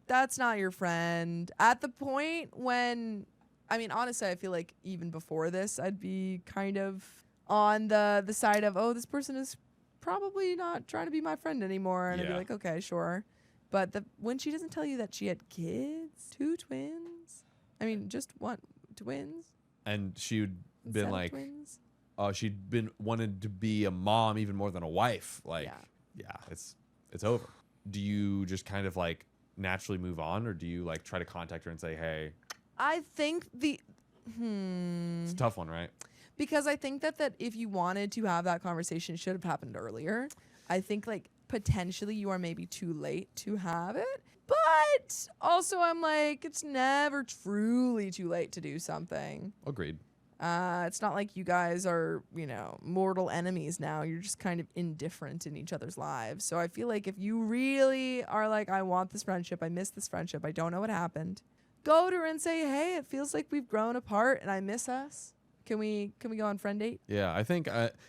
That's not your friend. At the point when, I mean, honestly, I feel like even before this, I'd be kind of on the side of, oh, this person is probably not trying to be my friend anymore. And I'd be Yeah. like, okay, sure. But when she doesn't tell you that she had kids, 2 twins, I mean, just one, twins, And she'd instead been of like, twins. she'd been wanted to be a mom even more than a wife. Like, yeah, it's over. Do you just kind of like naturally move on, or do you like try to contact her and say, "Hey"? I think It's a tough one, right? because I think that if you wanted to have that conversation, it should have happened earlier. I think like potentially you are maybe too late to have it. But also I'm like, it's never truly too late to do something. Agreed. It's not like you guys are, mortal enemies now. You're just kind of indifferent in each other's lives. So I feel like if you really are like, I want this friendship, I miss this friendship, I don't know what happened, go to her and say, hey, it feels like we've grown apart and I miss us. Can we go on friend date? Yeah, I think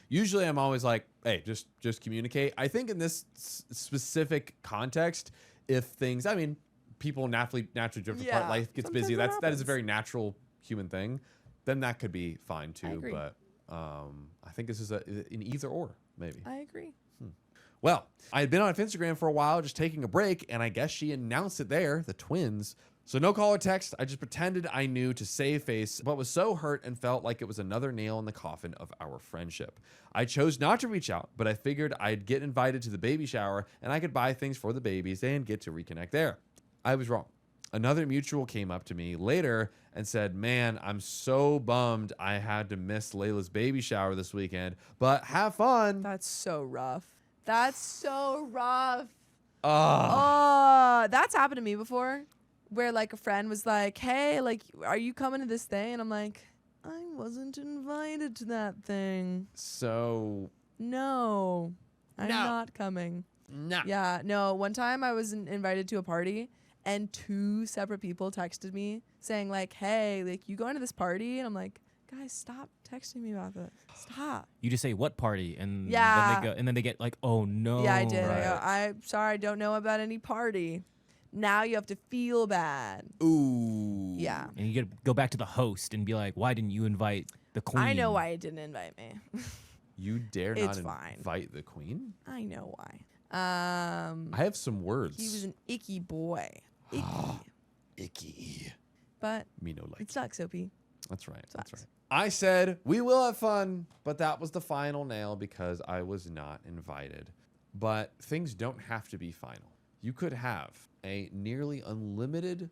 usually I'm always like, "Hey, just communicate." I think in this specific context, if things, I mean, people naturally drift apart, Yeah, life gets sometimes busy. that That is a happens. very natural human thing. Then that could be fine too. agree. But I think this is an either or maybe. I agree. Well, I had been on Instagram for a while, just taking a break, and I guess she announced it there, the twins. So no call or text. I just pretended I knew to save face, but was so hurt and felt like it was another nail in the coffin of our friendship. I chose not to reach out, but I figured I'd get invited to the baby shower and I could buy things for the babies and get to reconnect there. I was wrong. Another mutual came up to me later and said, "Man, I'm so bummed I had to miss Layla's baby shower this weekend, but have fun." That's so rough. That's so rough. Ah. Oh, that's happened to me before, where like a friend was like, "Hey, like, are you coming to this thing?" And I'm like, "I wasn't invited to that thing. So No, I'm No. not coming." no. Yeah, no. One time I was invited to a party, and 2 separate people texted me saying like, "Hey, like, you going to this party?" And I'm like, "Guys, stop texting me about this. Stop." You just say what party, and Yeah. then they get like, oh no. Yeah, I did. I go, right. I'm sorry, I don't know about any party. Now you have to feel bad. Ooh. Yeah. And you get to go back to the host and be like, why didn't you invite the queen? I know why it didn't invite me. You dare It's not fine. invite the queen? I know why. I have some words. He was an icky boy. Icky. Icky. But Me no like. it sucks, Opie. That's right. That's Sucks. right. I said, "We will have fun," but that was the final nail because I was not invited. But things don't have to be final. You could have a nearly unlimited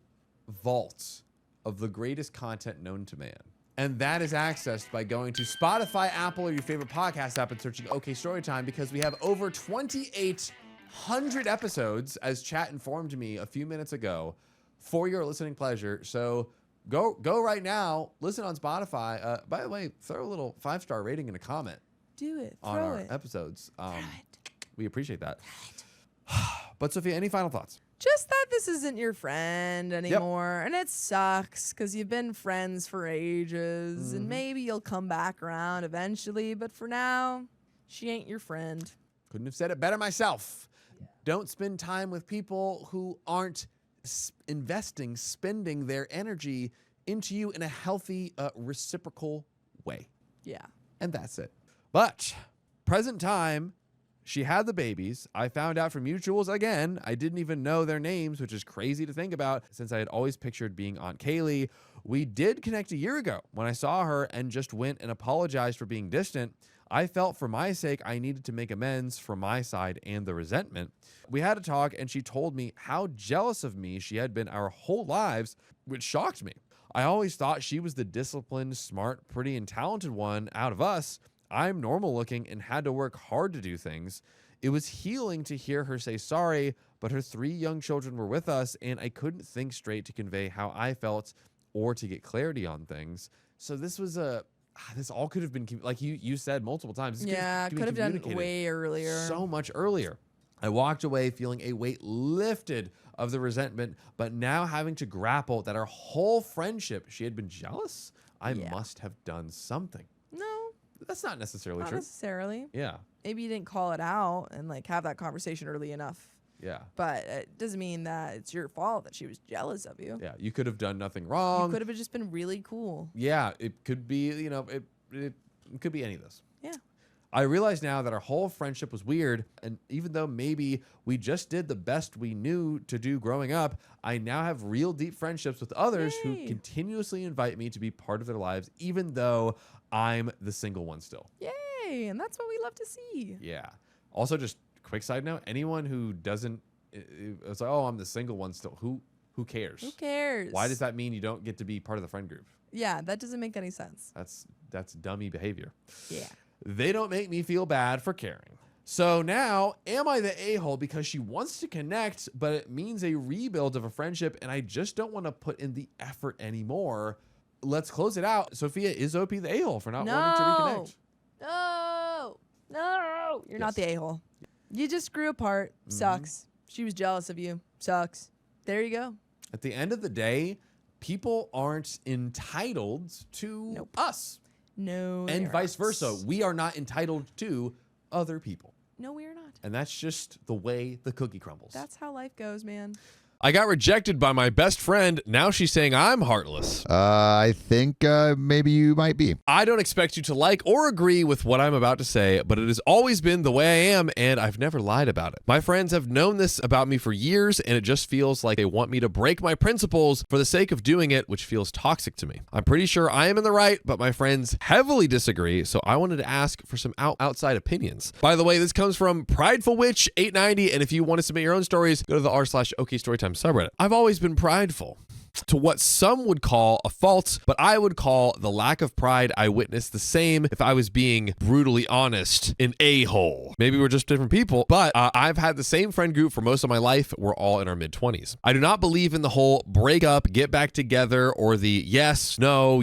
vault of the greatest content known to man. And that is accessed by going to Spotify, Apple, or your favorite podcast app and searching OK Storytime, because we have over 2,800 episodes, as chat informed me a few minutes ago, for your listening pleasure. So go right now, listen on Spotify. By the way, throw a little 5-star rating and a comment Do it. on Throw our it. episodes. Throw it. We appreciate that. But Sophia, any final thoughts? Just that this isn't your friend anymore. And it sucks because you've been friends for ages. And maybe you'll come back around eventually. But for now, she ain't your friend. Couldn't have said it better myself. Don't spend time with people who aren't spending their energy into you in a healthy, reciprocal way. Yeah. And that's it. But present time, she had the babies. I found out from mutuals again. I didn't even know their names, which is crazy to think about since I had always pictured being Aunt Kaylee. We did connect a year ago when I saw her and just went and apologized for being distant. I felt for my sake I needed to make amends for my side and the resentment. We had a talk and she told me how jealous of me she had been our whole lives, which shocked me. I always thought she was the disciplined, smart, pretty, and talented one out of us. I'm normal looking and had to work hard to do things. It was healing to hear her say sorry, but her 3 young children were with us, and I couldn't think straight to convey how I felt or to get clarity on things. So this was this all could have been, like you said multiple times. Yeah, could have done way earlier. So much earlier. I walked away feeling a weight lifted of the resentment, but now having to grapple that our whole friendship, she had been jealous. I must have done something. No, That's not necessarily not true. necessarily. Yeah. Maybe you didn't call it out and like have that conversation early enough. Yeah. But it doesn't mean that it's your fault that she was jealous of you. Yeah. You could have done nothing You wrong. could have just been really cool. Yeah. It could be, it could be any of this. Yeah. I realize now that our whole friendship was weird, and even though maybe we just did the best we knew to do growing up, I now have real deep friendships with others who Yay. continuously invite me to be part of their lives, even though I'm the single one still. Yay. And that's what we love to see. Yeah. Also, just quick side note, anyone who doesn't, it's like, oh, I'm the single one still. Who cares? Who cares? Why does that mean you don't get to be part of the friend group? Yeah, that doesn't make any sense. That's dummy behavior. Yeah. They don't make me feel bad for caring. So now, am I the a-hole because she wants to connect, but it means a rebuild of a friendship, and I just don't want to put in the effort anymore? Let's close it out. Sophia, is OP the a-hole for not wanting to reconnect? No. You're not the a-hole. You just grew apart. Sucks. She was jealous of you. Sucks. There you go. At the end of the day, people aren't entitled to us. No. And they're vice not. versa. We are not entitled to other people. No, we are not. And that's just the way the cookie crumbles. That's how life goes, man. I got rejected by my best friend. Now she's saying I'm heartless. I think maybe you might be. I don't expect you to like or agree with what I'm about to say, but it has always been the way I am, and I've never lied about it. My friends have known this about me for years, and it just feels like they want me to break my principles for the sake of doing it, which feels toxic to me. I'm pretty sure I am in the right, but my friends heavily disagree, so I wanted to ask for some outside opinions. By the way, this comes from Prideful Witch 890, and if you want to submit your own stories, go to the r/OKStorytime subreddit. I've always been prideful. To what some would call a fault, but I would call the lack of pride I witnessed the same if I was being brutally honest, an a-hole. Maybe we're just different people, but I've had the same friend group for most of my life. We're all in our mid-20s. I do not believe in the whole break up, get back together, or the yes, no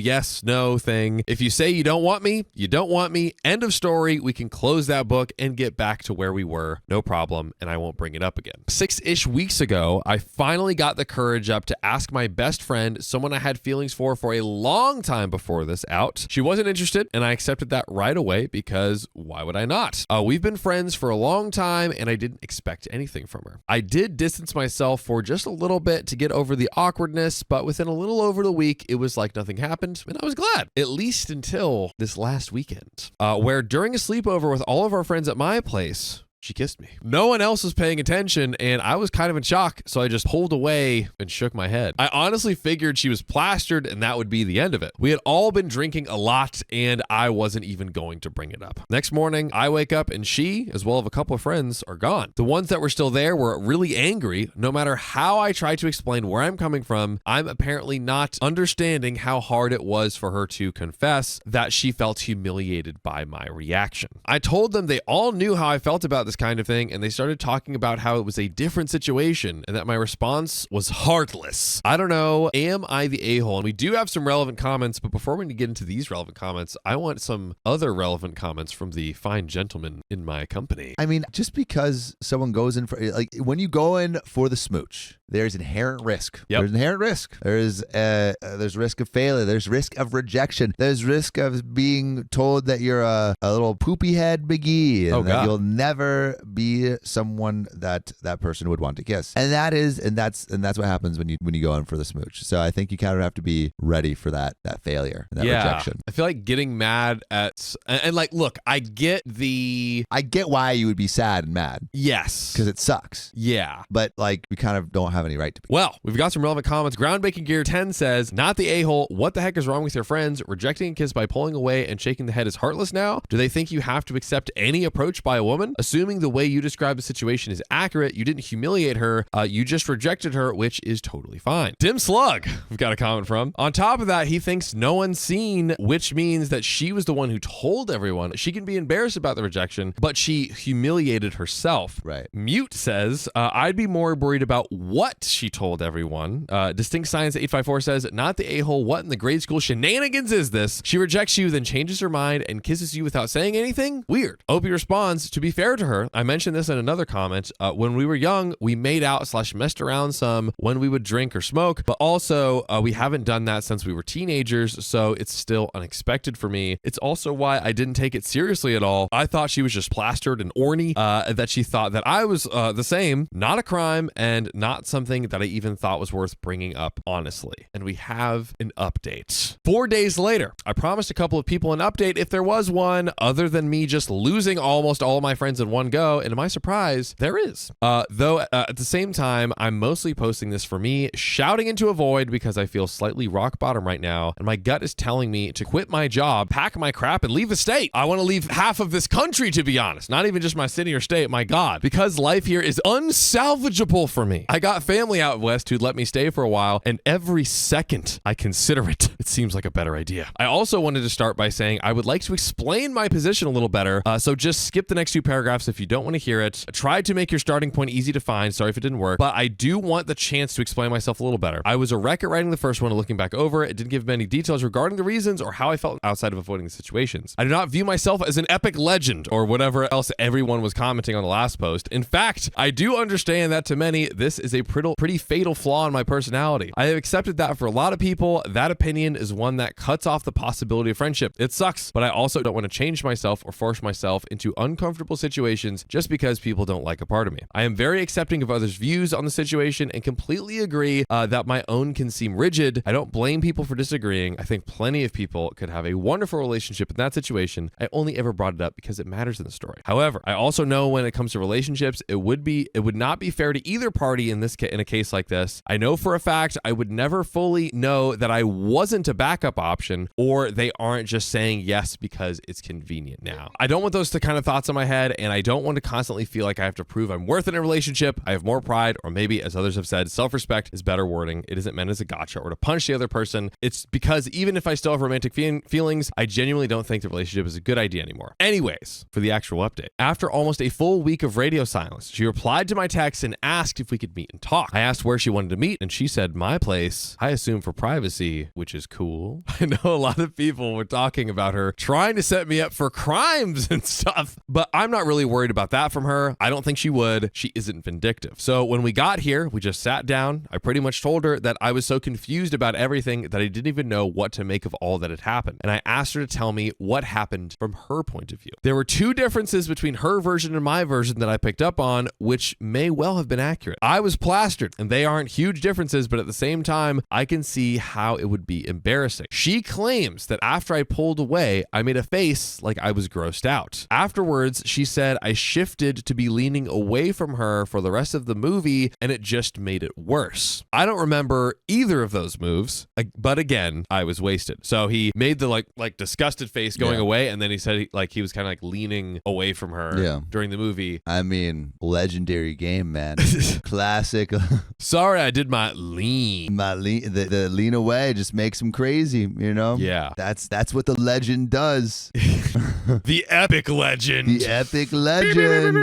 thing. If you say you don't want me, you don't want me. End of story. We can close that book and get back to where we were. No problem, and I won't bring it up again. 6-ish weeks ago, I finally got the courage up to ask my best friend, someone I had feelings for a long time before this, out. She wasn't interested, and I accepted that right away because why would I not? We've been friends for a long time, and I didn't expect anything from her. I did distance myself for just a little bit to get over the awkwardness, but within a little over the week, it was like nothing happened, and I was glad. At least until this last weekend, where during a sleepover with all of our friends at my place, she kissed me. No one else was paying attention, and I was kind of in shock, so I just pulled away and shook my head. I honestly figured she was plastered, and that would be the end of it. We had all been drinking a lot, and I wasn't even going to bring it up. Next morning, I wake up, and she, as well as a couple of friends, are gone. The ones that were still there were really angry. No matter how I try to explain where I'm coming from, I'm apparently not understanding how hard it was for her to confess that she felt humiliated by my reaction. I told them they all knew how I felt about this kind of thing, and they started talking about how it was a different situation and that my response was heartless. I don't know, am I the a-hole? And we do have some relevant comments, but before we get into these relevant comments, I want some other relevant comments from the fine gentleman in my company. I mean, just because someone goes in for, like, when you go in for the smooch, there's inherent risk. Yep. There's inherent risk. There's risk of failure. There's risk of rejection. There's risk of being told that you're a little poopy head McGee and that you'll never be someone that person would want to kiss. And that's what happens when you go in for the smooch. So I think you kind of have to be ready for that failure, that rejection. I feel like getting mad at and like, look, I get why you would be sad and mad. Yes. Because it sucks. Yeah. But like, we kind of don't have any right to be. Well, we've got some relevant comments. Ground Bacon Gear 10 says, not the a-hole. What the heck is wrong with your friends? Rejecting a kiss by pulling away and shaking the head is heartless now? Do they think you have to accept any approach by a woman? Assuming assuming the way you describe the situation is accurate. You didn't humiliate her. You just rejected her, which is totally fine. Dim Slug, we've got a comment from. On top of that, he thinks no one's seen, which means that she was the one who told everyone. She can be embarrassed about the rejection, but she humiliated herself. Right. Mute says, I'd be more worried about what she told everyone. Distinct Science 854 says, not the a-hole. What in the grade school shenanigans is this? She rejects you, then changes her mind and kisses you without saying anything? Weird. Opie responds, to be fair to her, I mentioned this in another comment. When we were young, we made out / messed around some when we would drink or smoke, but also we haven't done that since we were teenagers, so it's still unexpected for me. It's also why I didn't take it seriously at all. I thought she was just plastered and orny, that she thought that I was the same. Not a crime and not something that I even thought was worth bringing up, honestly. And we have an update. 4 days later, I promised a couple of people an update if there was one, other than me just losing almost all of my friends in one go, and to my surprise, there is. Though at the same time, I'm mostly posting this for me, shouting into a void because I feel slightly rock bottom right now, and my gut is telling me to quit my job, pack my crap, and leave the state. I want to leave half of this country, to be honest. Not even just my city or state, my God. Because life here is unsalvageable for me. I got family out west who'd let me stay for a while, and every second I consider it, it seems like a better idea. I also wanted to start by saying I would like to explain my position a little better, so just skip the next 2 paragraphs if you don't want to hear it. I tried to make your starting point easy to find, sorry if it didn't work, but I do want the chance to explain myself a little better. I was a wreck at writing the first one and looking back over it didn't give many details regarding the reasons or how I felt outside of avoiding the situations. I do not view myself as an epic legend or whatever else everyone was commenting on the last post. In fact, I do understand that to many, this is a pretty fatal flaw in my personality. I have accepted that for a lot of people. That opinion is one that cuts off the possibility of friendship. It sucks, but I also don't want to change myself or force myself into uncomfortable situations just because people don't like a part of me. I am very accepting of others' views on the situation and completely agree that my own can seem rigid. I don't blame people for disagreeing. I think plenty of people could have a wonderful relationship in that situation. I only ever brought it up because it matters in the story. However, I also know when it comes to relationships, it would not be fair to either party in a case like this. I know for a fact I would never fully know that I wasn't a backup option, or they aren't just saying yes because it's convenient now. I don't want those kind of thoughts in my head, and I don't want to constantly feel like I have to prove I'm worth it in a relationship. I have more pride, or maybe, as others have said, self-respect is better wording. It isn't meant as a gotcha or to punish the other person. It's because even if I still have romantic feelings, I genuinely don't think the relationship is a good idea anymore. Anyways, for the actual update. After almost a full week of radio silence, she replied to my text and asked if we could meet and talk. I asked where she wanted to meet, and she said, my place. I assume for privacy, which is cool. I know a lot of people were talking about her trying to set me up for crimes and stuff, but I'm not really worried about that from her. I don't think she would. She isn't vindictive. So when we got here, we just sat down. I pretty much told her that I was so confused about everything that I didn't even know what to make of all that had happened. And I asked her to tell me what happened from her point of view. There were 2 differences between her version and my version that I picked up on, which may well have been accurate. I was plastered, and they aren't huge differences, but at the same time, I can see how it would be embarrassing. She claims that after I pulled away, I made a face like I was grossed out. Afterwards, she said I shifted to be leaning away from her for the rest of the movie, and it just made it worse. I don't remember either of those moves, but again, I was wasted. So he made the like disgusted face going away, and then he said he was kind of like leaning away from her during the movie. I mean, legendary game, man. Classic. Sorry, I did my lean. The lean away just makes him crazy, you know? Yeah. That's what the legend does. The epic legend. The epic legend.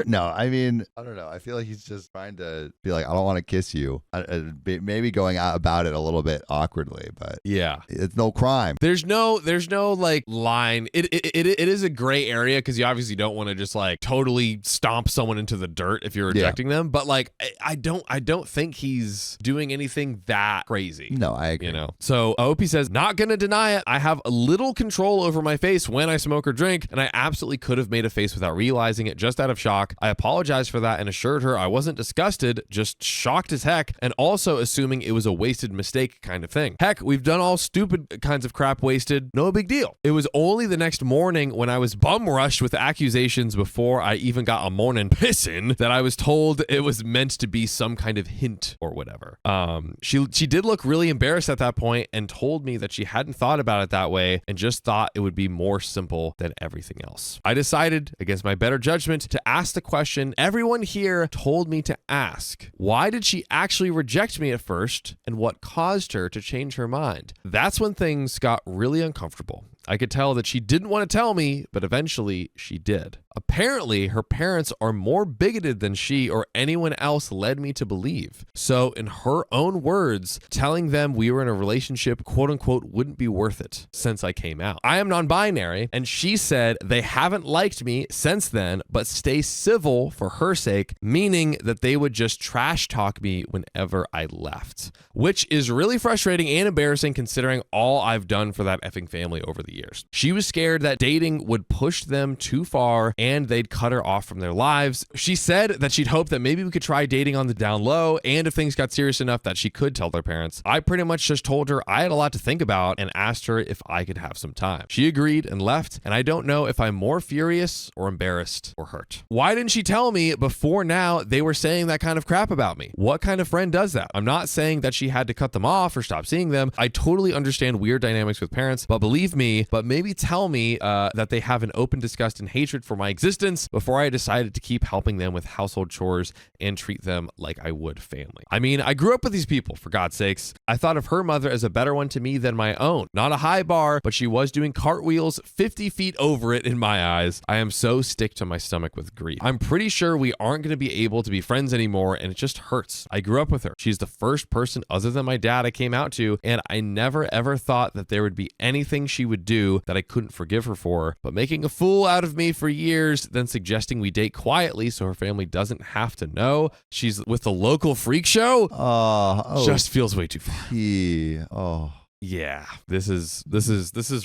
No, I mean, I don't know. I feel like he's just trying to be like, I don't want to kiss you. Maybe going out about it a little bit awkwardly, but yeah, it's no crime. There's no like line. It is a gray area because you obviously don't want to just like totally stomp someone into the dirt if you're rejecting them. But like, I don't think he's doing anything that crazy. No, I agree. You know. So Opie says, not gonna deny it. I have a little control over my face when I smoke or drink, and I absolutely could have made a face without realizing it, just out of shock. I apologized for that and assured her I wasn't disgusted, just shocked as heck, and also assuming it was a wasted mistake kind of thing. Heck, we've done all stupid kinds of crap wasted. No big deal. It was only the next morning when I was bum rushed with accusations before I even got a morning pissin' that I was told it was meant to be some kind of hint or whatever. She did look really embarrassed at that point and told me that she hadn't thought about it that way and just thought it would be more simple than everything else. I decided, against my better judgment, to to ask the question everyone here told me to ask. Why did she actually reject me at first, and what caused her to change her mind? That's when things got really uncomfortable. I could tell that she didn't want to tell me, but eventually she did. Apparently, her parents are more bigoted than she or anyone else led me to believe. So, in her own words, telling them we were in a relationship, quote unquote, wouldn't be worth it since I came out. I am non-binary, and she said they haven't liked me since then, but stay civil for her sake, meaning that they would just trash talk me whenever I left, which is really frustrating and embarrassing considering all I've done for that effing family over the years. She was scared that dating would push them too far and they'd cut her off from their lives. She said that she'd hope that maybe we could try dating on the down low, and if things got serious enough that she could tell their parents. I pretty much just told her I had a lot to think about and asked her if I could have some time. She agreed and left, and I don't know if I'm more furious or embarrassed or hurt. Why didn't she tell me before now they were saying that kind of crap about me? What kind of friend does that? I'm not saying that she had to cut them off or stop seeing them. I totally understand weird dynamics with parents, but believe me, maybe tell me that they have an open disgust and hatred for my existence before I decided to keep helping them with household chores and treat them like I would family. I mean, I grew up with these people, for God's sakes. I thought of her mother as a better one to me than my own. Not a high bar, but she was doing cartwheels 50 feet over it in my eyes. I am so sick to my stomach with grief. I'm pretty sure we aren't going to be able to be friends anymore, and it just hurts. I grew up with her. She's the first person other than my dad I came out to, and I never ever thought that there would be anything she would do that I couldn't forgive her for, but making a fool out of me for years, then suggesting we date quietly so her family doesn't have to know she's with the local freak show, just feels way too far. Yeah, this is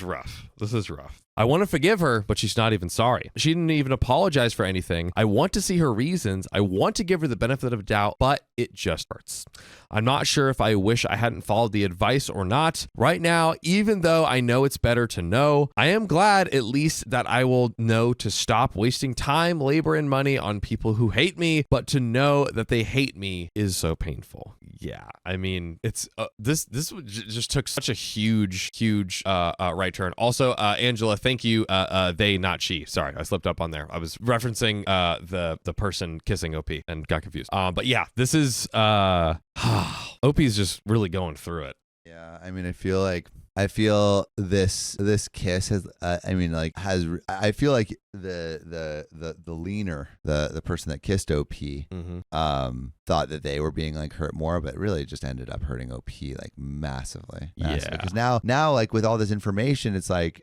rough. This is rough. I want to forgive her, but she's not even sorry. She didn't even apologize for anything. I want to see her reasons. I want to give her the benefit of doubt, but it just hurts. I'm not sure if I wish I hadn't followed the advice or not. Right now, even though I know it's better to know, I am glad at least that I will know to stop wasting time, labor, and money on people who hate me, but to know that they hate me is so painful. Yeah, I mean, it's this just took such a huge right turn. Also, Angela, thank you. They, not she. Sorry, I slipped up on there. I was referencing the person kissing OP and got confused. But yeah, this is OP is just really going through it. Yeah, I mean, I feel this kiss has I feel like the leaner, the person that kissed OP thought that they were being like hurt more, but really just ended up hurting OP like massively. Yeah, because now like with all this information, it's like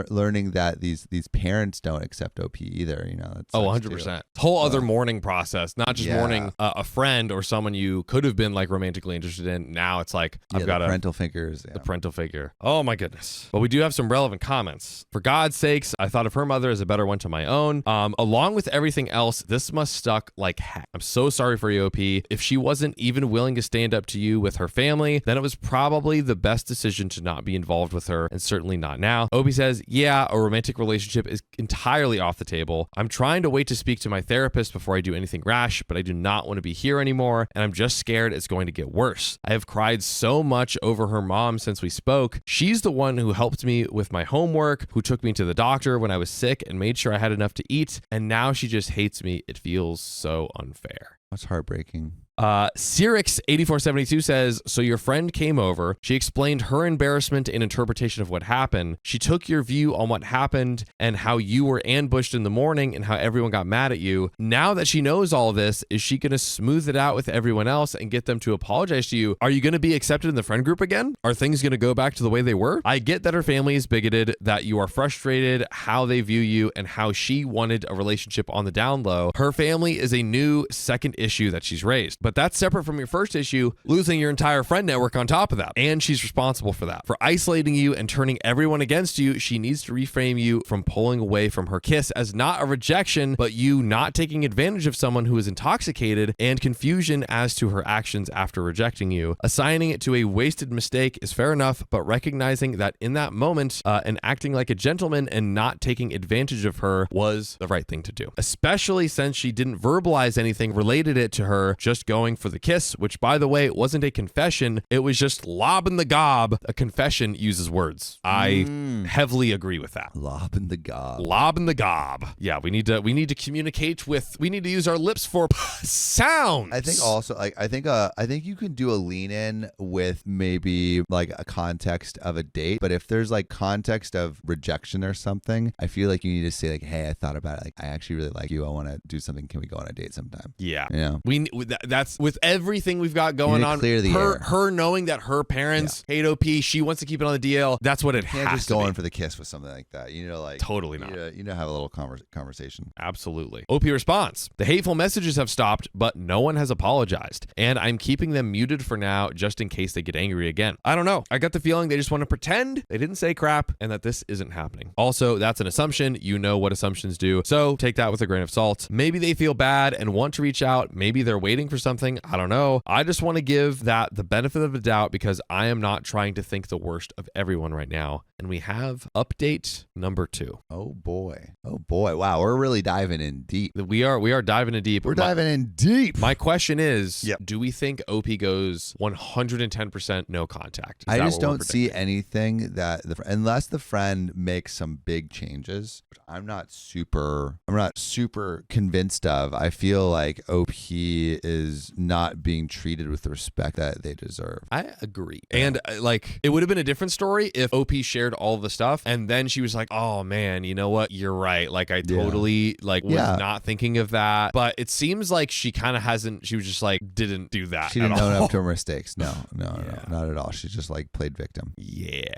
learning that these parents don't accept OP either, you know. 100%. Whole other mourning process, not just mourning a friend or someone you could have been like romantically interested in. Now it's like I've got parental figures. The parental figure. Oh my goodness. But we do have some relevant comments. For God's sakes, I thought of her mother as a better one to my own. Along with everything else, this must stuck like heck. I'm so sorry for you, OP. If she wasn't even willing to stand up to you with her family, then it was probably the best decision to not be involved with her, and certainly not now. OP says, yeah, a romantic relationship is entirely off the table. I'm trying to wait to speak to my therapist before I do anything rash, but I do not want to be here anymore, and I'm just scared it's going to get worse. I have cried so much over her mom since we spoke. She's the one who helped me with my homework, who took me to the doctor when I was sick and made sure I had enough to eat, and now she just hates me. It feels so unfair. That's heartbreaking. Sirix8472 says, so your friend came over. She explained her embarrassment and interpretation of what happened. She took your view on what happened and how you were ambushed in the morning and how everyone got mad at you. Now that she knows all this, is she going to smooth it out with everyone else and get them to apologize to you? Are you going to be accepted in the friend group again? Are things going to go back to the way they were? I get that her family is bigoted, that you are frustrated how they view you and how she wanted a relationship on the down low. Her family is a new second issue that she's raised. But that's separate from your first issue, losing your entire friend network on top of that. And she's responsible for that. For isolating you and turning everyone against you, she needs to reframe you from pulling away from her kiss as not a rejection, but you not taking advantage of someone who is intoxicated, and confusion as to her actions after rejecting you. Assigning it to a wasted mistake is fair enough, but recognizing that in that moment and acting like a gentleman and not taking advantage of her was the right thing to do. Especially since she didn't verbalize anything, related it to her, just going going for the kiss, which by the way, wasn't a confession. It was just lobbing the gob. A confession uses words. I heavily agree with that. Lobbing the gob. Lobbing the gob. Yeah, we need to communicate with, we need to use our lips for sounds. I think also, like, I think you can do a lean in with maybe like a context of a date, but if there's like context of rejection or something, I feel like you need to say like, hey, I thought about it. Like, I actually really like you. I want to do something. Can we go on a date sometime? Yeah. Yeah. That's with everything we've got going on. Clear the air. Her knowing that her parents hate OP, she wants to keep it on the DL. That's what it You can't has just to go be. in for the kiss with something like that. You know, like Totally not. You know, have a little conversation. Absolutely. OP response. The hateful messages have stopped, but no one has apologized. And I'm keeping them muted for now just in case they get angry again. I don't know. I got the feeling they just want to pretend they didn't say crap and that this isn't happening. Also, that's an assumption. You know what assumptions do. So take that with a grain of salt. Maybe they feel bad and want to reach out. Maybe they're waiting for something. I don't know. I just want to give that the benefit of the doubt because I am not trying to think the worst of everyone right now. And we have update number 2. Oh boy. Wow, we're really diving in deep. We are diving in deep. We're diving in deep. My question is, Yep. do we think OP goes 110% no contact? Is I that just what we're don't see predicting? anything that unless the friend makes some big changes, which I'm not super convinced of. I feel like OP is not being treated with the respect that they deserve. I agree. And like, it would have been a different story if OP shared all of the stuff and then she was like, oh man, you know what? You're right. Like, I totally was not thinking of that. But it seems like she kind of hasn't, she was just like, didn't do that. She didn't at own all. up to her mistakes. No, not at all. She just like played victim. Yeah.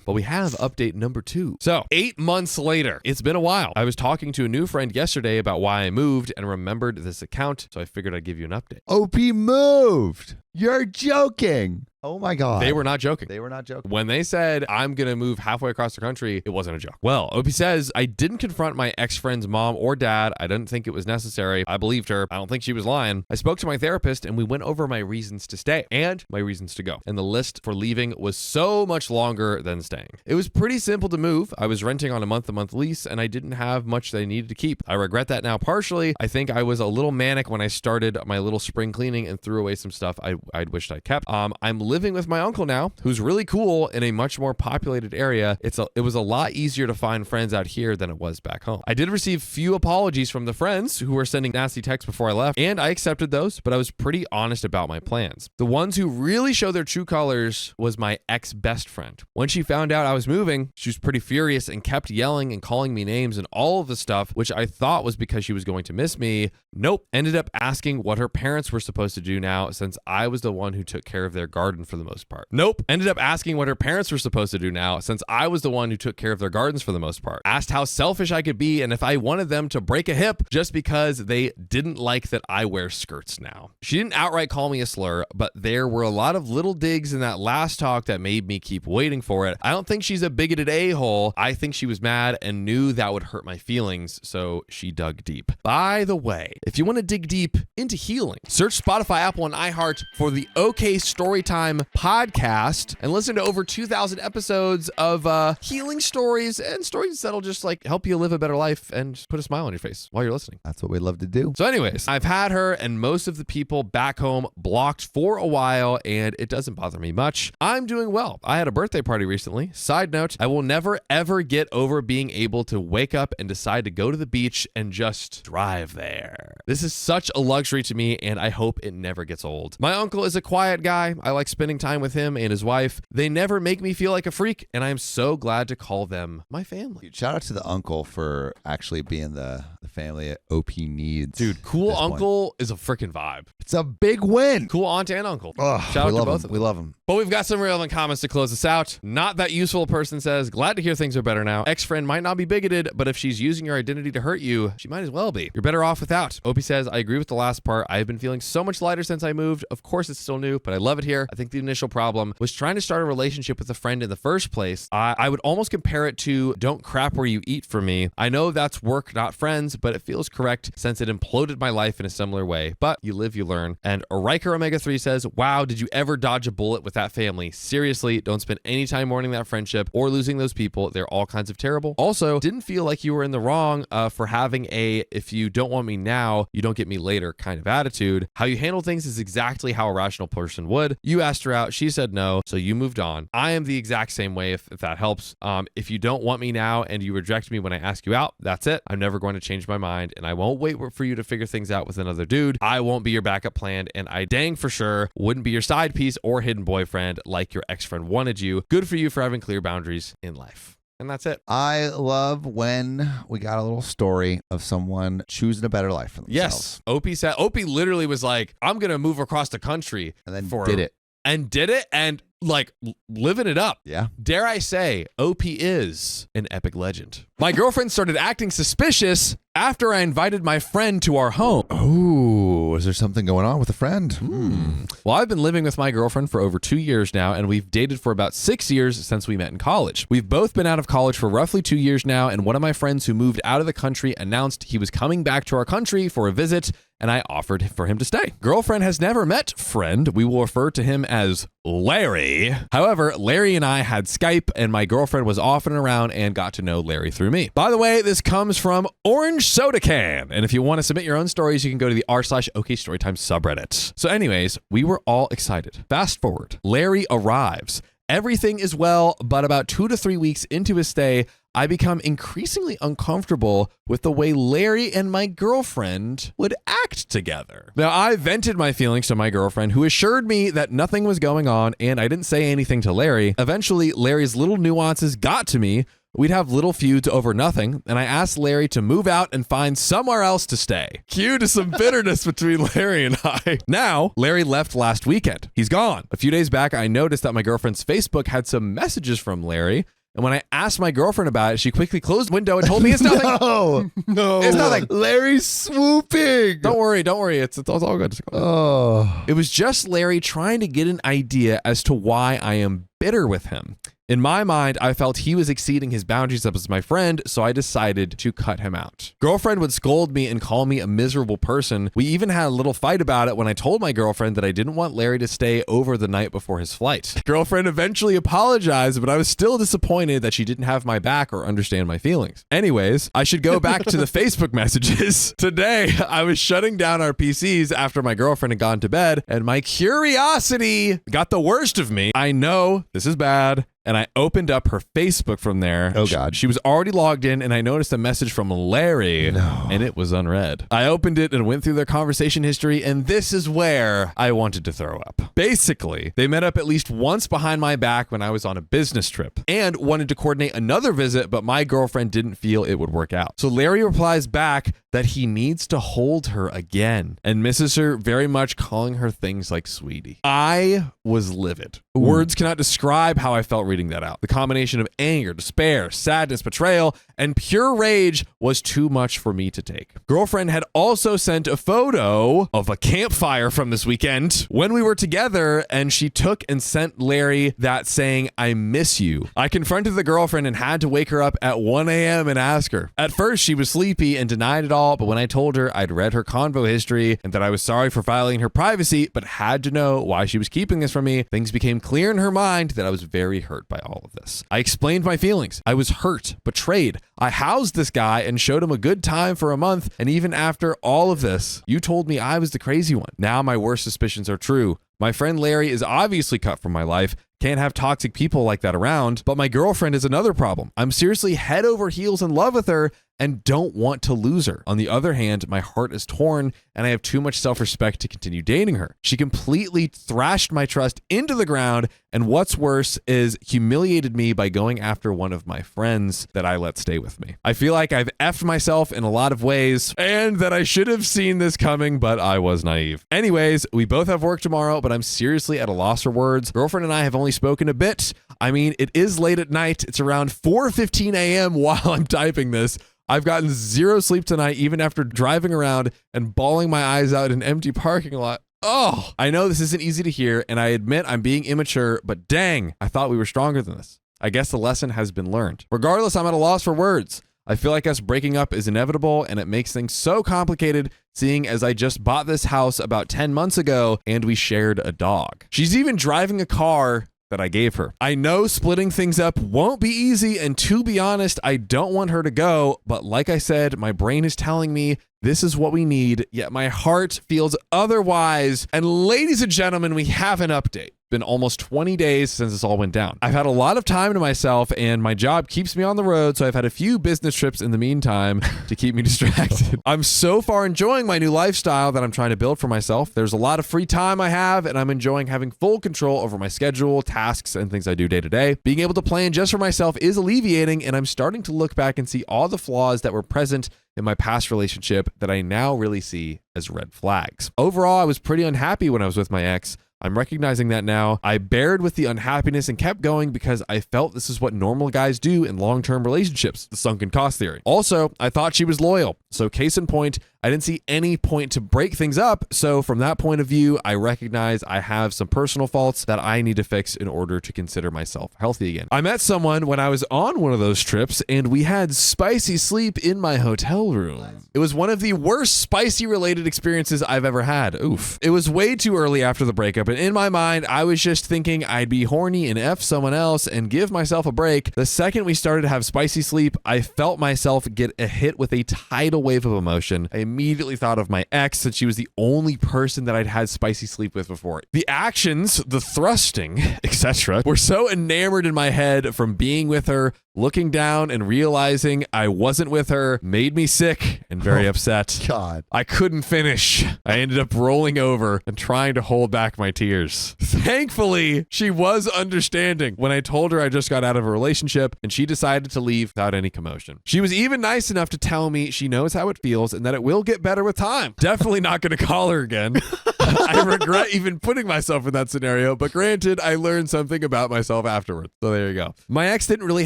But we have update number 2. So 8 months later, it's been a while. I was talking to a new friend yesterday about why I moved and remembered this account. So I figured I'd give you an update. OP moved. You're joking. Oh my God. They were not joking. They were not joking. When they said, I'm going to move halfway across the country, it wasn't a joke. Well, OP says, I didn't confront my ex-friend's mom or dad. I didn't think it was necessary. I believed her. I don't think she was lying. I spoke to my therapist and we went over my reasons to stay and my reasons to go. And the list for leaving was so much longer than staying. It was pretty simple to move. I was renting on a month-to-month lease and I didn't have much that I needed to keep. I regret that now partially. I think I was a little manic when I started my little spring cleaning and threw away some stuff I'd wished I kept. I'm living with my uncle now, who's really cool in a much more populated area. It was a lot easier to find friends out here than it was back home. I did receive few apologies from the friends who were sending nasty texts before I left, and I accepted those, but I was pretty honest about my plans. The ones who really showed their true colors was my ex-best friend. When she found out I was moving, she was pretty furious and kept yelling and calling me names and all of the stuff, which I thought was because she was going to miss me. Nope. Ended up asking what her parents were supposed to do now since I was the one who took care of their garden for the most part. Nope. Ended up asking what her parents were supposed to do now since I was the one who took care of their gardens for the most part. Asked how selfish I could be and if I wanted them to break a hip just because they didn't like that I wear skirts now. She didn't outright call me a slur, but there were a lot of little digs in that last talk that made me keep waiting for it. I don't think she's a bigoted a-hole. I think she was mad and knew that would hurt my feelings, so she dug deep. By the way, if you want to dig deep into healing, search Spotify, Apple, and iHeart for the OK Storytime podcast and listen to over 2,000 episodes of healing stories and stories that'll just like help you live a better life and put a smile on your face while you're listening. That's what we love to do. So anyways, I've had her and most of the people back home blocked for a while and it doesn't bother me much. I'm doing well. I had a birthday party recently. Side note, I will never ever get over being able to wake up and decide to go to the beach and just drive there. This is such a luxury to me and I hope it never gets old. My uncle is a quiet guy. I like spending time with him and his wife. They never make me feel like a freak and I'm so glad to call them my family. Dude, shout out to the uncle for actually being the family OP needs. Dude, cool at this point. uncle is a freaking vibe. It's a big win. Cool aunt and uncle. Ugh, Shout out we to love both him. of We them. love him. But we've got some relevant comments to close us out. Not that useful person says, glad to hear things are better now. Ex-friend might not be bigoted, but if she's using your identity to hurt you, she might as well be. You're better off without. Opie says, I agree with the last part. I've been feeling so much lighter since I moved. Of course, it's still new, but I love it here. I think the initial problem was trying to start a relationship with a friend in the first place. I would almost compare it to don't crap where you eat for me. I know that's work, not friends, but but it feels correct since it imploded my life in a similar way. But you live, you learn. And Riker Omega 3 says, wow, did you ever dodge a bullet with that family? Seriously, don't spend any time mourning that friendship or losing those people. They're all kinds of terrible. Also, didn't feel like you were in the wrong for having a if you don't want me now, you don't get me later kind of attitude. How you handle things is exactly how a rational person would. You asked her out, she said no, so you moved on. I am the exact same way if that helps. If you don't want me now and you reject me when I ask you out, that's it. I'm never going to change my mind, and I won't wait for you to figure things out with another dude. I won't be your backup plan, and I dang for sure wouldn't be your side piece or hidden boyfriend like your ex-friend wanted you. Good for you for having clear boundaries in life. And that's it. I love when we got a little story of someone choosing a better life for themselves. Yes. Opie said, Opie literally was like, I'm going to move across the country. And then did it. And like living it up. Yeah. Dare I say, OP is an epic legend. My girlfriend started acting suspicious after I invited my friend to our home. Oh, is there something going on with a friend? Well, I've been living with my girlfriend for over 2 years now, and we've dated for about 6 years since we met in college. We've both been out of college for roughly 2 years now, and one of my friends who moved out of the country announced he was coming back to our country for a visit, and I offered for him to stay. Girlfriend has never met friend. We will refer to him as Larry. However, Larry and I had Skype, and my girlfriend was often around and got to know Larry through me. By the way, this comes from Orange Soda Can. And if you want to submit your own stories, you can go to the r/OKStorytime subreddit. So anyways, we were all excited. Fast forward. Larry arrives. Everything is well, but about 2 to 3 weeks into his stay, I become increasingly uncomfortable with the way Larry and my girlfriend would act together. Now, I vented my feelings to my girlfriend, who assured me that nothing was going on and I didn't say anything to Larry. Eventually, Larry's little nuances got to me. We'd have little feuds over nothing, and I asked Larry to move out and find somewhere else to stay. Cue to some bitterness between Larry and I. Now, Larry left last weekend. He's gone. A few days back, I noticed that my girlfriend's Facebook had some messages from Larry, and when I asked my girlfriend about it, she quickly closed the window and told me it's nothing. No. It's nothing. Larry's swooping. Don't worry. It's all good. Oh. It was just Larry trying to get an idea as to why I am bitter with him. In my mind, I felt he was exceeding his boundaries up as my friend, so I decided to cut him out. Girlfriend would scold me and call me a miserable person. We even had a little fight about it when I told my girlfriend that I didn't want Larry to stay over the night before his flight. Girlfriend eventually apologized, but I was still disappointed that she didn't have my back or understand my feelings. Anyways, I should go back to the Facebook messages. Today, I was shutting down our PCs after my girlfriend had gone to bed, and my curiosity got the worst of me. I know this is bad. And I opened up her Facebook from there. Oh, God. She was already logged in, and I noticed a message from Larry, and it was unread. I opened it and went through their conversation history, and this is where I wanted to throw up. Basically, they met up at least once behind my back when I was on a business trip and wanted to coordinate another visit, but my girlfriend didn't feel it would work out. So Larry replies back that he needs to hold her again and misses her very much, calling her things like sweetie. I was livid. Ooh. Words cannot describe how I felt reading that out. The combination of anger, despair, sadness, betrayal, and pure rage was too much for me to take. Girlfriend had also sent a photo of a campfire from this weekend when we were together, and she took and sent Larry that saying, I miss you. I confronted the girlfriend and had to wake her up at 1 a.m. and ask her. At first, she was sleepy and denied it all, but when I told her I'd read her convo history and that I was sorry for violating her privacy, but had to know why she was keeping this from me, things became clear in her mind that I was very hurt by all of this. I explained my feelings. I was hurt, betrayed. I housed this guy and showed him a good time for a month, and even after all of this, you told me I was the crazy one. Now my worst suspicions are true. My friend Larry is obviously cut from my life. Can't have toxic people like that around, but my girlfriend is another problem. I'm seriously head over heels in love with her and don't want to lose her. On the other hand, my heart is torn and I have too much self-respect to continue dating her. She completely thrashed my trust into the ground, and what's worse is humiliated me by going after one of my friends that I let stay with me. I feel like I've effed myself in a lot of ways and that I should have seen this coming, but I was naive. Anyways, we both have work tomorrow, but I'm seriously at a loss for words. Girlfriend and I have only spoken a bit. I mean, it is late at night. It's around 4:15 a.m. while I'm typing this. I've gotten zero sleep tonight, even after driving around and bawling my eyes out in an empty parking lot. Oh, I know this isn't easy to hear, and I admit I'm being immature, but dang, I thought we were stronger than this. I guess the lesson has been learned. Regardless, I'm at a loss for words. I feel like us breaking up is inevitable, and it makes things so complicated seeing as I just bought this house about 10 months ago and we shared a dog. She's even driving a car that I gave her. I know splitting things up won't be easy, and to be honest, I don't want her to go, but like I said, my brain is telling me this is what we need, yet my heart feels otherwise. And ladies and gentlemen, we have an update. Been almost 20 days since this all went down. I've had a lot of time to myself, and my job keeps me on the road, so I've had a few business trips in the meantime to keep me distracted. I'm so far enjoying my new lifestyle that I'm trying to build for myself. There's a lot of free time I have, and I'm enjoying having full control over my schedule, tasks, and things I do day to day. Being able to plan just for myself is alleviating, and I'm starting to look back and see all the flaws that were present in my past relationship that I now really see as red flags. Overall, I was pretty unhappy when I was with my ex. I'm recognizing that now. I bared with the unhappiness and kept going because I felt this is what normal guys do in long-term relationships, the sunken cost theory. Also, I thought she was loyal. So case in point, I didn't see any point to break things up. So from that point of view, I recognize I have some personal faults that I need to fix in order to consider myself healthy again. I met someone when I was on one of those trips, and we had spicy sleep in my hotel room. It was one of the worst spicy related experiences I've ever had. Oof. It was way too early after the breakup, and in my mind, I was just thinking I'd be horny and F someone else and give myself a break. The second we started to have spicy sleep, I felt myself get a hit with a tidal wave of emotion. I immediately thought of my ex, since she was the only person that I'd had spicy sleep with before. The actions, the thrusting, etc., were so enamored in my head from being with her. Looking down and realizing I wasn't with her made me sick and very upset. God. I couldn't finish. I ended up rolling over and trying to hold back my tears. Thankfully, she was understanding when I told her I just got out of a relationship, and she decided to leave without any commotion. She was even nice enough to tell me she knows how it feels and that it will get better with time. Definitely not going to call her again. I regret even putting myself in that scenario, but granted, I learned something about myself afterwards. So there you go. My ex didn't really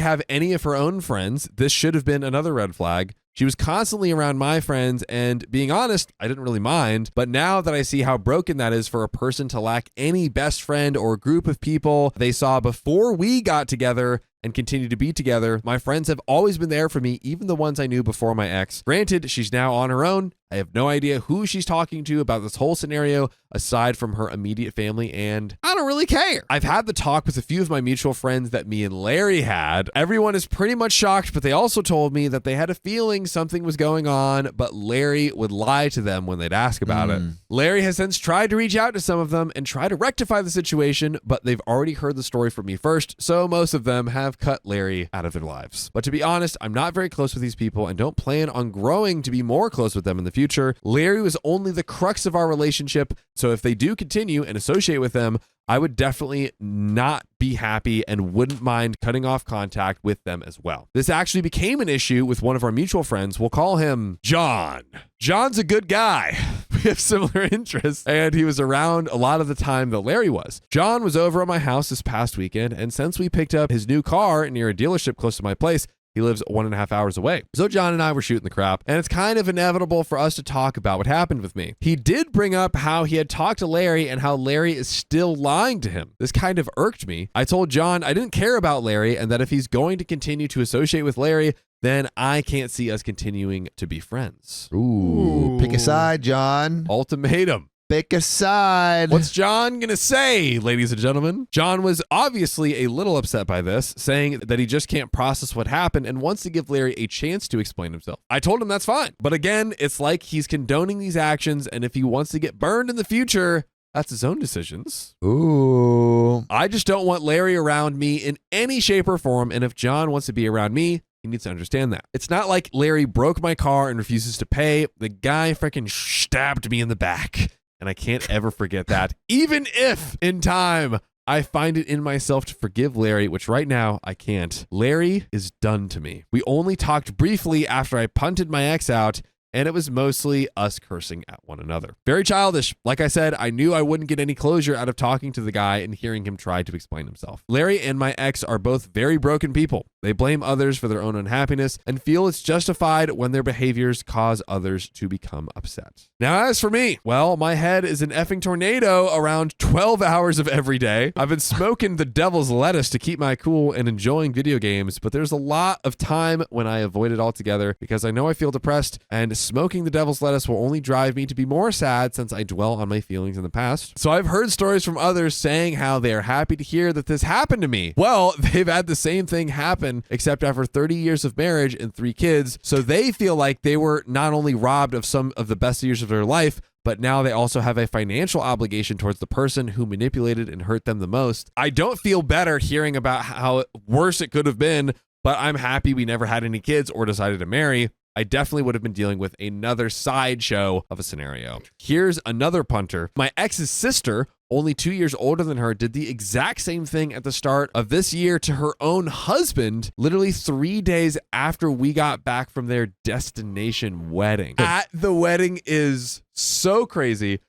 have any of her own friends. This should have been another red flag. She was constantly around my friends, and being honest, I didn't really mind. But now that I see how broken that is for a person to lack any best friend or group of people they saw before we got together and continue to be together, my friends have always been there for me, even the ones I knew before my ex. Granted, she's now on her own. I have no idea who she's talking to about this whole scenario aside from her immediate family, and I don't really care. I've had the talk with a few of my mutual friends that me and Larry had. Everyone is pretty much shocked, but they also told me that they had a feeling something was going on, but Larry would lie to them when they'd ask about it. Larry has since tried to reach out to some of them and try to rectify the situation, but they've already heard the story from me first, so most of them have cut Larry out of their lives. But to be honest, I'm not very close with these people and don't plan on growing to be more close with them in the future. Larry was only the crux of our relationship, so if they do continue and associate with them, I would definitely not be happy and wouldn't mind cutting off contact with them as well. This actually became an issue with one of our mutual friends. We'll call him John. John's a good guy. We have similar interests, and he was around a lot of the time that Larry was. John was over at my house this past weekend, and since we picked up his new car near a dealership close to my place, he lives 1.5 hours away. So John and I were shooting the crap, and it's kind of inevitable for us to talk about what happened with me. He did bring up how he had talked to Larry and how Larry is still lying to him. This kind of irked me. I told John I didn't care about Larry and that if he's going to continue to associate with Larry, then I can't see us continuing to be friends. Ooh. Pick a side, John. Ultimatum. Pick a side. What's John gonna say, ladies and gentlemen? John was obviously a little upset by this, saying that he just can't process what happened and wants to give Larry a chance to explain himself. I told him that's fine. But again, it's like he's condoning these actions, and if he wants to get burned in the future, that's his own decisions. Ooh. I just don't want Larry around me in any shape or form, and if John wants to be around me, he needs to understand that. It's not like Larry broke my car and refuses to pay. The guy freaking stabbed me in the back. And I can't ever forget that. Even if in time I find it in myself to forgive Larry, which right now I can't. Larry is done to me. We only talked briefly after I punted my ex out, and it was mostly us cursing at one another. Very childish. Like I said, I knew I wouldn't get any closure out of talking to the guy and hearing him try to explain himself. Larry and my ex are both very broken people. They blame others for their own unhappiness and feel it's justified when their behaviors cause others to become upset. Now, as for me, well, my head is an effing tornado around 12 hours of every day. I've been smoking the devil's lettuce to keep my cool and enjoying video games, but there's a lot of time when I avoid it altogether because I know I feel depressed, and smoking the devil's lettuce will only drive me to be more sad since I dwell on my feelings in the past. So I've heard stories from others saying how they are happy to hear that this happened to me. Well, they've had the same thing happen, except after 30 years of marriage and 3 kids, so they feel like they were not only robbed of some of the best years of their life, but now they also have a financial obligation towards the person who manipulated and hurt them the most. I don't feel better hearing about how worse it could have been, but I'm happy we never had any kids or decided to marry. I definitely would have been dealing with another sideshow of a scenario. Here's another punter. My ex's sister, only 2 years older than her, did the exact same thing at the start of this year to her own husband, literally 3 days after we got back from their destination wedding. At the wedding is so crazy,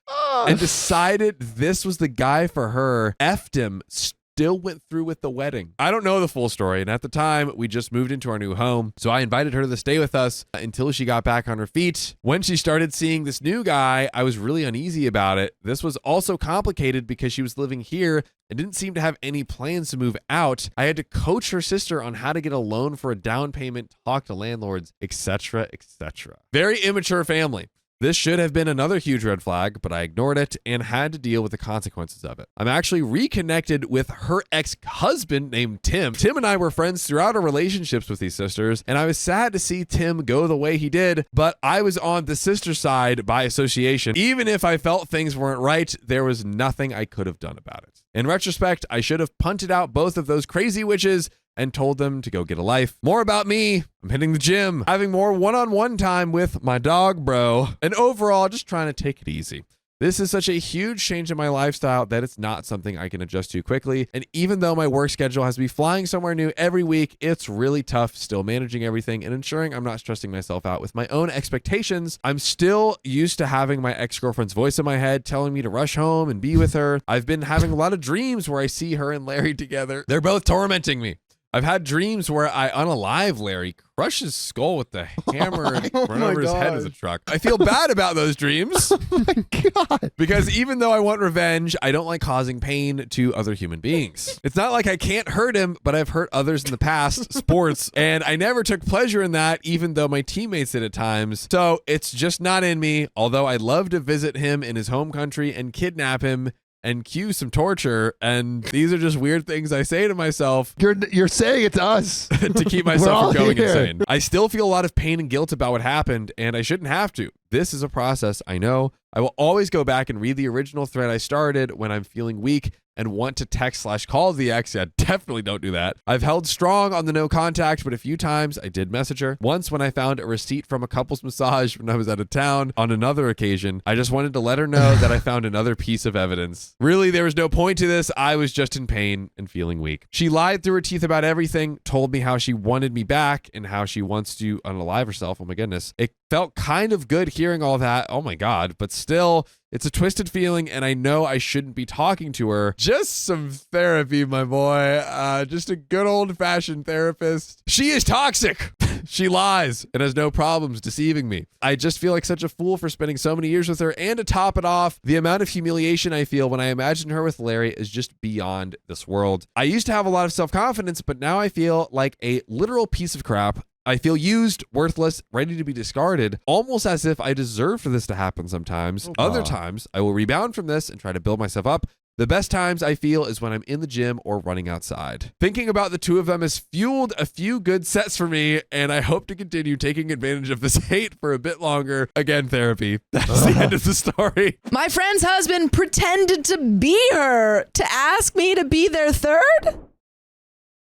and decided this was the guy for her, effed him, still went through with the wedding. I don't know the full story, and at the time, we just moved into our new home, so I invited her to stay with us until she got back on her feet. When she started seeing this new guy, I was really uneasy about it. This was also complicated because she was living here and didn't seem to have any plans to move out. I had to coach her sister on how to get a loan for a down payment, talk to landlords, etc., etc. Very immature family. This should have been another huge red flag, but I ignored it and had to deal with the consequences of it. I'm actually reconnected with her ex-husband named Tim. Tim and I were friends throughout our relationships with these sisters, and I was sad to see Tim go the way he did, but I was on the sister side by association. Even if I felt things weren't right, there was nothing I could have done about it. In retrospect, I should have punted out both of those crazy witches and told them to go get a life. More about me. I'm hitting the gym, having more one-on-one time with my dog, bro, and overall just trying to take it easy. This is such a huge change in my lifestyle that it's not something I can adjust to quickly. And even though my work schedule has to be flying somewhere new every week, it's really tough still managing everything and ensuring I'm not stressing myself out with my own expectations. I'm still used to having my ex-girlfriend's voice in my head telling me to rush home and be with her. I've been having a lot of dreams where I see her and Larry together. They're both tormenting me. I've had dreams where I unalive Larry, crush his skull with the hammer, and run over his head with a truck. I feel bad about those dreams. Oh my God. Because even though I want revenge, I don't like causing pain to other human beings. It's not like I can't hurt him, but I've hurt others in the past, sports, and I never took pleasure in that, even though my teammates did at times. So it's just not in me, although I'd love to visit him in his home country and kidnap him and cue some torture, and these are just weird things I say to myself. You're saying it to us to keep myself from going here. insane. I still feel a lot of pain and guilt about what happened, and I shouldn't have to. This is a process, I know. I will always go back and read the original thread I started when I'm feeling weak and want to text/call the ex. Yeah, definitely don't do that. I've held strong on the no contact, but a few times I did message her. Once when I found a receipt from a couple's massage when I was out of town. On another occasion, I just wanted to let her know that I found another piece of evidence. Really, there was no point to this. I was just in pain and feeling weak. She lied through her teeth about everything, told me how she wanted me back and how she wants to unalive herself. Oh my goodness. It felt kind of good hearing all that. Oh my God. But still, it's a twisted feeling, and I know I shouldn't be talking to her. Just some therapy, my boy. Just a good old-fashioned therapist. She is toxic. She lies and has no problems deceiving me. I just feel like such a fool for spending so many years with her, and to top it off, the amount of humiliation I feel when I imagine her with Larry is just beyond this world. I used to have a lot of self-confidence, but now I feel like a literal piece of crap. I feel used, worthless, ready to be discarded, almost as if I deserve for this to happen sometimes. Other times, I will rebound from this and try to build myself up. The best times I feel is when I'm in the gym or running outside. Thinking about the two of them has fueled a few good sets for me, and I hope to continue taking advantage of this hate for a bit longer. Again, therapy. That's the end of the story. My friend's husband pretended to be her to ask me to be their third?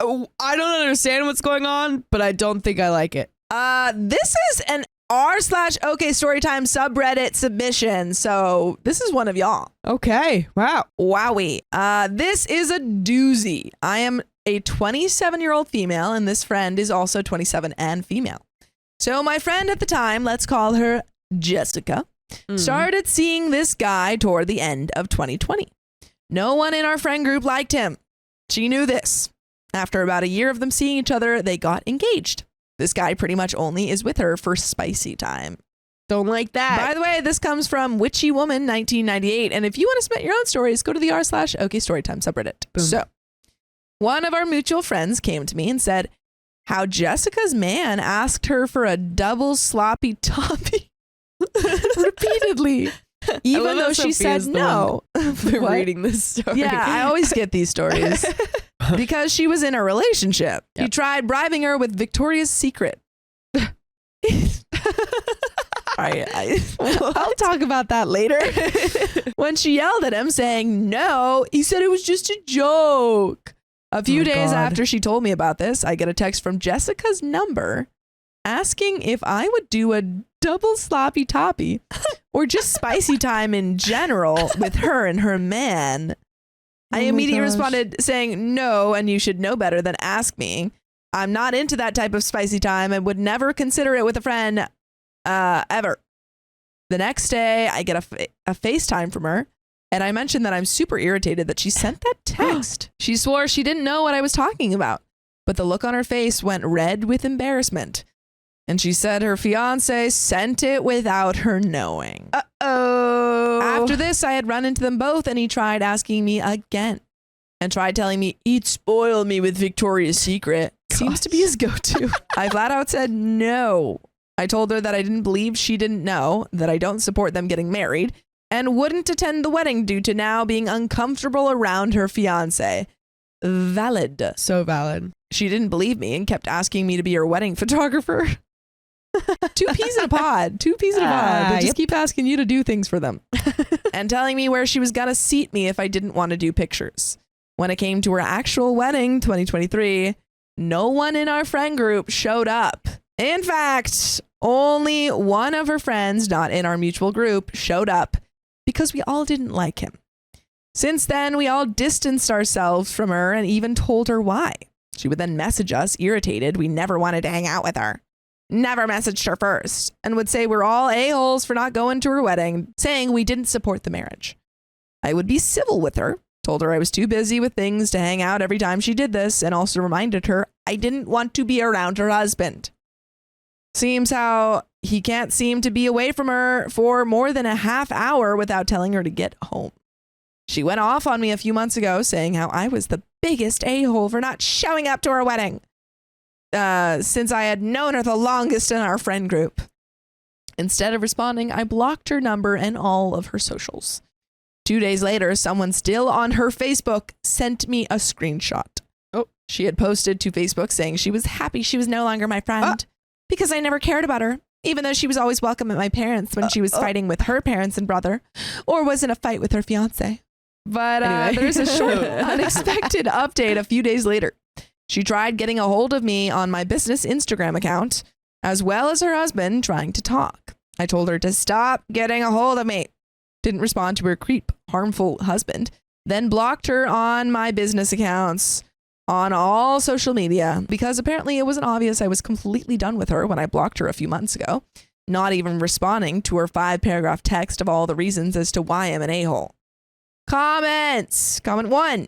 Oh, I don't understand what's going on, but I don't think I like it. This is an r/OK Storytime subreddit submission, so this is one of y'all. Okay, wow. Wowie. This is a doozy. I am a 27-year-old female, and this friend is also 27 and female. So my friend at the time, let's call her Jessica, started seeing this guy toward the end of 2020. No one in our friend group liked him. She knew this. After about a year of them seeing each other, they got engaged. This guy pretty much only is with her for spicy time. Don't like that. By the way, this comes from Witchy Woman 1998. And if you want to submit your own stories, go to the r/OKStorytime subreddit. Boom. So, one of our mutual friends came to me and said how Jessica's man asked her for a double sloppy toppy repeatedly, even though she said no. For reading this story. Yeah, I always get these stories. Because she was in a relationship. He Yep. tried bribing her with Victoria's Secret. I'll talk about that later. When she yelled at him saying no, he said it was just a joke. A few days after she told me about this, I get a text from Jessica's number asking if I would do a double sloppy toppy or just spicy time in general with her and her man. I immediately responded saying no, and you should know better than ask me. I'm not into that type of spicy time and would never consider it with a friend ever. The next day, I get a FaceTime from her, and I mentioned that I'm super irritated that she sent that text. She swore she didn't know what I was talking about, but the look on her face went red with embarrassment. And she said her fiance sent it without her knowing. Uh-oh. After this, I had run into them both, and he tried asking me again and tried telling me he'd spoil me with Victoria's Secret. Seems to be his go-to. I flat out said no. I told her that I didn't believe she didn't know, that I don't support them getting married, and wouldn't attend the wedding due to now being uncomfortable around her fiance. Valid. So valid. She didn't believe me and kept asking me to be her wedding photographer. Two peas in a pod. Two peas in a pod. They just keep asking you to do things for them. And telling me where she was going to seat me if I didn't want to do pictures. When it came to her actual wedding, 2023, no one in our friend group showed up. In fact, only one of her friends, not in our mutual group, showed up because we all didn't like him. Since then, we all distanced ourselves from her and even told her why. She would then message us, irritated. We never wanted to hang out with her. Never messaged her first, and would say we're all a-holes for not going to her wedding, saying we didn't support the marriage. I would be civil with her, told her I was too busy with things to hang out every time she did this, and also reminded her I didn't want to be around her husband. Seems how he can't seem to be away from her for more than a half hour without telling her to get home. She went off on me a few months ago, saying how I was the biggest a-hole for not showing up to her wedding. Since I had known her the longest in our friend group. Instead of responding, I blocked her number and all of her socials. 2 days later, someone still on her Facebook sent me a screenshot. Oh, she had posted to Facebook saying she was happy she was no longer my friend because I never cared about her, even though she was always welcome at my parents' when she was fighting with her parents and brother or was in a fight with her fiance. But Anyway. there's a short, unexpected update a few days later. She tried getting a hold of me on my business Instagram account, as well as her husband trying to talk. I told her to stop getting a hold of me. Didn't respond to her creep, harmful husband. Then blocked her on my business accounts, on all social media, because apparently it wasn't obvious I was completely done with her when I blocked her a few months ago, not even responding to her 5-paragraph text of all the reasons as to why I'm an a-hole. Comments. Comment 1.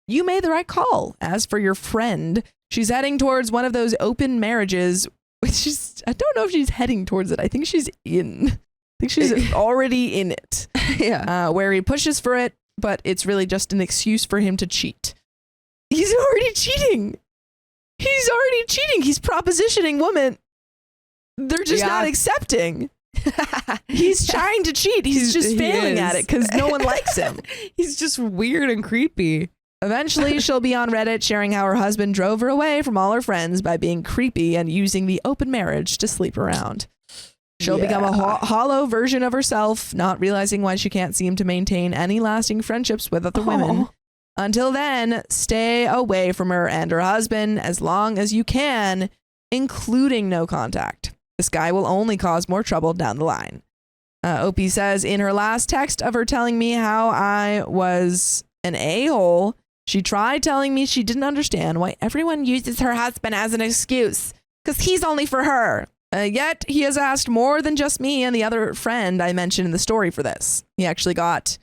You made the right call. As for your friend, she's heading towards one of those open marriages, which is, I don't know if she's heading towards it. I think she's in. I think she's already in it. Yeah. Where he pushes for it, but it's really just an excuse for him to cheat. He's already cheating. He's already cheating. He's propositioning women. They're just not accepting. He's trying to cheat. He's just failing at it because no one likes him. He's just weird and creepy. Eventually, she'll be on Reddit sharing how her husband drove her away from all her friends by being creepy and using the open marriage to sleep around. She'll become a hollow version of herself, not realizing why she can't seem to maintain any lasting friendships with other women. Until then, stay away from her and her husband as long as you can, including no contact. This guy will only cause more trouble down the line. Opie says in her last text of her telling me how I was an a-hole, she tried telling me she didn't understand why everyone uses her husband as an excuse, because he's only for her. Yet he has asked more than just me and the other friend I mentioned in the story for this. He actually got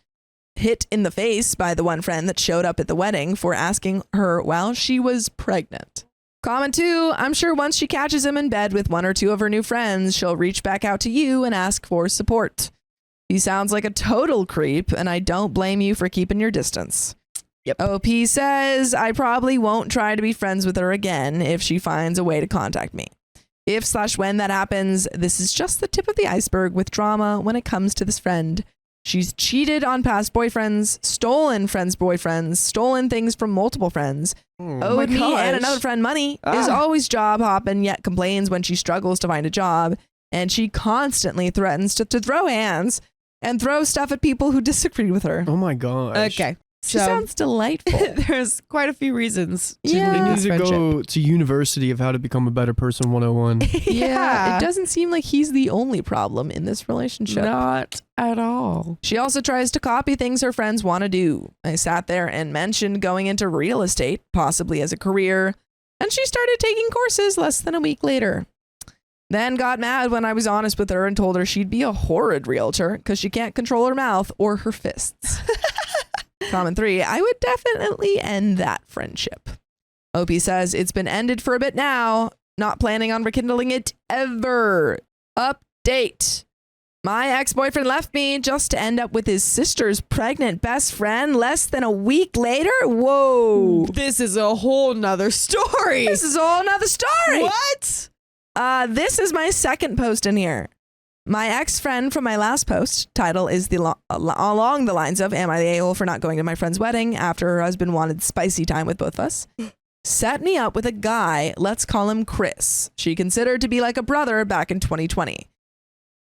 hit in the face by the one friend that showed up at the wedding for asking her while she was pregnant. Comment 2, I'm sure once she catches him in bed with one or two of her new friends, she'll reach back out to you and ask for support. He sounds like a total creep, and I don't blame you for keeping your distance. Yep. OP says, I probably won't try to be friends with her again if she finds a way to contact me. If/when that happens, this is just the tip of the iceberg with drama when it comes to this friend. She's cheated on past boyfriends, stolen friends' boyfriends, stolen things from multiple friends, owed me and another friend money, is always job hopping, yet complains when she struggles to find a job, and she constantly threatens to throw hands and throw stuff at people who disagree with her. Oh my gosh. Okay. She So sounds delightful. there's quite a few reasons to Yeah. They leave need this to friendship. go to University of How to Become a Better Person 101. Yeah, it doesn't seem like he's the only problem in this relationship. Not at all. She also tries to copy things her friends want to do. I sat there and mentioned going into real estate, possibly as a career, and she started taking courses less than a week later. Then got mad when I was honest with her and told her she'd be a horrid realtor because she can't control her mouth or her fists. Comment 3, I would definitely end that friendship. Opie says it's been ended for a bit now. Not planning on rekindling it ever. Update. My ex-boyfriend left me just to end up with his sister's pregnant best friend less than a week later. Whoa. This is a whole nother story. This is a whole nother story. What? This is my second post in here. My ex-friend from my last post, title is along the lines of, am I the a-hole for not going to my friend's wedding after her husband wanted spicy time with both of us? Set me up with a guy, let's call him Chris. She considered to be like a brother back in 2020.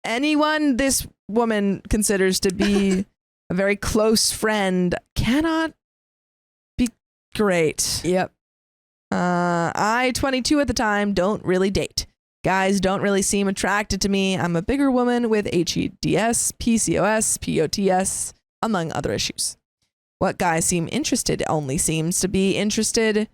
Anyone this woman considers to be a very close friend cannot be great. Yep. I, 22 at the time, don't really date. Guys don't really seem attracted to me. I'm a bigger woman with HEDS, PCOS, POTS, among other issues. What guys seem interested only seems to be interested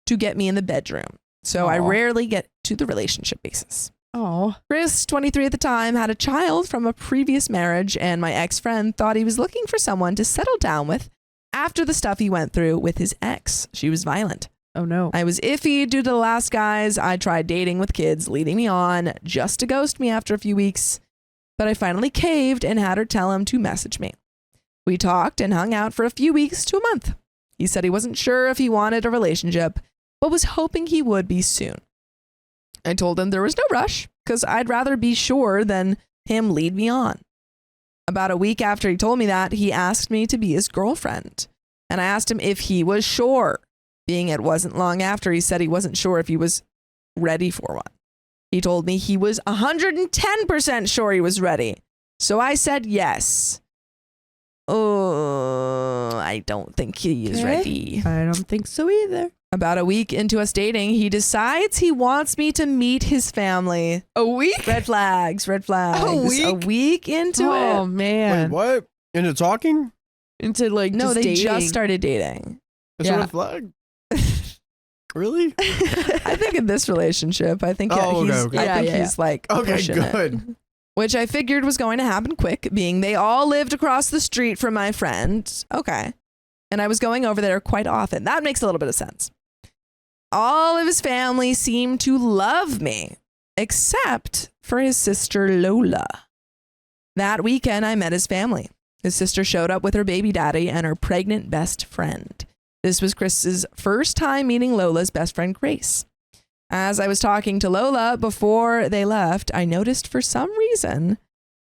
to get me in the bedroom. So I Aw. rarely get to the relationship basis. Oh. Chris, 23 at the time, had a child from a previous marriage, and my ex-friend thought he was looking for someone to settle down with after the stuff he went through with his ex. She was violent. Oh no. I was iffy due to the last guys I tried dating with kids leading me on just to ghost me after a few weeks, but I finally caved and had her tell him to message me. We talked and hung out for a few weeks to a month. He said he wasn't sure if he wanted a relationship, but was hoping he would be soon. I told him there was no rush because I'd rather be sure than him lead me on. About a week after he told me that, he asked me to be his girlfriend, and I asked him if he was sure. Being it wasn't long after, he said he wasn't sure if he was ready for one. He told me he was 110% sure he was ready. So I said yes. Oh, I don't think he is Okay. ready. I don't think so either. About a week into us dating, he decides he wants me to meet his family. A week? Red flags, red flags. week? A week into Oh it. man. Wait, what? Into talking? Into like No, just they dating. just started dating. That's Yeah. a red flag. Really? I think in this relationship, I think Oh, okay, he's, okay. I Yeah, think yeah, he's like Okay, pushing it. good. Which I figured was going to happen quick, being they all lived across the street from my friend. Okay. And I was going over there quite often. That makes a little bit of sense. All of his family seemed to love me, except for his sister Lola. That weekend, I met his family. His sister showed up with her baby daddy and her pregnant best friend. This was Chris's first time meeting Lola's best friend, Grace. As I was talking to Lola before they left, I noticed for some reason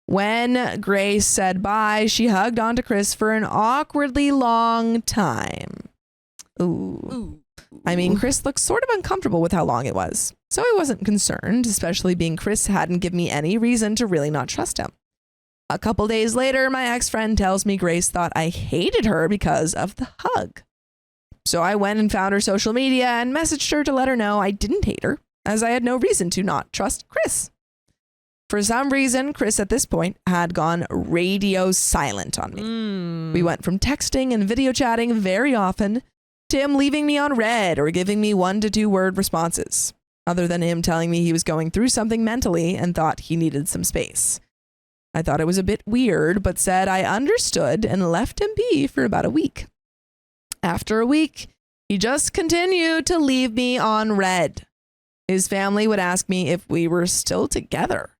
when Grace said bye, she hugged onto Chris for an awkwardly long time. Ooh. I mean, Chris looked sort of uncomfortable with how long it was, so I wasn't concerned, especially being Chris hadn't given me any reason to really not trust him. A couple days later, my ex-friend tells me Grace thought I hated her because of the hug. So I went and found her social media and messaged her to let her know I didn't hate her, as I had no reason to not trust Chris. For some reason, Chris at this point had gone radio silent on me. We went from texting and video chatting very often to him leaving me on red or giving me 1 to 2 word responses, other than him telling me he was going through something mentally and thought he needed some space. I thought it was a bit weird, but said I understood and left him be for about a week. After a week, he just continued to leave me on red. His family would ask me if we were still together.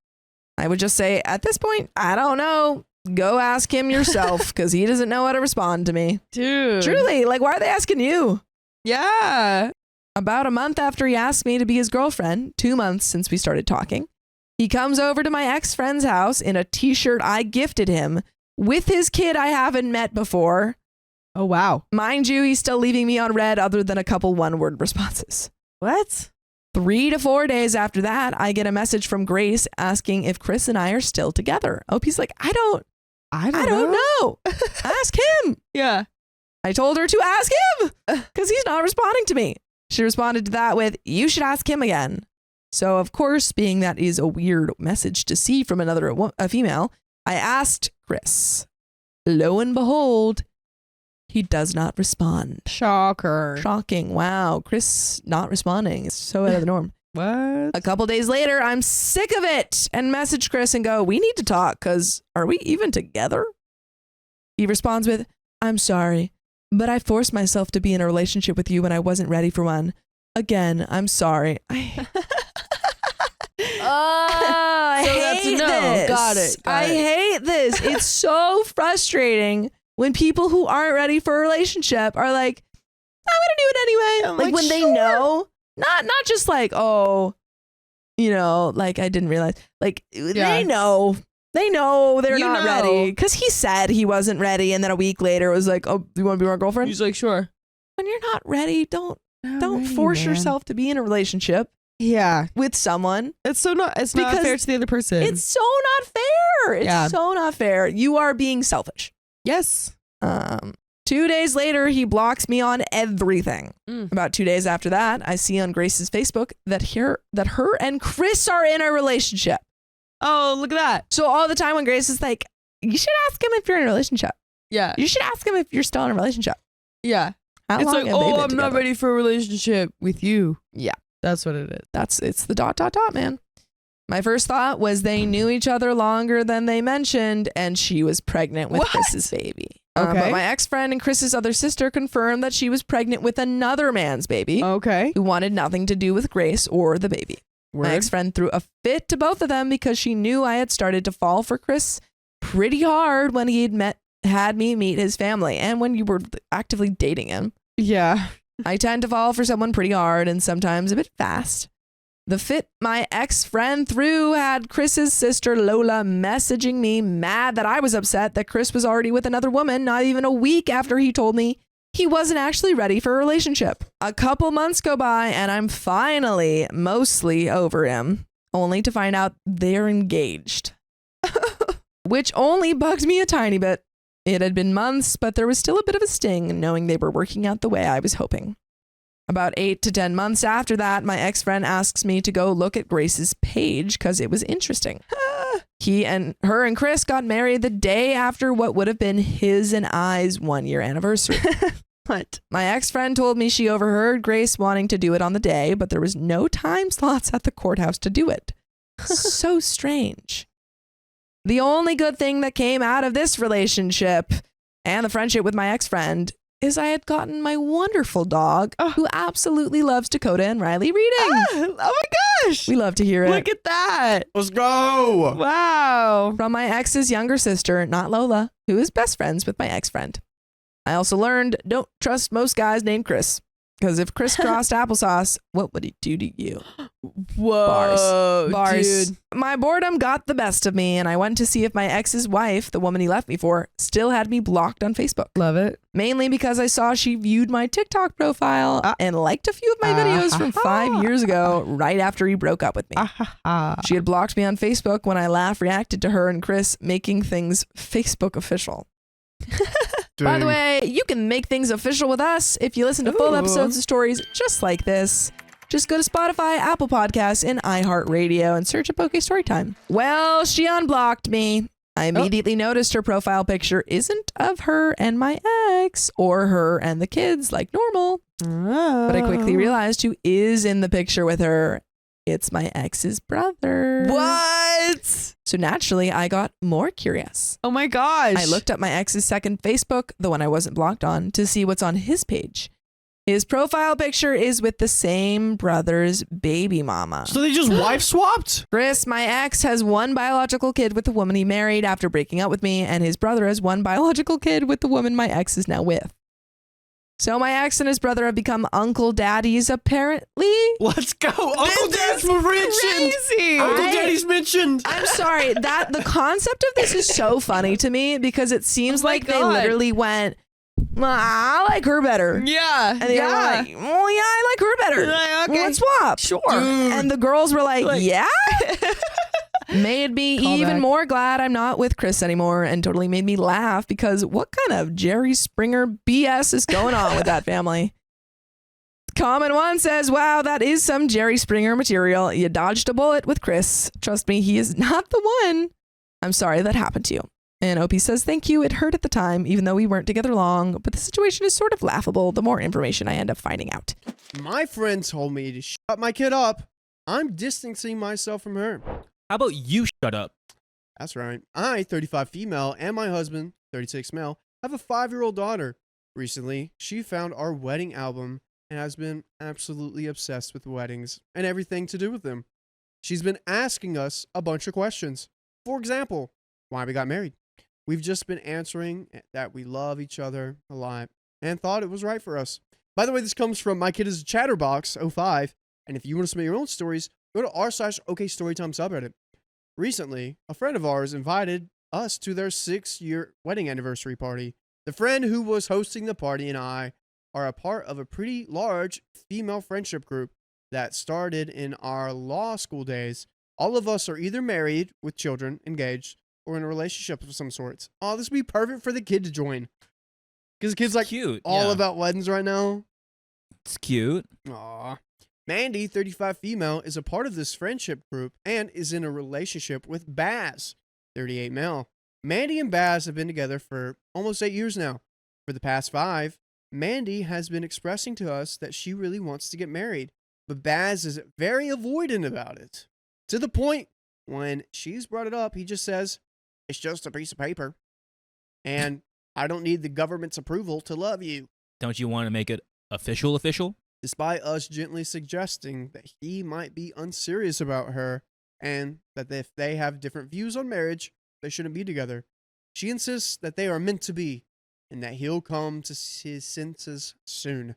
I would just say, at this point, I don't know. Go ask him yourself because he doesn't know how to respond to me. Dude. Truly, like, why are they asking you? Yeah. About a month after he asked me to be his girlfriend, 2 months since we started talking, he comes over to my ex-friend's house in a t-shirt I gifted him with his kid I haven't met before. Oh, wow. Mind you, he's still leaving me on red other than a couple one-word responses. What? 3 to 4 days after that, I get a message from Grace asking if Chris and I are still together. Opie's like, I don't know. Ask him. Yeah. I told her to ask him because he's not responding to me. She responded to that with, you should ask him again. So, of course, being that is a weird message to see from a female, I asked Chris. Lo and behold, he does not respond. Shocker. Shocking. Wow. Chris not responding. It's so out of the norm. What? A couple days later, I'm sick of it and message Chris and go, we need to talk because are we even together? He responds with, I'm sorry, but I forced myself to be in a relationship with you when I wasn't ready for one. Again, I'm sorry. I So that's a hate no. this. Got it. I hate this. It's so frustrating when people who aren't ready for a relationship are like, I'm gonna do it anyway. I'm like like, when they sure. know, not just like, oh, like I didn't realize. Like they know they're You not know. ready because he said he wasn't ready, and then a week later it was like, oh, do you want to be my girlfriend? He's like, sure. When you're not ready, don't ready, force man. yourself to be in a relationship Yeah. with someone. It's not Because fair to the other person. It's so not fair. It's Yeah. so not fair. You are being selfish. yes. 2 days later, he blocks me on everything. About 2 days after that, I see on Grace's Facebook that her and Chris are in a relationship. Oh, look at that. So all the time when Grace is like, you should ask him if you're in a relationship. Yeah. You should ask him if you're still in a relationship. Yeah. How It's long like, have they oh, been I'm not together? ready for a relationship with you. Yeah. That's what it is. It's the ... man. My first thought was they knew each other longer than they mentioned, and she was pregnant with What? Chris's baby. Okay. But my ex-friend and Chris's other sister confirmed that she was pregnant with another man's baby Okay. who wanted nothing to do with Grace or the baby. My Word. ex-friend threw a fit to both of them because she knew I had started to fall for Chris pretty hard when he had me meet his family and when you were actively dating him. Yeah. I tend to fall for someone pretty hard and sometimes a bit fast. The fit my ex-friend threw had Chris's sister Lola messaging me mad that I was upset that Chris was already with another woman not even a week after he told me he wasn't actually ready for a relationship. A couple months go by and I'm finally mostly over him, only to find out they're engaged. Which only bugged me a tiny bit. It had been months, but there was still a bit of a sting knowing they were working out the way I was hoping. About 8 to 10 months after that, my ex-friend asks me to go look at Grace's page because it was interesting. Her and Chris got married the day after what would have been his and I's 1-year anniversary. What? My ex-friend told me she overheard Grace wanting to do it on the day, but there was no time slots at the courthouse to do it. So strange. The only good thing that came out of this relationship and the friendship with my ex-friend is I had gotten my wonderful dog who absolutely loves Dakota and Riley reading. Oh my gosh. We love to hear it. Look at that. Let's go. Wow. From my ex's younger sister, not Lola, who is best friends with my ex-friend. I also learned don't trust most guys named Chris. Because if Chris crossed applesauce, what would he do to you? Whoa. Bars. Dude. My boredom got the best of me, and I went to see if my ex's wife, the woman he left me for, still had me blocked on Facebook. Love it. Mainly because I saw she viewed my TikTok profile and liked a few of my videos from 5 years ago, right after he broke up with me. She had blocked me on Facebook when I reacted to her and Chris making things Facebook official. By the way, you can make things official with us if you listen to full episodes of stories just like this. Just go to Spotify, Apple Podcasts, and iHeartRadio and search Poke Storytime. Well, she unblocked me. I immediately noticed her profile picture isn't of her and my ex or her and the kids like normal. But I quickly realized who is in the picture with her. It's my ex's brother. What? So naturally, I got more curious. Oh my gosh. I looked up my ex's second Facebook, the one I wasn't blocked on, to see what's on his page. His profile picture is with the same brother's baby mama. So they just wife swapped? Chris, my ex, has one biological kid with the woman he married after breaking up with me, and his brother has one biological kid with the woman my ex is now with. So my ex and his brother have become uncle daddies, apparently. Let's go. Uncle Dad's mentioned. Crazy. Uncle Daddy's mentioned. I'm sorry, that the concept of this is so funny to me because it seems like they God. literally went, I like her better. Yeah. And they were like, well, yeah, I like her better. Like, okay. Well, let's swap. Sure. And the girls were like, yeah? Made me Call even back. more glad I'm not with Chris anymore, and totally made me laugh because what kind of Jerry Springer BS is going on with that family? Common One says, wow, that is some Jerry Springer material. You dodged a bullet with Chris. Trust me, he is not the one. I'm sorry that happened to you. And OP says, thank you. It hurt at the time, even though we weren't together long, but the situation is sort of laughable the more information I end up finding out. My friend told me to shut my kid up. I'm distancing myself from her. How about you shut up? That's right. I, 35 female, and my husband, 36 male, have a 5-year-old daughter. Recently, she found our wedding album and has been absolutely obsessed with weddings and everything to do with them. She's been asking us a bunch of questions. For example, why we got married. We've just been answering that we love each other a lot and thought it was right for us. By the way, this comes from My Kid is a Chatterbox 05. And if you want to submit your own stories, go to r/OKStorytime subreddit. Recently, a friend of ours invited us to their 6-year wedding anniversary party. The friend who was hosting the party and I are a part of a pretty large female friendship group that started in our law school days. All of us are either married with children, engaged, or in a relationship of some sorts. Oh, this would be perfect for the kid to join. Because the kid's like Cute. all yeah. about weddings right now. It's cute. Aw. Mandy, 35 female, is a part of this friendship group and is in a relationship with Baz, 38 male. Mandy and Baz have been together for almost 8 years now. For the past 5, Mandy has been expressing to us that she really wants to get married, but Baz is very avoidant about it. To the point, when she's brought it up, he just says, it's just a piece of paper. And I don't need the government's approval to love you. Don't you want to make it official? Despite us gently suggesting that he might be unserious about her and that if they have different views on marriage, they shouldn't be together. She insists that they are meant to be and that he'll come to his senses soon.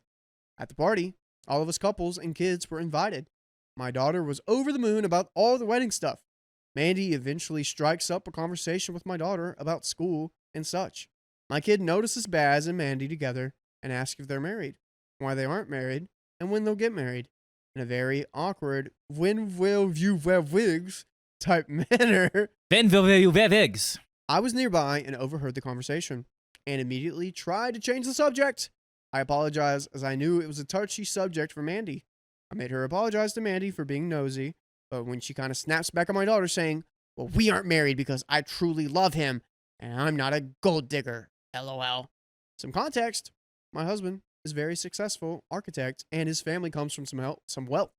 At the party, all of us couples and kids were invited. My daughter was over the moon about all the wedding stuff. Mandy eventually strikes up a conversation with my daughter about school and such. My kid notices Baz and Mandy together and asks if they're married, why they aren't married, and when they'll get married, in a very awkward, when will you wear wigs type manner. Then will you wear wigs? I was nearby and overheard the conversation, and immediately tried to change the subject. I apologized as I knew it was a touchy subject for Mandy. I made her apologize to Mandy for being nosy, but when she kind of snaps back at my daughter saying, well, we aren't married because I truly love him, and I'm not a gold digger, LOL. Some context, my husband is a very successful architect, and his family comes from some wealth.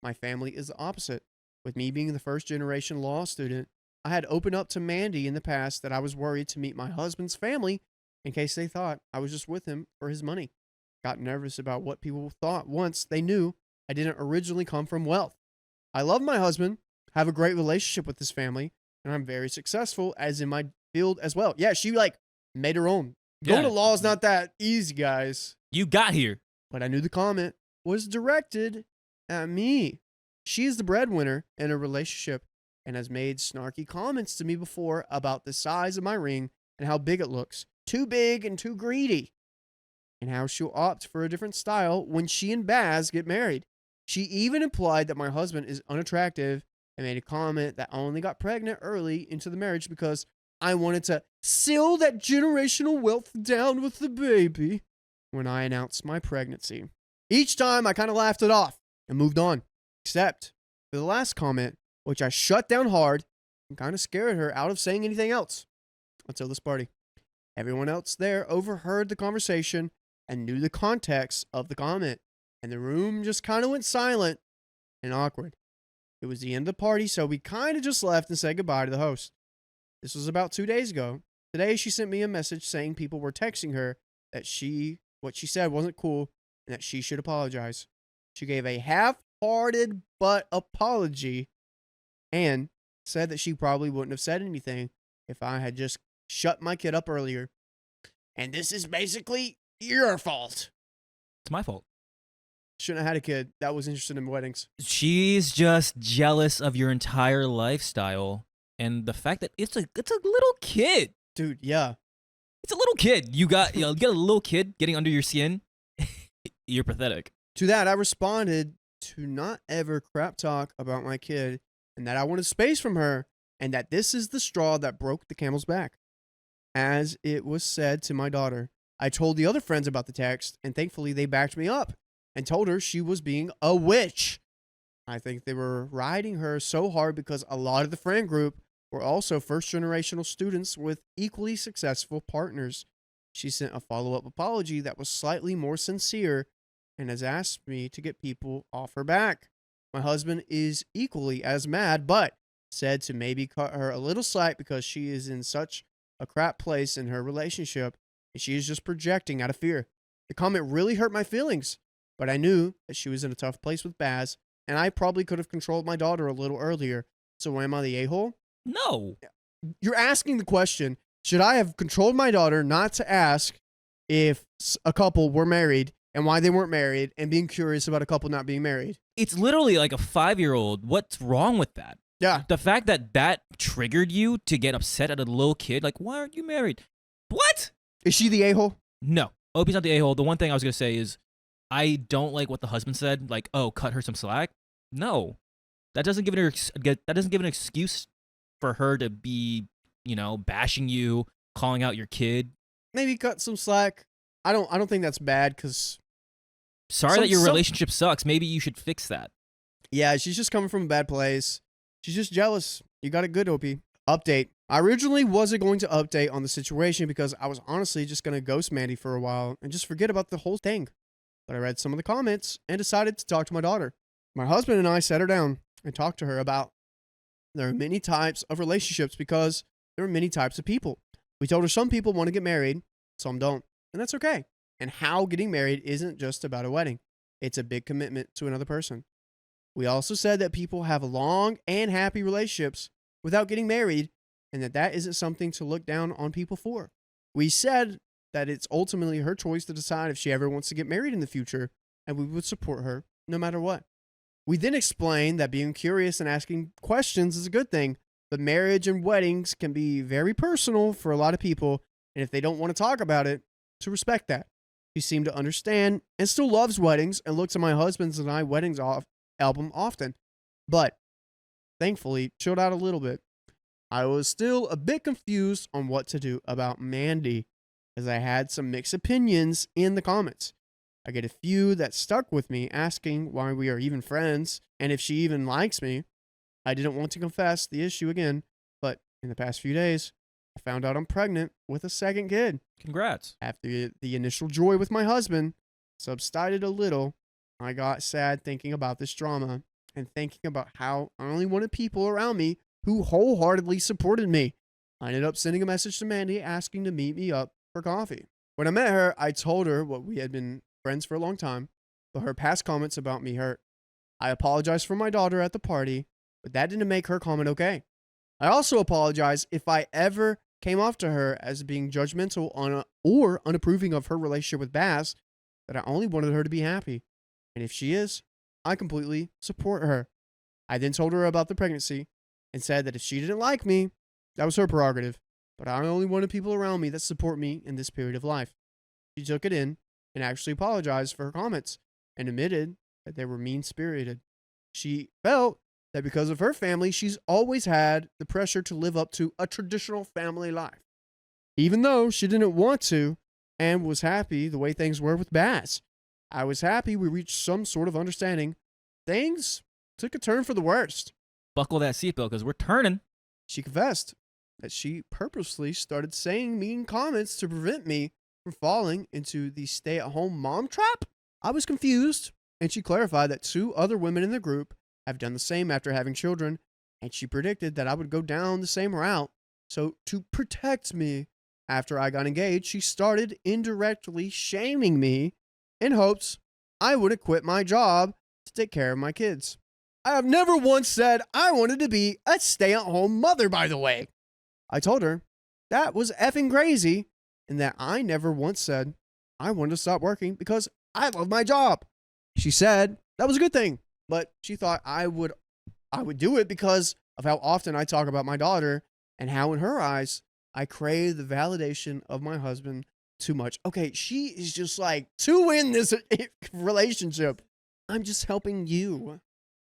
My family is the opposite. With me being the first-generation law student, I had opened up to Mandy in the past that I was worried to meet my husband's family in case they thought I was just with him for his money. Got nervous about what people thought once they knew I didn't originally come from wealth. I love my husband, have a great relationship with his family, and I'm very successful as in my field as well. Yeah, she made her own. Going to law is not that easy, guys. You got here. But I knew the comment was directed at me. She is the breadwinner in a relationship and has made snarky comments to me before about the size of my ring and how big it looks. Too big and too greedy. And how she'll opt for a different style when she and Baz get married. She even implied that my husband is unattractive and made a comment that I only got pregnant early into the marriage because I wanted to seal that generational wealth down with the baby when I announced my pregnancy. Each time I kind of laughed it off and moved on, except for the last comment, which I shut down hard and kind of scared her out of saying anything else until this party. Everyone else there overheard the conversation and knew the context of the comment, and the room just kind of went silent and awkward. It was the end of the party, so we kind of just left and said goodbye to the host. This was about 2 days ago. Today, she sent me a message saying people were texting her that what she said wasn't cool and that she should apologize. She gave a half-hearted but apology and said that she probably wouldn't have said anything if I had just shut my kid up earlier. And this is basically your fault. It's my fault. Shouldn't have had a kid that was interested in weddings. She's just jealous of your entire lifestyle and the fact that it's a little kid. Dude, yeah. It's a little kid. You get a little kid getting under your skin. You're pathetic. To that, I responded to not ever crap talk about my kid and that I wanted space from her and that this is the straw that broke the camel's back. As it was said to my daughter, I told the other friends about the text and thankfully they backed me up and told her she was being a witch. I think they were riding her so hard because a lot of the friend group were also first-generational students with equally successful partners. She sent a follow-up apology that was slightly more sincere and has asked me to get people off her back. My husband is equally as mad, but said to maybe cut her a little slack because she is in such a crap place in her relationship and she is just projecting out of fear. The comment really hurt my feelings, but I knew that she was in a tough place with Baz, and I probably could have controlled my daughter a little earlier. So am I the a-hole? No. You're asking the question, should I have controlled my daughter not to ask if a couple were married and why they weren't married and being curious about a couple not being married? It's literally like a 5-year-old. What's wrong with that? Yeah. The fact that triggered you to get upset at a little kid, like, why aren't you married? What? Is she the a-hole? No. Opie's not the a-hole. The one thing I was going to say is I don't like what the husband said, like, oh, cut her some slack. No. That doesn't give an excuse for her to be, bashing you, calling out your kid. Maybe cut some slack. I don't think that's bad because sorry that your relationship sucks. Maybe you should fix that. Yeah, she's just coming from a bad place. She's just jealous. You got it good, Opie. Update. I originally wasn't going to update on the situation because I was honestly just going to ghost Mandy for a while and just forget about the whole thing. But I read some of the comments and decided to talk to my daughter. My husband and I sat her down and talked to her about there are many types of relationships because there are many types of people. We told her some people want to get married, some don't, and that's okay. And how getting married isn't just about a wedding. It's a big commitment to another person. We also said that people have long and happy relationships without getting married and that isn't something to look down on people for. We said that it's ultimately her choice to decide if she ever wants to get married in the future, and we would support her no matter what. We then explained that being curious and asking questions is a good thing, but marriage and weddings can be very personal for a lot of people, and if they don't want to talk about it, to respect that. She seemed to understand and still loves weddings and looks at my husband's and I weddings album often, but thankfully chilled out a little bit. I was still a bit confused on what to do about Mandy, as I had some mixed opinions in the comments. I get a few that stuck with me asking why we are even friends and if she even likes me. I didn't want to confess the issue again, but in the past few days, I found out I'm pregnant with a second kid. Congrats. After the initial joy with my husband subsided a little, I got sad thinking about this drama and thinking about how I only wanted people around me who wholeheartedly supported me. I ended up sending a message to Mandy asking to meet me up for coffee. When I met her, I told her what we had been friends for a long time, but her past comments about me hurt. I apologized for my daughter at the party, but that didn't make her comment okay. I also apologize if I ever came off to her as being judgmental on or unapproving of her relationship with Baz, that I only wanted her to be happy. And if she is, I completely support her. I then told her about the pregnancy and said that if she didn't like me, that was her prerogative, but I only wanted people around me that support me in this period of life. She took it in and actually apologized for her comments and admitted that they were mean-spirited. She felt that because of her family, she's always had the pressure to live up to a traditional family life, even though she didn't want to and was happy the way things were with Baz. I was happy we reached some sort of understanding. Things took a turn for the worst. Buckle that seatbelt because we're turning. She confessed that she purposely started saying mean comments to prevent me from falling into the stay-at-home mom trap. I was confused, and she clarified that 2 other women in the group I've done the same after having children, and she predicted that I would go down the same route. So, to protect me after I got engaged, she started indirectly shaming me in hopes I wouldn't quit my job to take care of my kids. I have never once said I wanted to be a stay-at-home mother, by the way. I told her that was effing crazy and that I never once said I wanted to stop working because I love my job. She said that was a good thing, but she thought I would do it because of how often I talk about my daughter and how in her eyes I crave the validation of my husband too much. Okay, she is just like too in this relationship. I'm just helping you.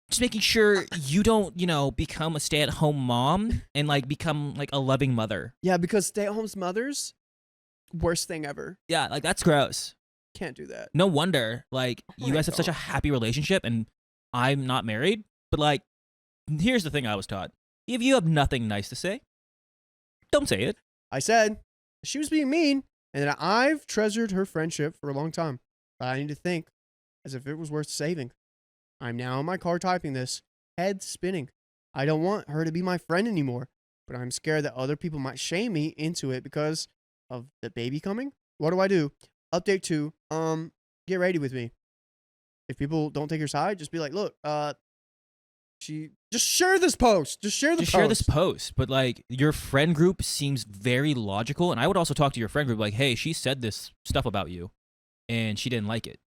Just making sure you don't, become a stay-at-home mom and like become like a loving mother. Yeah, because stay-at-home mothers, worst thing ever. Yeah, like that's gross. Can't do that. No wonder, like, you guys have such a happy relationship and I'm not married. But, like, here's the thing I was taught. If you have nothing nice to say, don't say it. I said she was being mean and that I've treasured her friendship for a long time. But I need to think as if it was worth saving. I'm now in my car typing this, head spinning. I don't want her to be my friend anymore, but I'm scared that other people might shame me into it because of the baby coming. What do? Update 2, get ready with me. If people don't take your side, just be like, look, just share this post. Just share this post. But like your friend group seems very logical. And I would also talk to your friend group like, hey, she said this stuff about you and she didn't like it.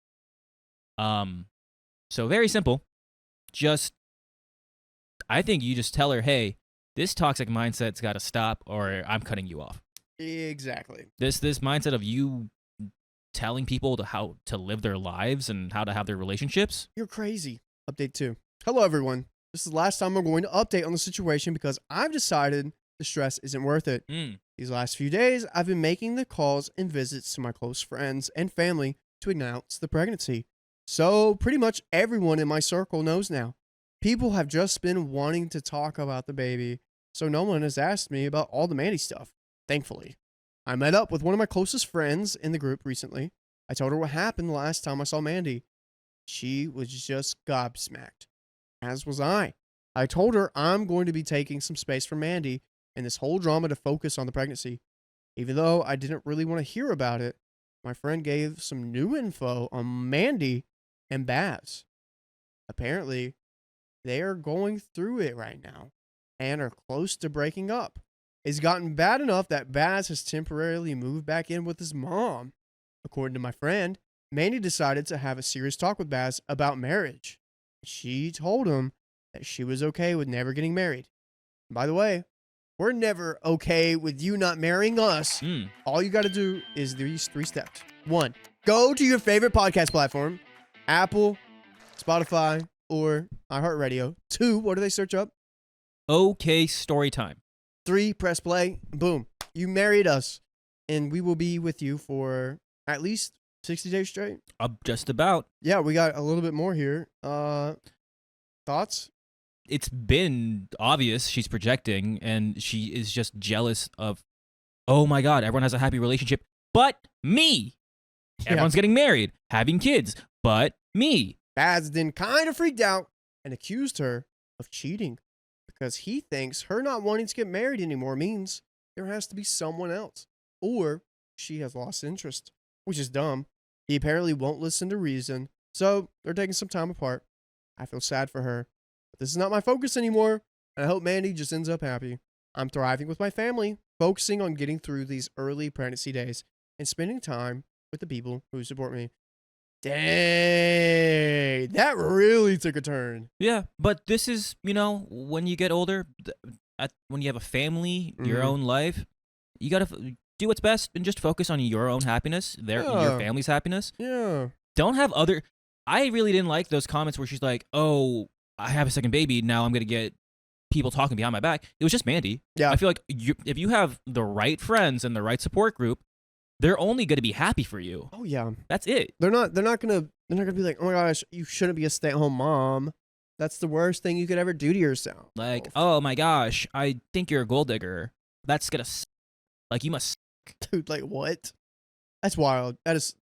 So very simple. I think you just tell her, hey, this toxic mindset's got to stop or I'm cutting you off. Exactly. This mindset of you telling people how to live their lives and how to have their relationships. You're crazy. Update 2. Hello, everyone. This is the last time I'm going to update on the situation because I've decided the stress isn't worth it. These last few days, I've been making the calls and visits to my close friends and family to announce the pregnancy. So pretty much everyone in my circle knows now. People have just been wanting to talk about the baby, so no one has asked me about all the Mandy stuff, thankfully. I met up with one of my closest friends in the group recently. I told her what happened the last time I saw Mandy. She was just gobsmacked, as was I. I told her I'm going to be taking some space from Mandy and this whole drama to focus on the pregnancy. Even though I didn't really want to hear about it, my friend gave some new info on Mandy and Baz. Apparently, they are going through it right now and are close to breaking up. It's gotten bad enough that Baz has temporarily moved back in with his mom. According to my friend, Mandy decided to have a serious talk with Baz about marriage. She told him that she was okay with never getting married. And by the way, we're never okay with you not marrying us. All you got to do is these 3 steps. 1, go to your favorite podcast platform, Apple, Spotify, or iHeartRadio. 2, what do they search up? Okay, story time. 3, press play. Boom. You married us. And we will be with you for at least 60 days straight. Just about. Yeah, we got a little bit more here. Thoughts? It's been obvious she's projecting and she is just jealous of, oh my God, everyone has a happy relationship, but me. Everyone's getting married, having kids, but me. Baz then kind of freaked out and accused her of cheating because he thinks her not wanting to get married anymore means there has to be someone else or she has lost interest, which is dumb. He apparently won't listen to reason, so they're taking some time apart. I feel sad for her, but this is not my focus anymore, and I hope Mandy just ends up happy. I'm thriving with my family, focusing on getting through these early pregnancy days and spending time with the people who support me. Dang, that really took a turn. Yeah, but this is, when you get older, when you have a family, your own life, you got to do what's best and just focus on your own happiness, your family's happiness. Yeah. Don't have I really didn't like those comments where she's like, oh, I have a second baby, now I'm going to get people talking behind my back. It was just Mandy. Yeah. I feel like if you have the right friends and the right support group, they're only going to be happy for you. Oh yeah. That's it. They're not gonna be like, oh my gosh, you shouldn't be a stay-at-home mom. That's the worst thing you could ever do to yourself. Like, oh my gosh, I think you're a gold digger. That's gonna suck. Like, you must suck. Dude, like what? That's wild. That is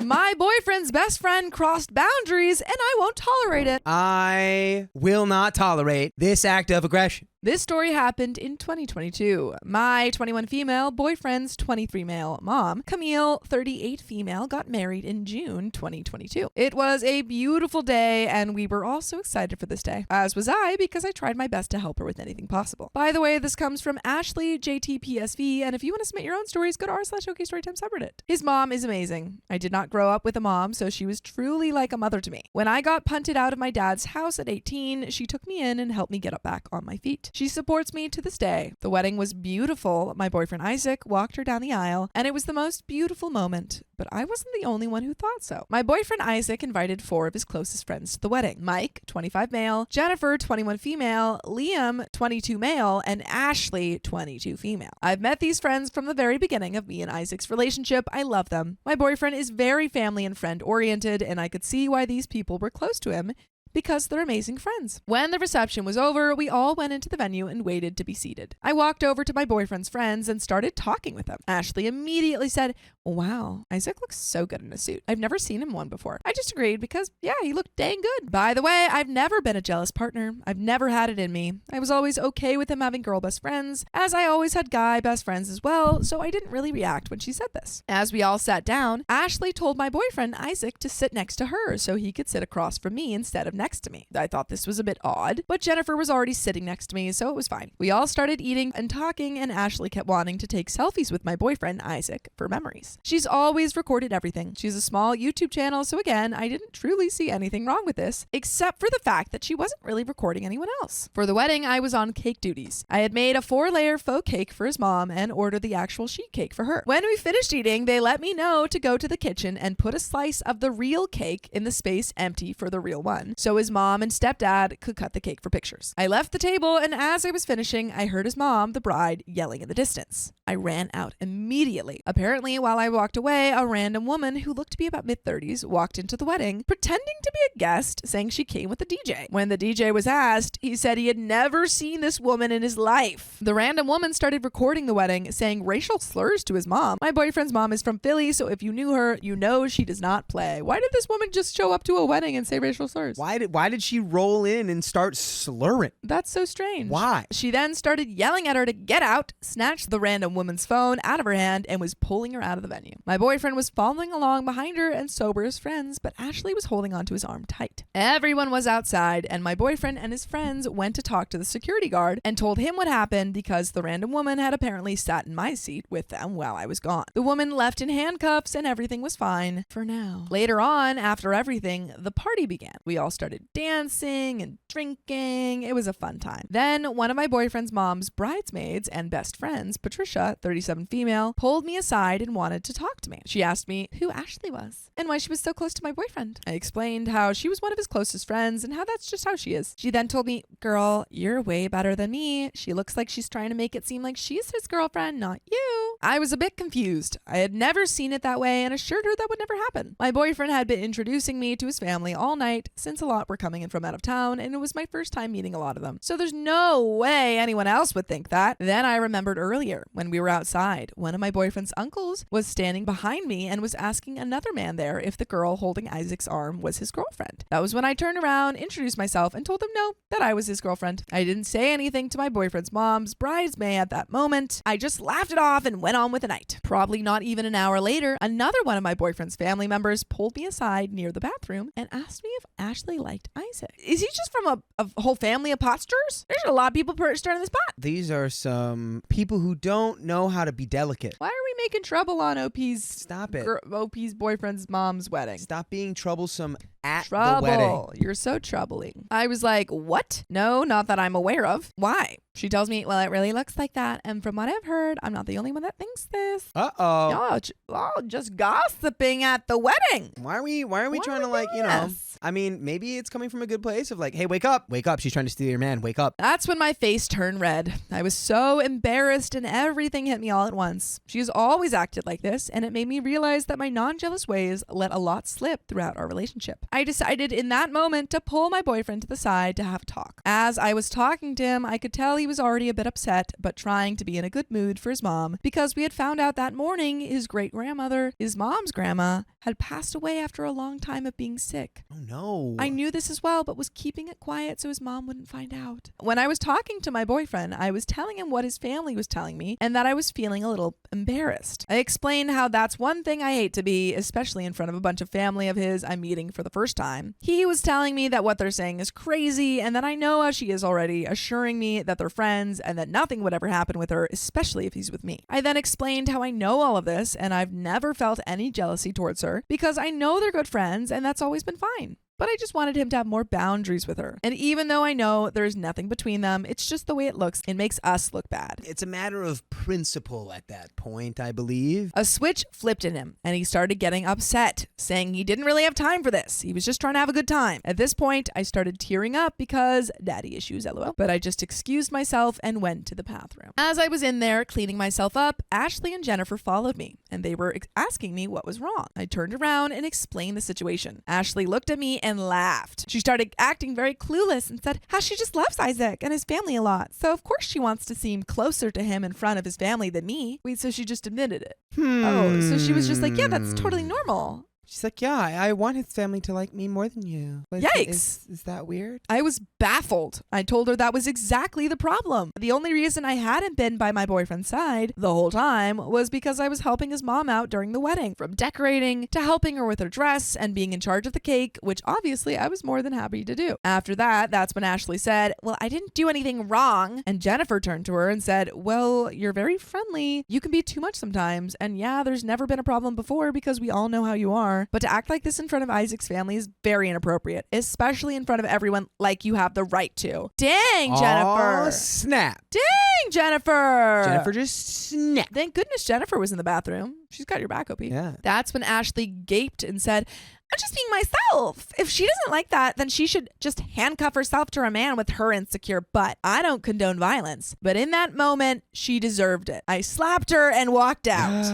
My boyfriend's best friend crossed boundaries and I won't tolerate it. I will not tolerate this act of aggression. This story happened in 2022. My 21 female boyfriend's 23 male mom, Camille, 38 female, got married in June 2022. It was a beautiful day and we were all so excited for this day, as was I because I tried my best to help her with anything possible. By the way, this comes from Ashley JTPSV, and if you want to submit your own stories, go to r/OK Storytime subreddit. His mom is amazing. I did not grow up with a mom, so she was truly like a mother to me. When I got punted out of my dad's house at 18, she took me in and helped me get up back on my feet. She supports me to this day. The wedding was beautiful. My boyfriend Isaac walked her down the aisle, and it was the most beautiful moment. But I wasn't the only one who thought so. My boyfriend Isaac invited 4 of his closest friends to the wedding. Mike, 25 male, Jennifer, 21 female, Liam, 22 male, and Ashley, 22 female. I've met these friends from the very beginning of me and Isaac's relationship. I love them. My boyfriend is very family and friend oriented, and I could see why these people were close to him, because they're amazing friends. When the reception was over, we all went into the venue and waited to be seated. I walked over to my boyfriend's friends and started talking with them. Ashley immediately said, "Wow, Isaac looks so good in a suit. I've never seen him in one before." I just agreed because, yeah, he looked dang good. By the way, I've never been a jealous partner. I've never had it in me. I was always okay with him having girl best friends, as I always had guy best friends as well, so I didn't really react when she said this. As we all sat down, Ashley told my boyfriend Isaac to sit next to her so he could sit across from me instead of next to me. I thought this was a bit odd, but Jennifer was already sitting next to me, so it was fine. We all started eating and talking, and Ashley kept wanting to take selfies with my boyfriend Isaac for memories. She's always recorded everything. She has a small YouTube channel, so again, I didn't truly see anything wrong with this, except for the fact that she wasn't really recording anyone else. For the wedding, I was on cake duties. I had made a 4-layer faux cake for his mom and ordered the actual sheet cake for her. When we finished eating, they let me know to go to the kitchen and put a slice of the real cake in the space empty for the real one, so his mom and stepdad could cut the cake for pictures. I left the table, and as I was finishing, I heard his mom, the bride, yelling in the distance. I ran out immediately. Apparently, while I walked away, a random woman who looked to be about mid-30s walked into the wedding, pretending to be a guest, saying she came with the DJ. When the DJ was asked, he said he had never seen this woman in his life. The random woman started recording the wedding, saying racial slurs to his mom. My boyfriend's mom is from Philly, so if you knew her, you know she does not play. Why did this woman just show up to a wedding and say racial slurs? Why did she roll in and start slurring? That's so strange. Why? She then started yelling at her to get out, snatched the random woman's phone out of her hand, and was pulling her out of the venue. My boyfriend was following along behind her and so were his friends, but Ashley was holding onto his arm tight. Everyone was outside, and my boyfriend and his friends went to talk to the security guard and told him what happened because the random woman had apparently sat in my seat with them while I was gone. The woman left in handcuffs and everything was fine for now. Later on, after everything, the party began. We all started dancing and drinking. It was a fun time. Then one of my boyfriend's mom's bridesmaids and best friends, Patricia, 37 female, pulled me aside and wanted to talk to me. She asked me who Ashley was and why she was so close to my boyfriend. I explained how she was one of his closest friends and how that's just how she is. She then told me, "Girl, you're way better than me. She looks like she's trying to make it seem like she's his girlfriend, not you." I was a bit confused. I had never seen it that way and assured her that would never happen. My boyfriend had been introducing me to his family all night since a lot were coming in from out of town, and it was my first time meeting a lot of them. So there's no way anyone else would think that. Then I remembered earlier when we were outside, one of my boyfriend's uncles was standing behind me and was asking another man there if the girl holding Isaac's arm was his girlfriend. That was when I turned around, introduced myself, and told him no, that I was his girlfriend. I didn't say anything to my boyfriend's mom's bridesmaid at that moment. I just laughed it off and went on with the night. Probably not even an hour later, another one of my boyfriend's family members pulled me aside near the bathroom and asked me if Ashley liked Isaac. Is he just from a whole family of potsters? There's a lot of people starting this pot. These are some people who don't know how to be delicate. Why are we making trouble on OP's Stop it. OP's boyfriend's mom's wedding? Stop being troublesome at Trouble. the wedding. You're so troubling. I was like, what? No, not that I'm aware of. Why? She tells me, well, it really looks like that. And from what I've heard, I'm not the only one that thinks this. Uh-oh. Y'all just gossiping at the wedding. Why are we trying to, like, you know, I mean, maybe it's coming from a good place of like, hey, wake up. She's trying to steal your man. Wake up. That's when my face turned red. I was so embarrassed and everything hit me all at once. She has always acted like this, and it made me realize that my non-jealous ways let a lot slip throughout our relationship. I decided in that moment to pull my boyfriend to the side to have a talk. As I was talking to him, I could tell he was already a bit upset, but trying to be in a good mood for his mom, because we had found out that morning his great-grandmother, his mom's grandma, had passed away after a long time of being sick. Oh no. I knew this as well, but was keeping it quiet so his mom wouldn't find out. When I was talking to my boyfriend, I was telling him what his family was telling me and that I was feeling a little embarrassed. I explained how that's one thing I hate to be, especially in front of a bunch of family of his I'm meeting for the first time. He was telling me that what they're saying is crazy and that I know how she is already, assuring me that they're friends and that nothing would ever happen with her, especially if he's with me. I then explained how I know all of this and I've never felt any jealousy towards her because I know they're good friends and that's always been fine. But I just wanted him to have more boundaries with her. And even though I know there's nothing between them, it's just the way it looks. It makes us look bad. It's a matter of principle at that point, I believe. A switch flipped in him, and he started getting upset, saying he didn't really have time for this. He was just trying to have a good time. At this point, I started tearing up because daddy issues, lol. But I just excused myself and went to the bathroom. As I was in there cleaning myself up, Ashley and Jennifer followed me, and they were asking me what was wrong. I turned around and explained the situation. Ashley looked at me and laughed. She started acting very clueless and said how she just loves Isaac and his family a lot. So of course she wants to seem closer to him in front of his family than me. Wait, so she just admitted it. Oh, so she was just like, yeah, that's totally normal. She's like, yeah, I want his family to like me more than you. But Yikes. Is that weird? I was baffled. I told her that was exactly the problem. The only reason I hadn't been by my boyfriend's side the whole time was because I was helping his mom out during the wedding, from decorating to helping her with her dress and being in charge of the cake, which obviously I was more than happy to do. After that, that's when Ashley said, well, I didn't do anything wrong. And Jennifer turned to her and said, well, you're very friendly. You can be too much sometimes. And yeah, there's never been a problem before because we all know how you are. But to act like this in front of Isaac's family is very inappropriate, especially in front of everyone like you have the right to. Dang, Jennifer. Oh, snap. Dang, Jennifer. Jennifer just snapped. Thank goodness Jennifer was in the bathroom. She's got your back, Opie. Yeah. That's when Ashley gaped and said, I'm just being myself. If she doesn't like that, then she should just handcuff herself to a man with her insecure butt. I don't condone violence, but in that moment, she deserved it. I slapped her and walked out.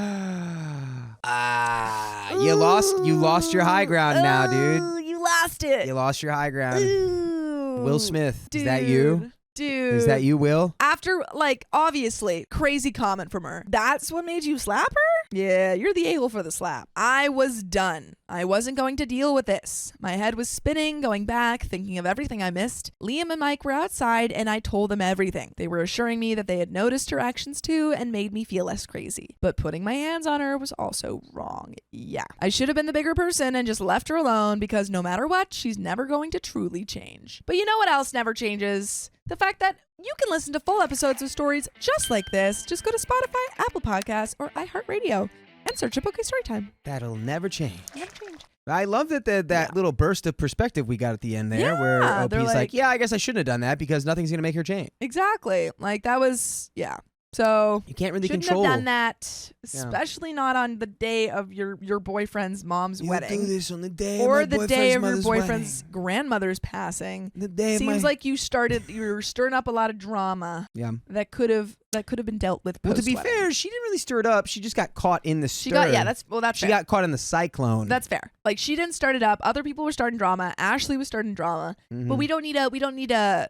You lost your high ground now, dude. Ooh, you lost it. You lost your high ground. Ooh. Will Smith, Dude. is that you? Dude. Is that you, Will? After, obviously, crazy comment from her. That's what made you slap her? Yeah, you're the a-hole for the slap. I was done. I wasn't going to deal with this. My head was spinning, going back, thinking of everything I missed. Liam and Mike were outside, and I told them everything. They were assuring me that they had noticed her actions too and made me feel less crazy. But putting my hands on her was also wrong. Yeah. I should have been the bigger person and just left her alone because no matter what, she's never going to truly change. But you know what else never changes? The fact that you can listen to full episodes of stories just like this. Just go to Spotify, Apple Podcasts, or iHeartRadio and search up OK Storytime. That'll never change. Never change. I love that little burst of perspective we got at the end there, where they're OP's like, like, yeah, I guess I shouldn't have done that because nothing's going to make her change. Exactly. That was, yeah. So You can't really shouldn't control. have done that, especially not on the day of your boyfriend's mom's wedding. do this on the day Or of my the day of your mother's boyfriend's wedding. grandmother's passing. The day of Seems my... like you were stirring up a lot of drama Yeah. that could have been dealt with. Well, to be post-wedding. fair, she didn't really stir it up. She just got caught in the stir. She got that's She fair. got caught in the cyclone. That's fair. She didn't start it up. Other people were starting drama. Ashley was starting drama. Mhm. But we don't need to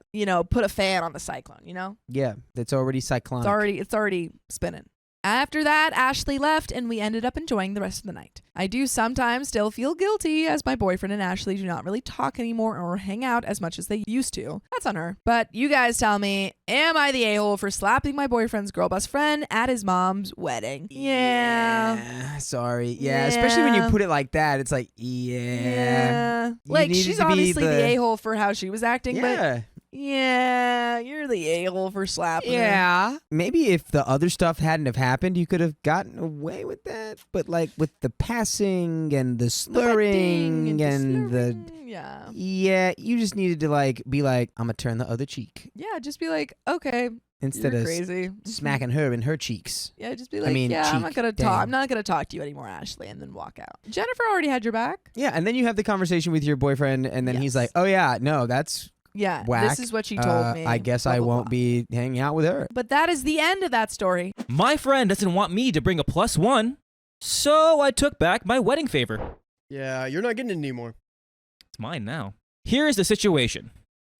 put a fan on the cyclone. Yeah, it's already cyclonic. It's already spinning. After that, Ashley left and we ended up enjoying the rest of the night. I do sometimes still feel guilty as my boyfriend and Ashley do not really talk anymore or hang out as much as they used to. That's on her. But you guys tell me, am I the a-hole for slapping my boyfriend's girl best friend at his mom's wedding? Yeah. Sorry. Yeah, especially when you put it like that. It's like, Yeah. You Like, needed she's to be obviously the the- a-hole for how she was acting, but yeah. yeah, you're the a-hole for slapping her. Yeah. Maybe if the other stuff hadn't have happened, you could have gotten away with that. But with the passing and the slurring and the yeah, you just needed to be like, I'm gonna turn the other cheek yeah, just be like, okay, instead you're of crazy. smacking her in her cheeks. Yeah, just be like, mean, I'm not cheek, gonna talk. damn. I'm not gonna talk to you anymore, Ashley, and then walk out. Jennifer already had your back. Yeah, and then you have the conversation with your boyfriend, and then he's Yes. like, oh yeah, no, that's Yeah, Whack. this is what she told me. I guess blah, I blah, won't blah. be hanging out with her. But that is the end of that story. My friend doesn't want me to bring a +1, so I took back my wedding favor. Yeah, you're not getting it anymore. It's mine now. Here is the situation.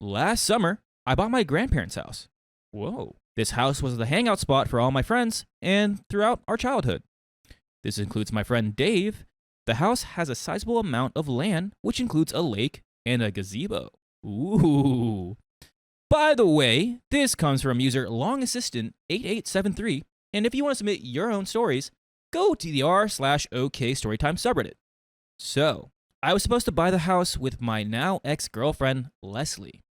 Last summer, I bought my grandparents' house. Whoa. This house was the hangout spot for all my friends and throughout our childhood. This includes my friend Dave. The house has a sizable amount of land, which includes a lake and a gazebo. Ooh. By the way, this comes from user longassistant8873, and if you want to submit your own stories, go to the r/OK Storytime subreddit. So, I was supposed to buy the house with my now ex-girlfriend, Leslie.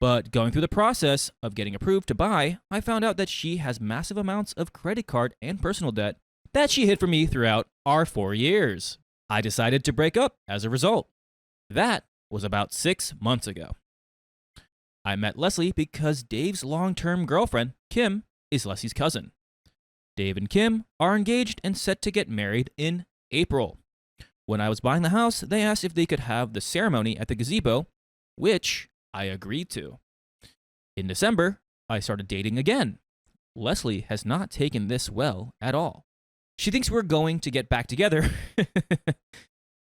But going through the process of getting approved to buy, I found out that she has massive amounts of credit card and personal debt that she hid from me throughout our 4 years. I decided to break up as a result. That was about 6 months ago. I met Leslie because Dave's long-term girlfriend, Kim, is Leslie's cousin. Dave and Kim are engaged and set to get married in April. When I was buying the house, they asked if they could have the ceremony at the gazebo, which I agreed to. In December, I started dating again. Leslie has not taken this well at all. She thinks we're going to get back together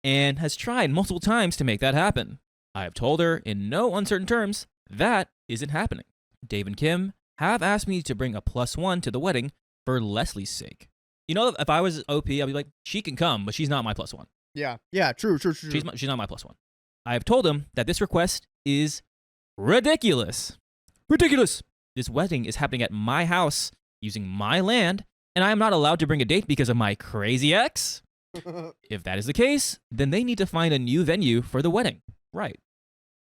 and has tried multiple times to make that happen. I have told her in no uncertain terms that isn't happening. Dave and Kim have asked me to bring a +1 to the wedding for Leslie's sake. You know, if I was OP, I'd be like, she can come, but she's not my +1. Yeah, true. She's not my +1. I have told him that this request is ridiculous. Ridiculous! This wedding is happening at my house using my land, and I am not allowed to bring a date because of my crazy ex? If that is the case, then they need to find a new venue for the wedding. Right.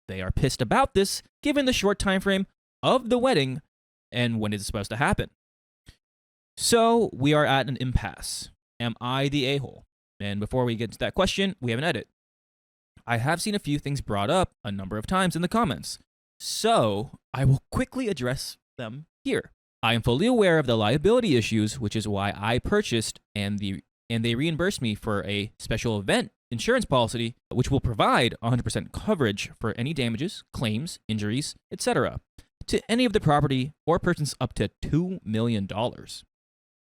They are pissed about this given the short time frame of the wedding and when it's supposed to happen. So we are at an impasse. Am I the a-hole? And before we get to that question, we have an edit. I have seen a few things brought up a number of times in the comments, so I will quickly address them here. I am fully aware of the liability issues, which is why I purchased and they reimbursed me for a special event insurance policy, which will provide 100% coverage for any damages, claims, injuries, etc. to any of the property or persons up to $2 million.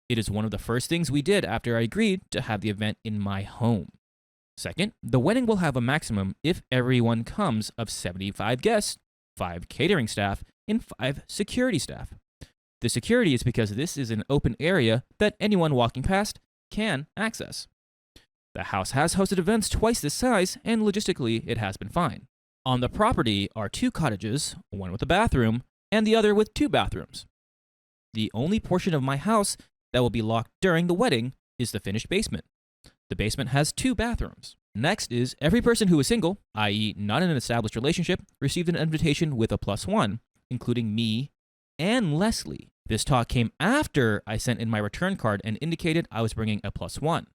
It is one of the first things we did after I agreed to have the event in my home. Second, the wedding will have a maximum, if everyone comes, of 75 guests, 5 catering staff, and 5 security staff. The security is because this is an open area that anyone walking past can access. The house has hosted events twice this size, and logistically, it has been fine. On the property are 2 cottages, one with a bathroom, and the other with 2 bathrooms. The only portion of my house that will be locked during the wedding is the finished basement. The basement has 2 bathrooms. Next is every person who is single, i.e. not in an established relationship, received an invitation with a +1, including me and Leslie. This talk came after I sent in my return card and indicated I was bringing a +1.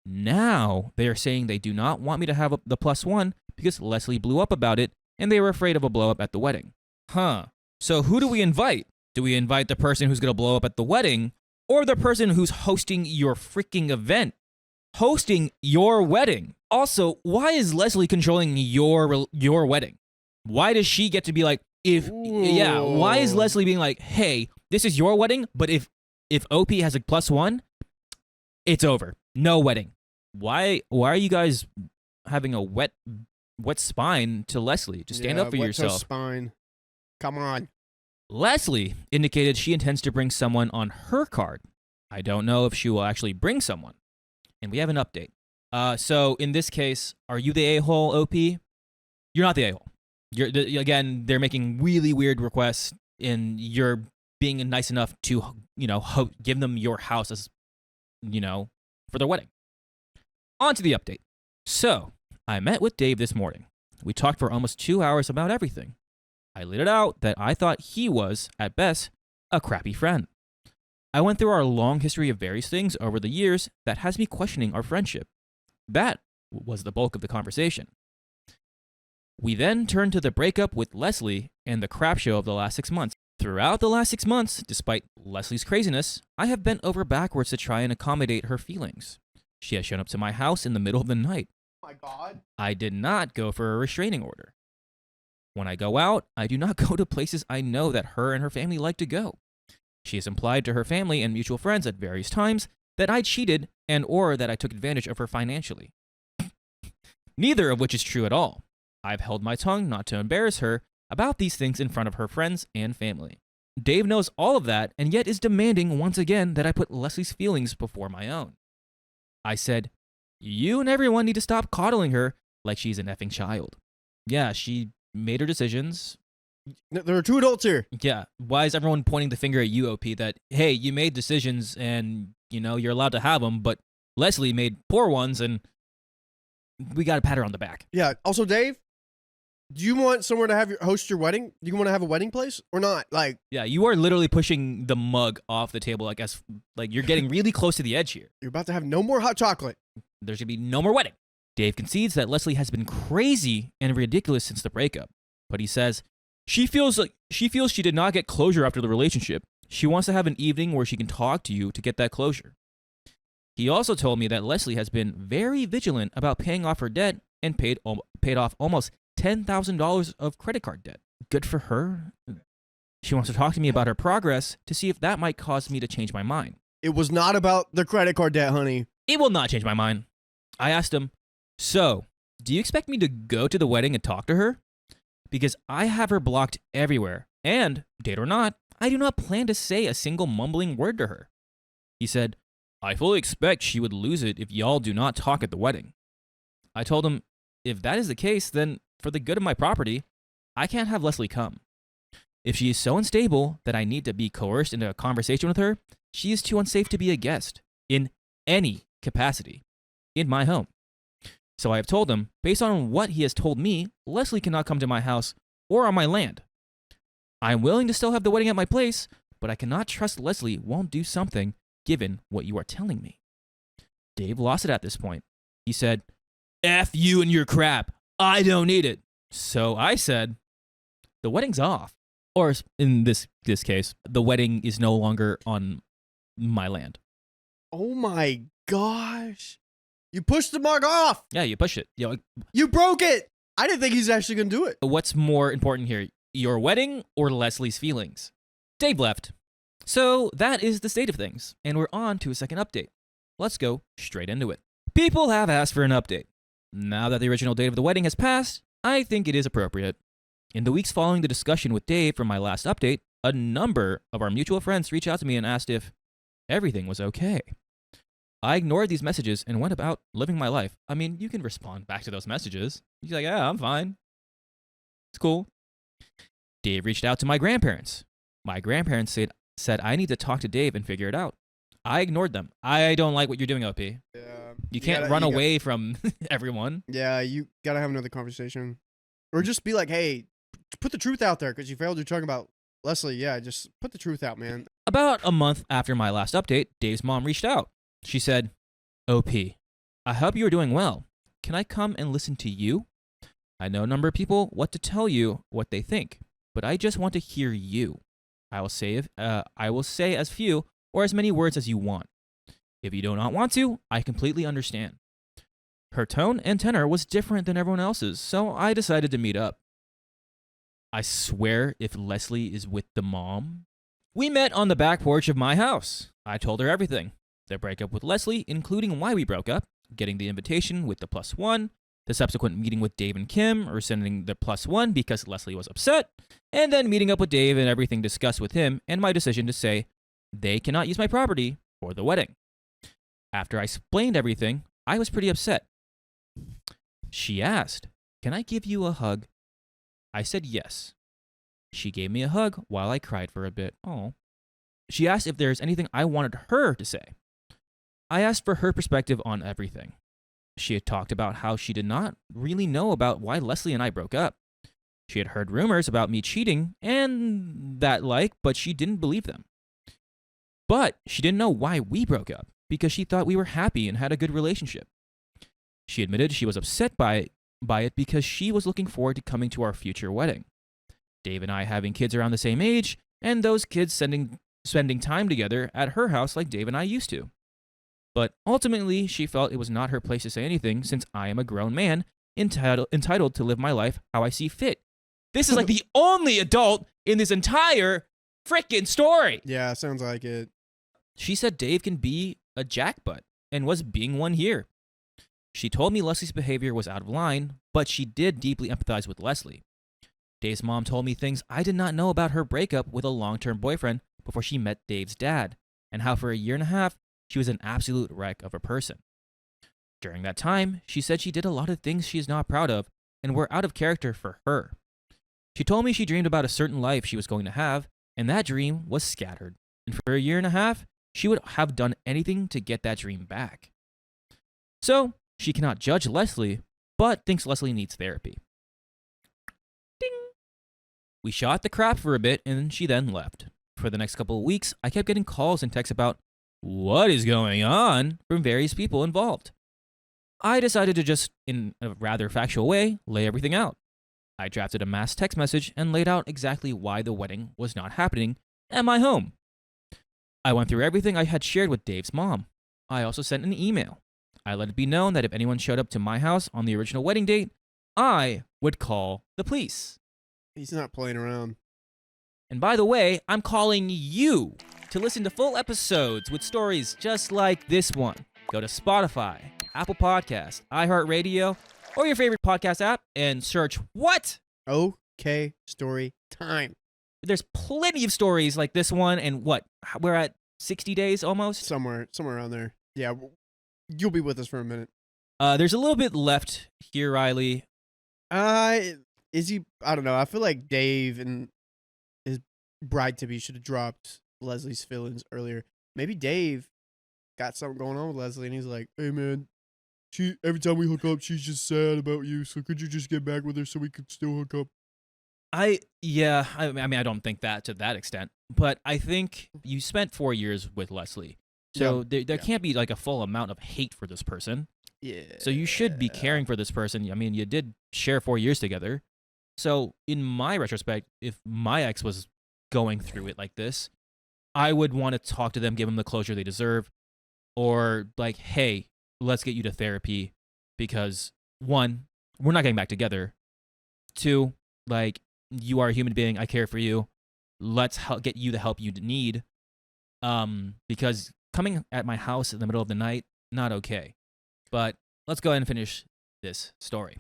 Now they are saying they do not want me to have the +1 because Leslie blew up about it and they were afraid of a blow up at the wedding. So who do we invite? Do we invite the person who's going to blow up at the wedding or the person who's hosting your freaking event? Hosting your wedding. Also, why is Leslie controlling your wedding? Why does she get to be like, why is Leslie being like, hey, this is your wedding, but if OP has a +1, it's over. No wedding. Why are you guys having a wet spine to Leslie? Just stand up for yourself. Spine. Come on. Leslie indicated she intends to bring someone on her card. I don't know if she will actually bring someone. And we have an update. So in this case, are you the a-hole, OP? You're not the a-hole. Again, they're making really weird requests, and you're being nice enough to, give them your house as, for their wedding. On to the update. So, I met with Dave this morning. We talked for almost 2 hours about everything. I laid it out that I thought he was, at best, a crappy friend. I went through our long history of various things over the years that has me questioning our friendship. That was the bulk of the conversation. We then turned to the breakup with Leslie and the crap show of the last 6 months. Throughout the last 6 months, despite Leslie's craziness, I have bent over backwards to try and accommodate her feelings. She has shown up to my house in the middle of the night. Oh my God. I did not go for a restraining order. When I go out, I do not go to places I know that her and her family like to go. She has implied to her family and mutual friends at various times that I cheated and or that I took advantage of her financially. Neither of which is true at all. I've held my tongue not to embarrass her about these things in front of her friends and family. Dave knows all of that and yet is demanding once again that I put Leslie's feelings before my own. I said, you and everyone need to stop coddling her like she's an effing child. Yeah, she made her decisions. There are two adults here. Yeah, why is everyone pointing the finger at you, OP, that, hey, you made decisions and, you're allowed to have them, but Leslie made poor ones and we got to pat her on the back. Yeah. Also, Dave, do you want somewhere to host your wedding? Do you want to have a wedding place or not? Like, yeah, you are literally pushing the mug off the table, I guess. Like, you're getting really close to the edge here. you're about to have no more hot chocolate. There's going to be no more wedding. Dave concedes that Leslie has been crazy and ridiculous since the breakup, but he says she feels she did not get closure after the relationship. She wants to have an evening where she can talk to you to get that closure. He also told me that Leslie has been very vigilant about paying off her debt and paid off almost $10,000 of credit card debt. Good for her. She wants to talk to me about her progress to see if that might cause me to change my mind. It was not about the credit card debt, honey. It will not change my mind. I asked him, so, do you expect me to go to the wedding and talk to her? Because I have her blocked everywhere, and, date or not, I do not plan to say a single mumbling word to her. He said, I fully expect she would lose it if y'all do not talk at the wedding. I told him, if that is the case, then for the good of my property, I can't have Leslie come. If she is so unstable that I need to be coerced into a conversation with her, she is too unsafe to be a guest, in any capacity, in my home. So I have told him, based on what he has told me, Leslie cannot come to my house or on my land. I am willing to still have the wedding at my place, but I cannot trust Leslie won't do something given what you are telling me. Dave lost it at this point. He said, F you and your crap. I don't need it. So I said, the wedding's off. Or in this case, the wedding is no longer on my land. Oh my gosh. You pushed the mug off. Yeah, you push it. You broke it. I didn't think he's actually going to do it. What's more important here, your wedding or Leslie's feelings? Dave left. So that is the state of things, and we're on to a second update. Let's go straight into it. People have asked for an update. Now that the original date of the wedding has passed, I think it is appropriate. In the weeks following the discussion with Dave from my last update, a number of our mutual friends reached out to me and asked if everything was okay. I ignored these messages and went about living my life. I mean, you can respond back to those messages. You're like, yeah, I'm fine. It's cool. Dave reached out to my grandparents. My grandparents said I need to talk to Dave and figure it out. I ignored them. I don't like what you're doing, OP. Yeah. You can't run away from everyone. Yeah, you got to have another conversation. Or just be like, hey, put the truth out there because you failed. You're talking about Leslie. Yeah, just put the truth out, man. About a month after my last update, Dave's mom reached out. She said, OP, I hope you are doing well. Can I come and listen to you? I know a number of people what to tell you what they think, but I just want to hear you. I will say as few or as many words as you want. If you do not want to, I completely understand. Her tone and tenor was different than everyone else's, so I decided to meet up. I swear if Leslie is with the mom. We met on the back porch of my house. I told her everything. The breakup with Leslie, including why we broke up, getting the invitation with the +1, the subsequent meeting with Dave and Kim, or sending the +1 because Leslie was upset, and then meeting up with Dave and everything discussed with him, and my decision to say they cannot use my property for the wedding. After I explained everything, I was pretty upset. She asked, can I give you a hug? I said yes. She gave me a hug while I cried for a bit. Oh. She asked if there's anything I wanted her to say. I asked for her perspective on everything. She had talked about how she did not really know about why Leslie and I broke up. She had heard rumors about me cheating and that but she didn't believe them. But she didn't know why we broke up because she thought we were happy and had a good relationship. She admitted she was upset by it because she was looking forward to coming to our future wedding. Dave and I having kids around the same age, and those kids spending time together at her house like Dave and I used to. But ultimately, she felt it was not her place to say anything since I am a grown man entitled to live my life how I see fit. This is like the only adult in this entire freaking story. Yeah, sounds like it. She said Dave can be a jackbutt and was being one here. She told me Leslie's behavior was out of line, but she did deeply empathize with Leslie. Dave's mom told me things I did not know about her breakup with a long-term boyfriend before she met Dave's dad, and how for a year and a half, she was an absolute wreck of a person. During that time, she said she did a lot of things she is not proud of and were out of character for her. She told me she dreamed about a certain life she was going to have, and that dream was scattered. And for a year and a half, she would have done anything to get that dream back. So, she cannot judge Leslie, but thinks Leslie needs therapy. Ding! We shot the crap for a bit, and she then left. For the next couple of weeks, I kept getting calls and texts about what is going on from various people involved. I decided to just, in a rather factual way, lay everything out. I drafted a mass text message and laid out exactly why the wedding was not happening at my home. I went through everything I had shared with Dave's mom. I also sent an email. I let it be known that if anyone showed up to my house on the original wedding date, I would call the police. He's not playing around. And by the way, I'm calling you to listen to full episodes with stories just like this one. Go to Spotify, Apple Podcasts, iHeartRadio, or your favorite podcast app and search what? Okay, story time. There's plenty of stories like this one, and what? We're at 60 days almost? Somewhere around there. Yeah, you'll be with us for a minute. There's a little bit left here, Riley. Is he? I don't know. I feel like Dave and his bride-to-be should have dropped Leslie's feelings earlier. Maybe Dave got something going on with Leslie, and he's like, "Hey, man, every time we hook up, she's just sad about you. So could you just get back with her so we could still hook up?" I mean, I don't think that to that extent, but I think you spent 4 years with Leslie, so there can't be like a full amount of hate for this person. Yeah. So you should be caring for this person. I mean, you did share 4 years together. So in my retrospect, if my ex was going through it like this, I would want to talk to them, give them the closure they deserve, or like, hey, let's get you to therapy because 1, we're not getting back together. 2, like, you are a human being. I care for you. Let's get you the help you need. Because coming at my house in the middle of the night, not okay. But let's go ahead and finish this story.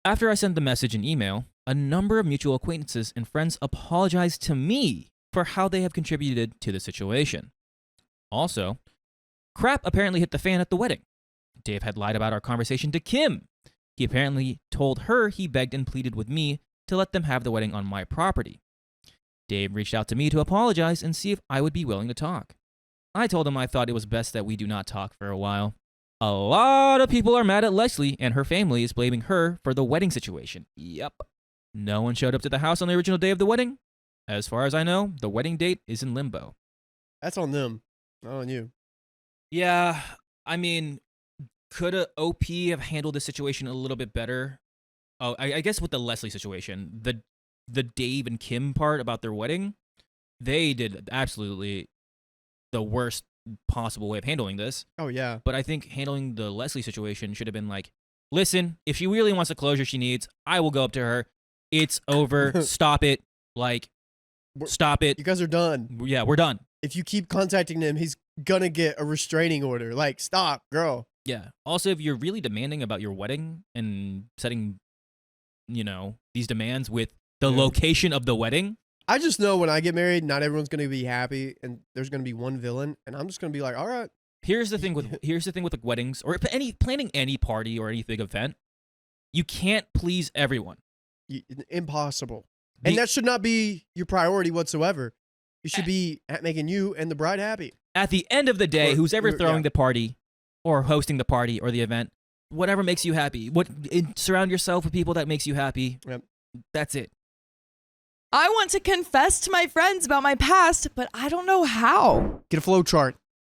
After I sent the message and email, a number of mutual acquaintances and friends apologized to me for how they have contributed to the situation. Also, crap apparently hit the fan at the wedding. Dave had lied about our conversation to Kim. He apparently told her he begged and pleaded with me to let them have the wedding on my property. Dave reached out to me to apologize and see if I would be willing to talk. I told him I thought it was best that we do not talk for a while. A lot of people are mad at Leslie, and her family is blaming her for the wedding situation. Yep. No one showed up to the house on the original day of the wedding. As far as I know, the wedding date is in limbo. That's on them, not on you. Yeah, I mean, could a OP have handled this situation a little bit better? Oh, I guess with the Leslie situation, the Dave and Kim part about their wedding, they did absolutely the worst possible way of handling this. Oh, yeah. But I think handling the Leslie situation should have been like, listen, if she really wants the closure she needs, I will go up to her. It's over. Stop it. Like, stop it. You guys are done. Yeah, we're done. If you keep contacting him, he's gonna get a restraining order. Like, stop, girl. Yeah. Also, if you're really demanding about your wedding and setting, these demands with the location of the wedding. I just know when I get married, not everyone's gonna be happy, and there's gonna be one villain, and I'm just gonna be like, all right. Here's the thing with like weddings or planning any party or any big event. You can't please everyone. Impossible. And that should not be your priority whatsoever. You should be making you and the bride happy. At the end of the day, who's ever throwing the party or hosting the party or the event, whatever makes you happy, surround yourself with people that makes you happy. Yep. That's it. I want to confess to my friends about my past, but I don't know how. Get a flow chart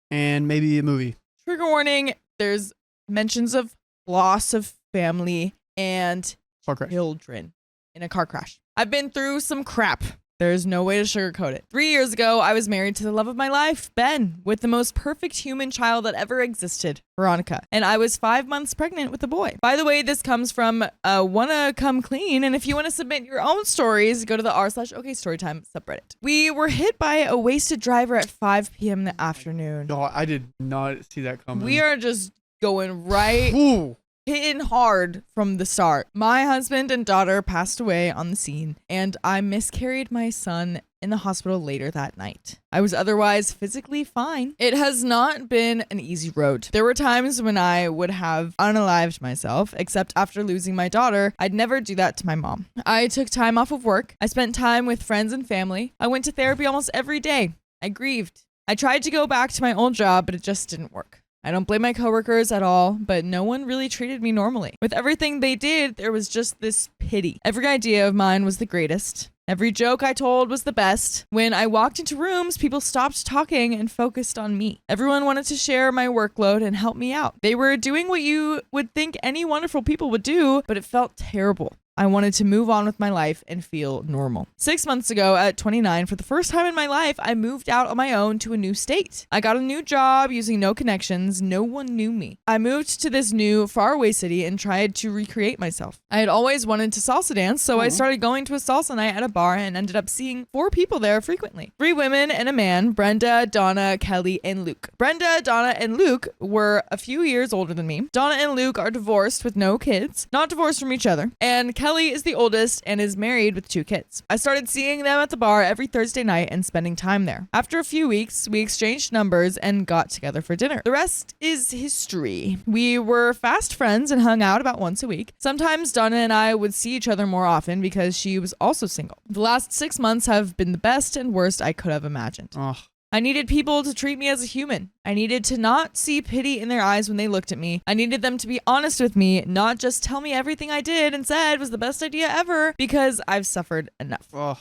and maybe a movie. Trigger warning, there's mentions of loss of family and Car crash. children in a car crash. I've been through some crap. There's no way to sugarcoat it. 3 years ago, I was married to the love of my life, Ben, with the most perfect human child that ever existed, Veronica. And I was 5 months pregnant with a boy. By the way, this comes from Wanna Come Clean. And if you want to submit your own stories, go to the r/OKStorytime subreddit. We were hit by a wasted driver at 5 p.m. in the afternoon. No, I did not see that coming. We are just going right... Ooh. hitting hard from the start. My husband and daughter passed away on the scene, and I miscarried my son in the hospital later that night. I was otherwise physically fine. It has not been an easy road. There were times when I would have unalived myself, except after losing my daughter, I'd never do that to my mom. I took time off of work. I spent time with friends and family. I went to therapy almost every day. I grieved. I tried to go back to my old job, but it just didn't work. I don't blame my coworkers at all, but no one really treated me normally. With everything they did, there was just this pity. Every idea of mine was the greatest. Every joke I told was the best. When I walked into rooms, people stopped talking and focused on me. Everyone wanted to share my workload and help me out. They were doing what you would think any wonderful people would do, but it felt terrible. I wanted to move on with my life and feel normal. 6 months ago, at 29, for the first time in my life, I moved out on my own to a new state. I got a new job using no connections. No one knew me. I moved to this new, faraway city and tried to recreate myself. I had always wanted to salsa dance, so I started going to a salsa night at a bar and ended up seeing 4 people there frequently. 3 women and a man, Brenda, Donna, Kelly, and Luke. Brenda, Donna, and Luke were a few years older than me. Donna and Luke are divorced with no kids, not divorced from each other, and Kelly is the oldest and is married with 2 kids. I started seeing them at the bar every Thursday night and spending time there. After a few weeks, we exchanged numbers and got together for dinner. The rest is history. We were fast friends and hung out about once a week. Sometimes Donna and I would see each other more often because she was also single. The last 6 months have been the best and worst I could have imagined. Oh. I needed people to treat me as a human. I needed to not see pity in their eyes when they looked at me. I needed them to be honest with me, not just tell me everything I did and said was the best idea ever, because I've suffered enough. Oh.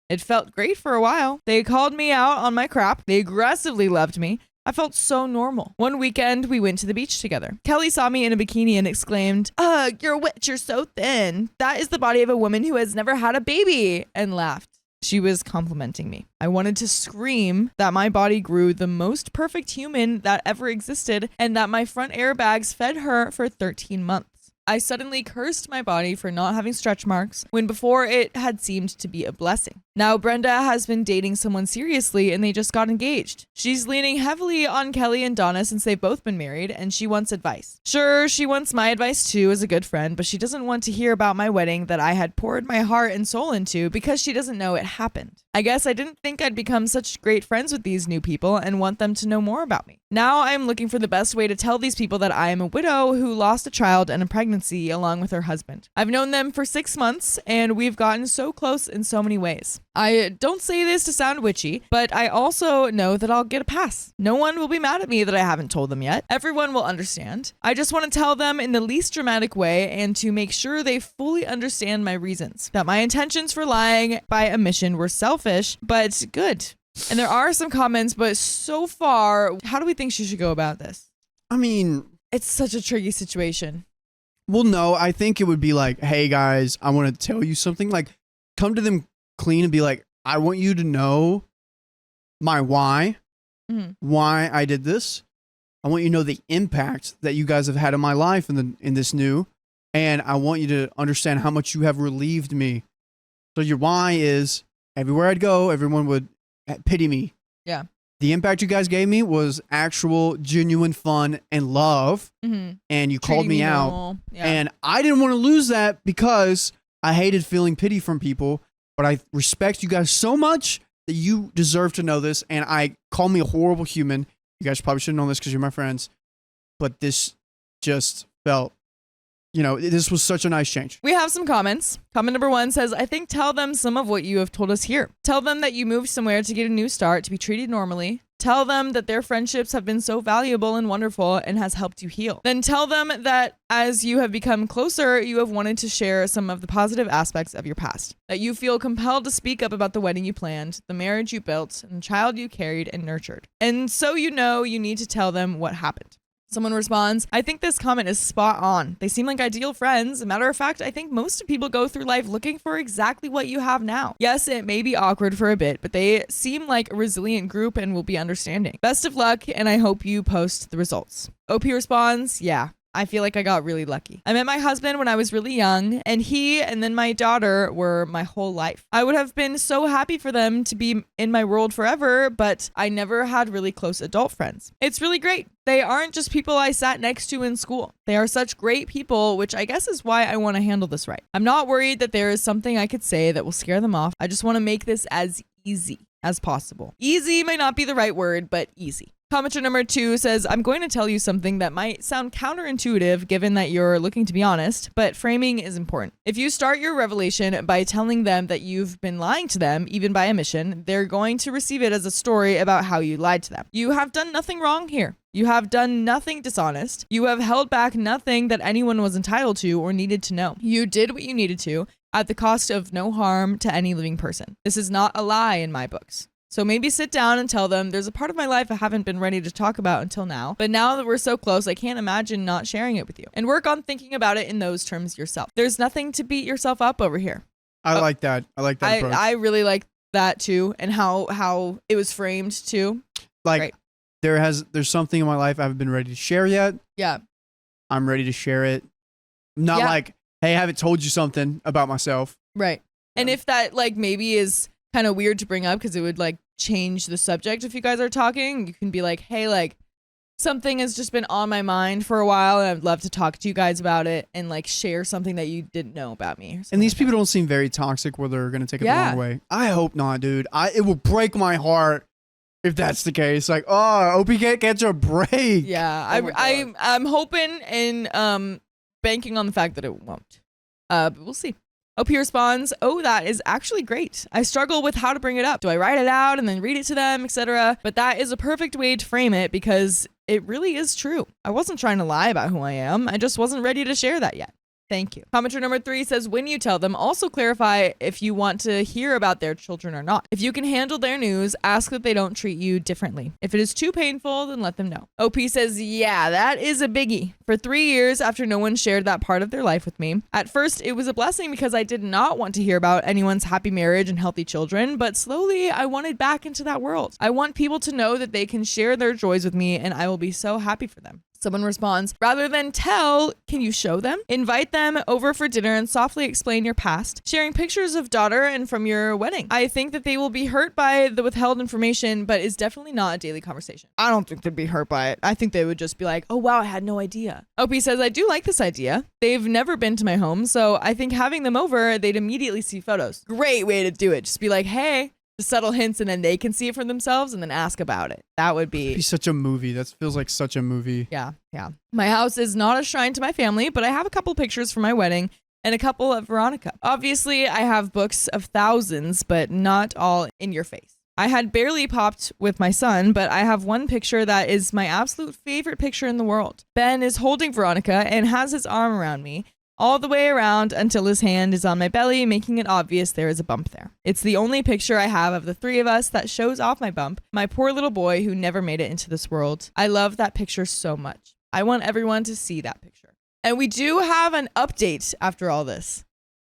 It felt great for a while. They called me out on my crap. They aggressively loved me. I felt so normal. One weekend, we went to the beach together. Kelly saw me in a bikini and exclaimed, "Ugh, you're a witch, you're so thin. That is the body of a woman who has never had a baby," and laughed. She was complimenting me. I wanted to scream that my body grew the most perfect human that ever existed and that my front airbags fed her for 13 months. I suddenly cursed my body for not having stretch marks when before it had seemed to be a blessing. Now Brenda has been dating someone seriously and they just got engaged. She's leaning heavily on Kelly and Donna since they've both been married, and she wants advice. Sure, she wants my advice too as a good friend, but she doesn't want to hear about my wedding that I had poured my heart and soul into because she doesn't know it happened. I guess I didn't think I'd become such great friends with these new people and want them to know more about me. Now I'm looking for the best way to tell these people that I am a widow who lost a child and a pregnancy along with her husband. I've known them for 6 months and we've gotten so close in so many ways. I don't say this to sound witchy, but I also know that I'll get a pass. No one will be mad at me that I haven't told them yet. Everyone will understand. I just want to tell them in the least dramatic way and to make sure they fully understand my reasons. That my intentions for lying by omission were selfish, but good. And there are some comments, but so far, how do we think she should go about this? I mean, It's such a tricky situation. well, no, I think it would be like, hey guys, I want to tell you something. Like, come to them clean and be like, I want you to know my why, why I did this. I want you to know the impact that you guys have had in my life in this new, and I want you to understand how much you have relieved me. So your why is everywhere I'd go, everyone would pity me. Yeah. The impact you guys gave me was actual, genuine fun and love, and you called me out. Normal. Yeah. And I didn't want to lose that because I hated feeling pity from people, but I respect you guys so much that you deserve to know this. And I call me a horrible human. You guys probably should know this because you're my friends, but this just felt, this was such a nice change. We have some comments. Comment number 1 says, I think tell them some of what you have told us here. Tell them that you moved somewhere to get a new start, to be treated normally. Tell them that their friendships have been so valuable and wonderful and has helped you heal. Then tell them that as you have become closer, you have wanted to share some of the positive aspects of your past. That you feel compelled to speak up about the wedding you planned, the marriage you built, and the child you carried and nurtured. And so you need to tell them what happened. Someone responds, I think this comment is spot on. They seem like ideal friends. As a matter of fact, I think most people go through life looking for exactly what you have now. Yes, it may be awkward for a bit, but they seem like a resilient group and will be understanding. Best of luck, and I hope you post the results. OP responds, yeah. I feel like I got really lucky. I met my husband when I was really young, and he and then my daughter were my whole life. I would have been so happy for them to be in my world forever, but I never had really close adult friends. It's really great. They aren't just people I sat next to in school. They are such great people, which I guess is why I want to handle this right. I'm not worried that there is something I could say that will scare them off. I just want to make this as easy as possible. Easy may not be the right word, but easy. Commenter number 2 says, I'm going to tell you something that might sound counterintuitive given that you're looking to be honest, but framing is important. If you start your revelation by telling them that you've been lying to them, even by omission, they're going to receive it as a story about how you lied to them. You have done nothing wrong here. You have done nothing dishonest. You have held back nothing that anyone was entitled to or needed to know. You did what you needed to at the cost of no harm to any living person. This is not a lie in my books. So maybe sit down and tell them there's a part of my life I haven't been ready to talk about until now. But now that we're so close, I can't imagine not sharing it with you. And work on thinking about it in those terms yourself. There's nothing to beat yourself up over here. I like that. I like that approach. I really like that too. And how it was framed too. Like there's something in my life I haven't been ready to share yet. Yeah. I'm ready to share it. Not like, hey, I haven't told you something about myself. Right. And if that like maybe is kind of weird to bring up because it would like change the subject if you guys are talking, you can be like, hey, like something has just been on my mind for a while and I'd love to talk to you guys about it and like share something that you didn't know about me. And these people don't seem very toxic where they're going to take it the wrong way. I hope not, dude. It will break my heart if that's the case. Like, oh, OP gets a break. Yeah, I'm hoping and banking on the fact that it won't. But we'll see. OP responds, oh, that is actually great. I struggle with how to bring it up. Do I write it out and then read it to them, etc.? But that is a perfect way to frame it because it really is true. I wasn't trying to lie about who I am. I just wasn't ready to share that yet. Thank you. Commenter number 3 says, when you tell them, also clarify if you want to hear about their children or not. If you can handle their news, ask that they don't treat you differently. If it is too painful, then let them know. OP says, yeah, that is a biggie. For 3 years after no one shared that part of their life with me, at first it was a blessing because I did not want to hear about anyone's happy marriage and healthy children, but slowly I wanted back into that world. I want people to know that they can share their joys with me and I will be so happy for them. Someone responds, rather than tell, can you show them? Invite them over for dinner and softly explain your past, sharing pictures of daughter and from your wedding. I think that they will be hurt by the withheld information, but it's definitely not a daily conversation. I don't think they'd be hurt by it. I think they would just be like, oh wow, I had no idea. OP says, I do like this idea. They've never been to my home, so I think having them over, they'd immediately see photos. Great way to do it. Just be like, hey, the subtle hints, and then they can see it for themselves and then ask about it. That would be such a movie. That feels like such a movie. Yeah. My house is not a shrine to my family, but I have a couple pictures from my wedding and a couple of Veronica. Obviously, I have books of thousands, but not all in your face. I had barely popped with my son, but I have one picture that is my absolute favorite picture in the world. Ben is holding Veronica and has his arm around me, all the way around until his hand is on my belly, making it obvious there is a bump there. It's the only picture I have of the 3 of us that shows off my bump, my poor little boy who never made it into this world. I love that picture so much. I want everyone to see that picture. And we do have an update after all this.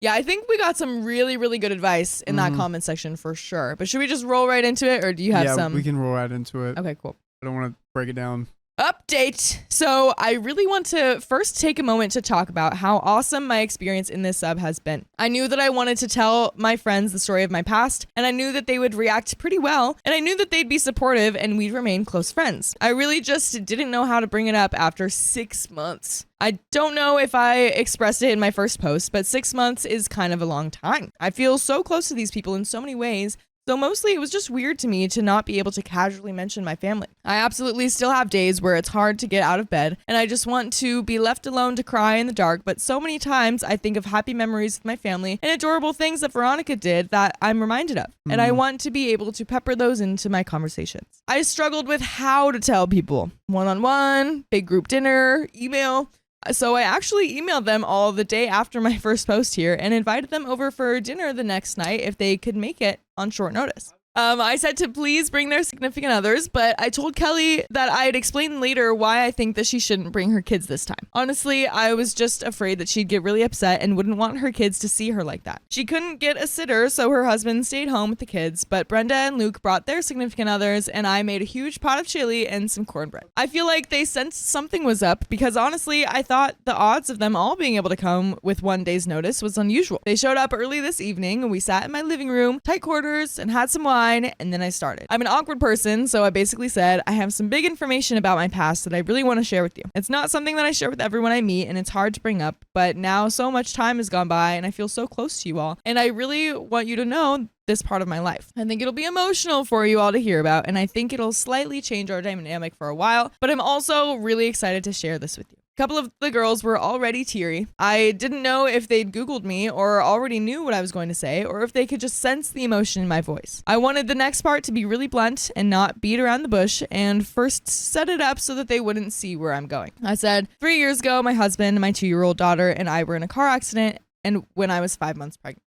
Yeah, I think we got some really, really good advice in that comment section for sure. But should we just roll right into it, or do you have some? Yeah, we can roll right into it. Okay, cool. I don't want to break it down. Update. So I really want to first take a moment to talk about how awesome my experience in this sub has been. I knew that I wanted to tell my friends the story of my past, and I knew that they would react pretty well, and I knew that they'd be supportive and we'd remain close friends. I really just didn't know how to bring it up after 6 months. I don't know if I expressed it in my first post, but 6 months is kind of a long time. I feel so close to these people in so many ways. So mostly it was just weird to me to not be able to casually mention my family. I absolutely still have days where it's hard to get out of bed and I just want to be left alone to cry in the dark, but so many times I think of happy memories with my family and adorable things that Veronica did that I'm reminded of. And I want to be able to pepper those into my conversations. I struggled with how to tell people. One-on-one, big group dinner, email. So I actually emailed them all the day after my first post here and invited them over for dinner the next night if they could make it on short notice. I said to please bring their significant others, but I told Kelly that I'd explain later why I think that she shouldn't bring her kids this time. Honestly, I was just afraid that she'd get really upset and wouldn't want her kids to see her like that. She couldn't get a sitter, so her husband stayed home with the kids, but Brenda and Luke brought their significant others, and I made a huge pot of chili and some cornbread. I feel like they sensed something was up because honestly, I thought the odds of them all being able to come with one day's notice was unusual. They showed up early this evening, and we sat in my living room, tight quarters, and had some wine, and then I started. I'm an awkward person, so I basically said, I have some big information about my past that I really want to share with you. It's not something that I share with everyone I meet, and it's hard to bring up, but now so much time has gone by, and I feel so close to you all, and I really want you to know this part of my life. I think it'll be emotional for you all to hear about, and I think it'll slightly change our dynamic for a while, but I'm also really excited to share this with you. A couple of the girls were already teary. I didn't know if they'd Googled me or already knew what I was going to say, or if they could just sense the emotion in my voice. I wanted the next part to be really blunt and not beat around the bush, and first set it up so that they wouldn't see where I'm going. I said, 3 years ago, my husband, my 2-year-old daughter, and I were in a car accident, and when I was 5 months pregnant.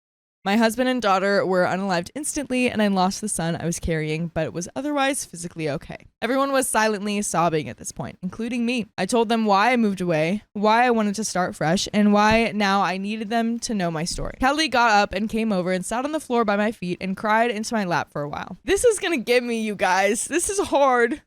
My husband and daughter were unalived instantly, and I lost the son I was carrying, but it was otherwise physically okay. Everyone was silently sobbing at this point, including me. I told them why I moved away, why I wanted to start fresh, and why now I needed them to know my story. Kelly got up and came over and sat on the floor by my feet and cried into my lap for a while. This is gonna get me, you guys. This is hard.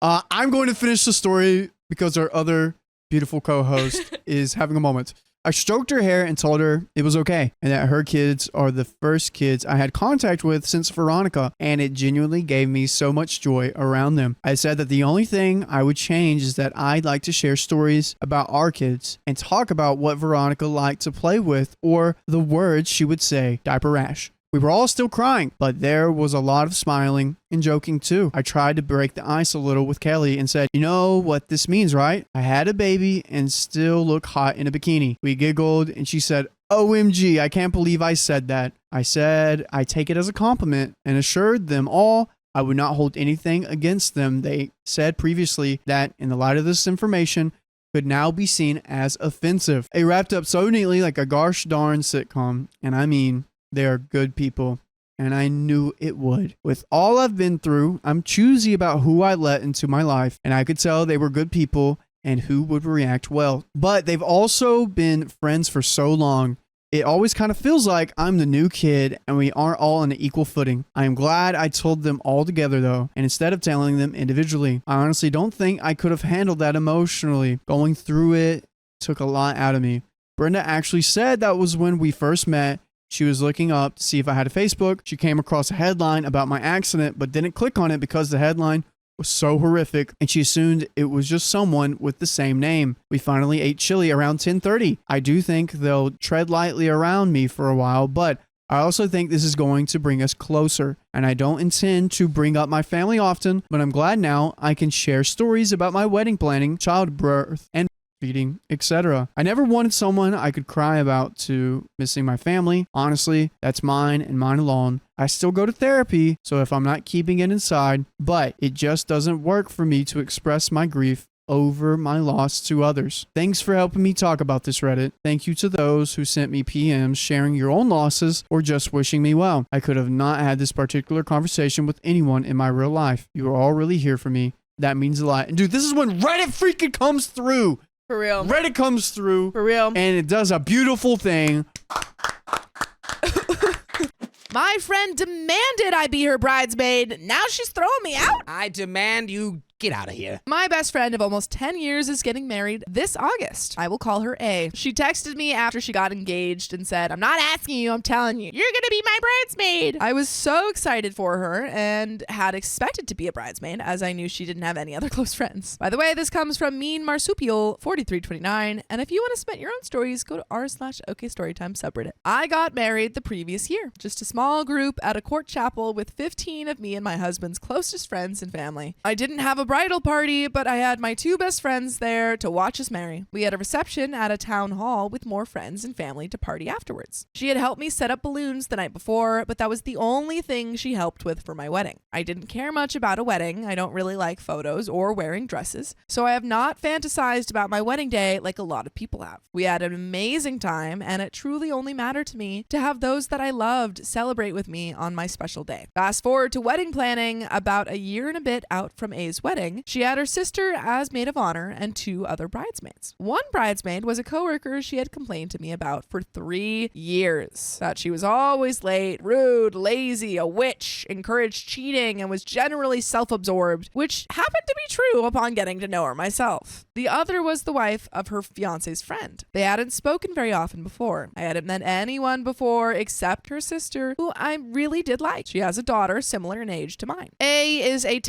I'm going to finish the story because our other beautiful co-host is having a moment. I stroked her hair and told her it was okay and that her kids are the first kids I had contact with since Veronica, and it genuinely gave me so much joy around them. I said that the only thing I would change is that I'd like to share stories about our kids and talk about what Veronica liked to play with or the words she would say, diaper rash. We were all still crying, but there was a lot of smiling and joking too. I tried to break the ice a little with Kelly and said, you know what this means, right? I had a baby and still look hot in a bikini. We giggled and she said, OMG, I can't believe I said that. I said I take it as a compliment and assured them all I would not hold anything against them. They said previously that in the light of this information could now be seen as offensive. It wrapped up so neatly like a gosh darn sitcom, and I mean, they are good people, and I knew it would. With all I've been through, I'm choosy about who I let into my life, and I could tell they were good people and who would react well. But they've also been friends for so long, it always kind of feels like I'm the new kid and we aren't all on an equal footing. I am glad I told them all together though, and instead of telling them individually. I honestly don't think I could have handled that emotionally. Going through it took a lot out of me. Brenda actually said that was when we first met. She was looking up to see if I had a Facebook. She came across a headline about my accident, but didn't click on it because the headline was so horrific, and she assumed it was just someone with the same name. We finally ate chili around 10:30. I do think they'll tread lightly around me for a while, but I also think this is going to bring us closer, and I don't intend to bring up my family often, but I'm glad now I can share stories about my wedding planning, childbirth, and feeding, etc. I never wanted someone I could cry about to missing my family. Honestly, that's mine and mine alone. I still go to therapy, so if I'm not keeping it inside, but it just doesn't work for me to express my grief over my loss to others. Thanks for helping me talk about this, Reddit. Thank you to those who sent me PMs sharing your own losses or just wishing me well. I could have not had this particular conversation with anyone in my real life. You are all really here for me. That means a lot. And dude, this is when Reddit freaking comes through. For real. Reddit comes through. For real. And it does a beautiful thing. My friend demanded I be her bridesmaid. Now she's throwing me out. I demand you get out of here. My best friend of almost 10 years is getting married this August. I will call her A. She texted me after she got engaged and said, I'm not asking you, I'm telling you. You're gonna be my bridesmaid. I was so excited for her and had expected to be a bridesmaid as I knew she didn't have any other close friends. By the way, this comes from Mean Marsupial 4329, and if you want to submit your own stories, go to r/OKStorytime subreddit. I got married the previous year, just a small group at a court chapel with 15 of me and my husband's closest friends and family. I didn't have a bridal party, but I had my 2 best friends there to watch us marry. We had a reception at a town hall with more friends and family to party afterwards. She had helped me set up balloons the night before, but that was the only thing she helped with for my wedding. I didn't care much about a wedding. I don't really like photos or wearing dresses, so I have not fantasized about my wedding day like a lot of people have. We had an amazing time, and it truly only mattered to me to have those that I loved celebrate with me on my special day. Fast forward to wedding planning, about a year and a bit out from A's wedding, she had her sister as maid of honor and 2 other bridesmaids. One bridesmaid was a coworker she had complained to me about for 3 years, that she was always late, rude, lazy, a witch, encouraged cheating, and was generally self-absorbed, which happened to be true upon getting to know her myself. The other was the wife of her fiance's friend. They hadn't spoken very often before. I hadn't met anyone before except her sister, who I really did like. She has a daughter similar in age to mine. A is a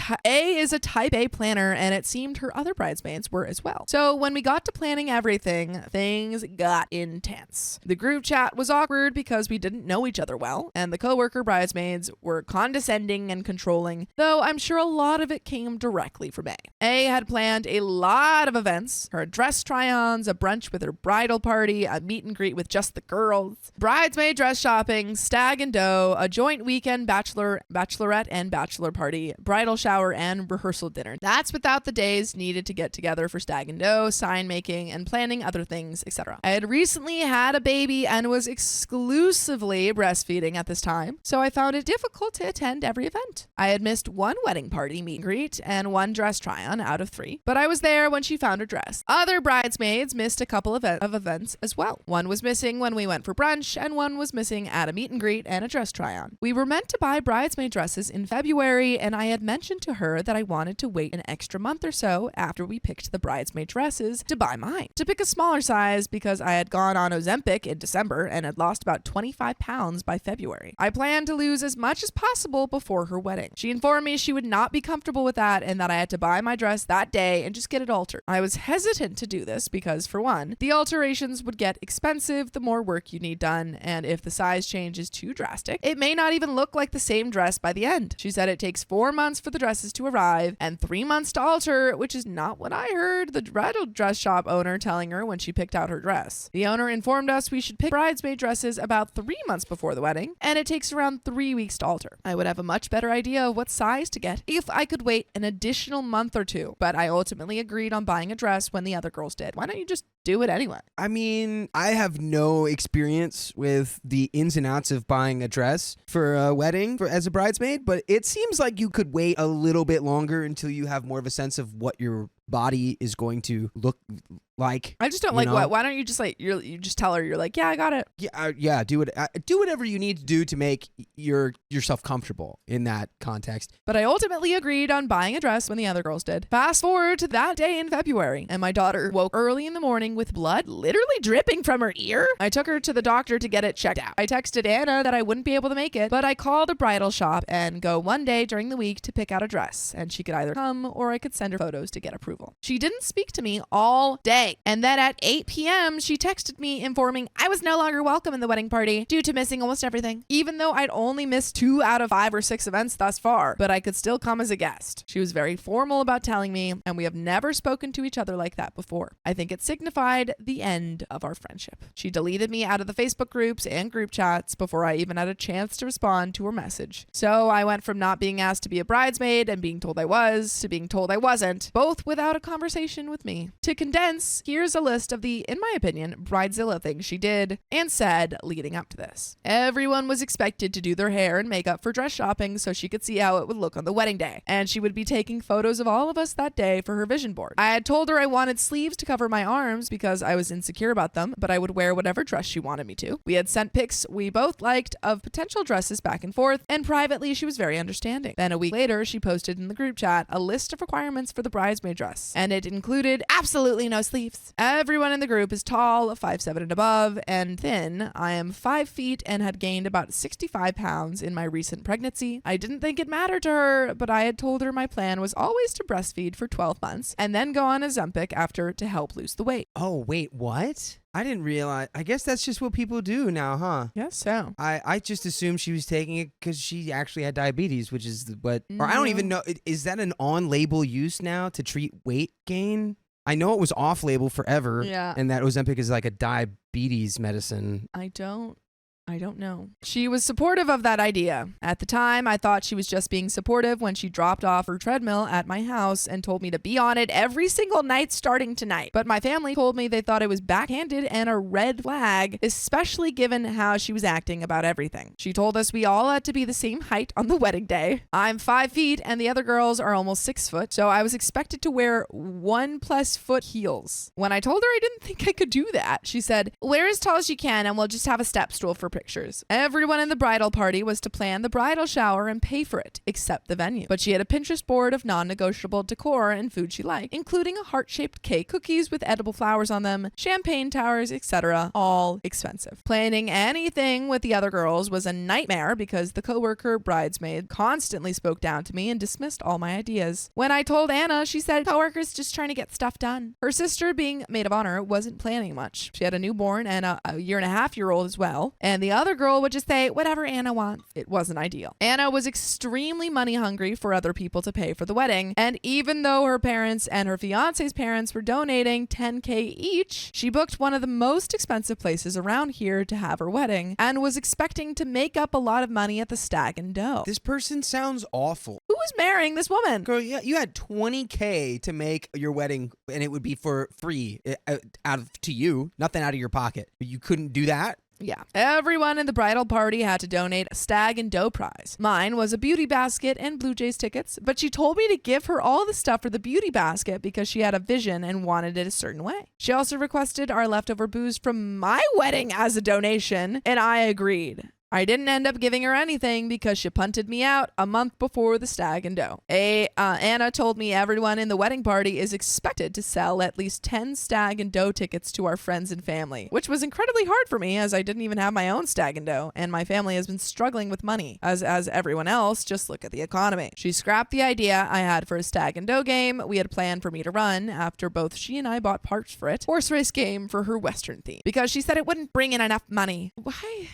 type A planner, and it seemed her other bridesmaids were as well. So when we got to planning everything, things got intense. The group chat was awkward because we didn't know each other well, and the coworker bridesmaids were condescending and controlling, though I'm sure a lot of it came directly from A. A had planned a lot of events: her dress try-ons, a brunch with her bridal party, a meet and greet with just the girls, bridesmaid dress shopping, stag and doe, a joint weekend bachelorette and bachelor party, bridal shower, and rehearsal dinner. That's without the days needed to get together for stag and doe, sign making, and planning other things, etc. I had recently had a baby and was exclusively breastfeeding at this time, so I found it difficult to attend every event. I had missed 1 wedding party meet and greet and 1 dress try-on out of 3, but I was there when she found her dress. Other bridesmaids missed a couple of events as well. 1 was missing when we went for brunch, and 1 was missing at a meet and greet and a dress try-on. We were meant to buy bridesmaid dresses in February, and I had mentioned to her that I wanted to wait an extra month or so after we picked the bridesmaid dresses to buy mine, to pick a smaller size because I had gone on Ozempic in December and had lost about 25 pounds by February. I planned to lose as much as possible before her wedding. She informed me she would not be comfortable with that and that I had to buy my dress that day and just get it altered. I was hesitant to do this because, for one, the alterations would get expensive the more work you need done, and if the size change is too drastic, it may not even look like the same dress by the end. She said it takes 4 months for the dresses to arrive and 3 months to alter, which is not what I heard the bridal dress shop owner telling her when she picked out her dress. The owner informed us we should pick bridesmaid dresses about 3 months before the wedding, and it takes around 3 weeks to alter. I would have a much better idea of what size to get if I could wait an additional month or 2, but I ultimately agreed on buying a dress when the other girls did. Why don't you just do it anyway? I mean, I have no experience with the ins and outs of buying a dress for a wedding as a bridesmaid, but it seems like you could wait a little bit longer until you have more of a sense of what your body is going to look like. I just don't like what. Why don't you just you just tell her you're like, yeah, I got it. Yeah. Do whatever you need to do to make yourself comfortable in that context. But I ultimately agreed on buying a dress when the other girls did. Fast forward to that day in February, and my daughter woke early in the morning with blood literally dripping from her ear. I took her to the doctor to get it checked out. I texted Anna that I wouldn't be able to make it, but I called a bridal shop and go one day during the week to pick out a dress, and she could either come or I could send her photos to get approval. She didn't speak to me all day, and then at 8 p.m. she texted me informing I was no longer welcome in the wedding party due to missing almost everything, even though I'd only missed 2 out of 5 or 6 events thus far, but I could still come as a guest. She was very formal about telling me, and we have never spoken to each other like that before. I think it signified the end of our friendship. She deleted me out of the Facebook groups and group chats before I even had a chance to respond to her message. So I went from not being asked to be a bridesmaid and being told I was to being told I wasn't, both without a conversation with me. To condense, here's a list of the, in my opinion, bridezilla things she did and said leading up to this. Everyone was expected to do their hair and makeup for dress shopping so she could see how it would look on the wedding day, and she would be taking photos of all of us that day for her vision board. I had told her I wanted sleeves to cover my arms because I was insecure about them, but I would wear whatever dress she wanted me to. We had sent pics we both liked of potential dresses back and forth, and privately she was very understanding. Then a week later, she posted in the group chat a list of requirements for the bridesmaid dress, and it included absolutely no sleeves. Everyone in the group is tall, 5'7" and above, and thin. I am 5 feet and had gained about 65 pounds in my recent pregnancy. I didn't think it mattered to her, but I had told her my plan was always to breastfeed for 12 months and then go on Ozempic after to help lose the weight. Oh, wait, what? I didn't realize. I guess that's just what people do now, huh? Yes, so. I just assumed she was taking it because she actually had diabetes, which is what. Or I don't even know. Is that an on-label use now to treat weight gain? I know it was off-label forever. Yeah. And that Ozempic is like a diabetes medicine. I don't know. She was supportive of that idea. At the time, I thought she was just being supportive when she dropped off her treadmill at my house and told me to be on it every single night starting tonight. But my family told me they thought it was backhanded and a red flag, especially given how she was acting about everything. She told us we all had to be the same height on the wedding day. I'm 5 feet and the other girls are almost 6 foot, so I was expected to wear 1+ foot heels. When I told her I didn't think I could do that, she said, wear as tall as you can and we'll just have a step stool for pictures. Everyone in the bridal party was to plan the bridal shower and pay for it, except the venue. But she had a Pinterest board of non-negotiable decor and food she liked, including a heart-shaped cake, cookies with edible flowers on them, champagne towers, etc., all expensive. Planning anything with the other girls was a nightmare because the coworker bridesmaid constantly spoke down to me and dismissed all my ideas. When I told Anna, she said, coworker's just trying to get stuff done. Her sister, being maid of honor, wasn't planning much. She had a newborn and a 1.5-year-old as well, and the other girl would just say, whatever Anna wants. It wasn't ideal. Anna was extremely money hungry for other people to pay for the wedding, and even though her parents and her fiance's parents were donating $10,000 each, she booked one of the most expensive places around here to have her wedding and was expecting to make up a lot of money at the stag and dough. This person sounds awful. Who was marrying this woman? Girl, yeah, you had $20,000 to make your wedding, and it would be for free to you, nothing out of your pocket. But you couldn't do that? Yeah. Everyone in the bridal party had to donate a stag and dough prize. Mine was a beauty basket and Blue Jays tickets, but she told me to give her all the stuff for the beauty basket because she had a vision and wanted it a certain way. She also requested our leftover booze from my wedding as a donation, and I agreed. I didn't end up giving her anything because she punted me out a month before the stag and dough. Anna told me everyone in the wedding party is expected to sell at least 10 stag and dough tickets to our friends and family, which was incredibly hard for me as I didn't even have my own stag and dough, and my family has been struggling with money, as everyone else. Just look at the economy. She scrapped the idea I had for a stag and dough game we had planned for me to run after both she and I bought parts for it, horse race game for her Western theme, because she said it wouldn't bring in enough money. Why?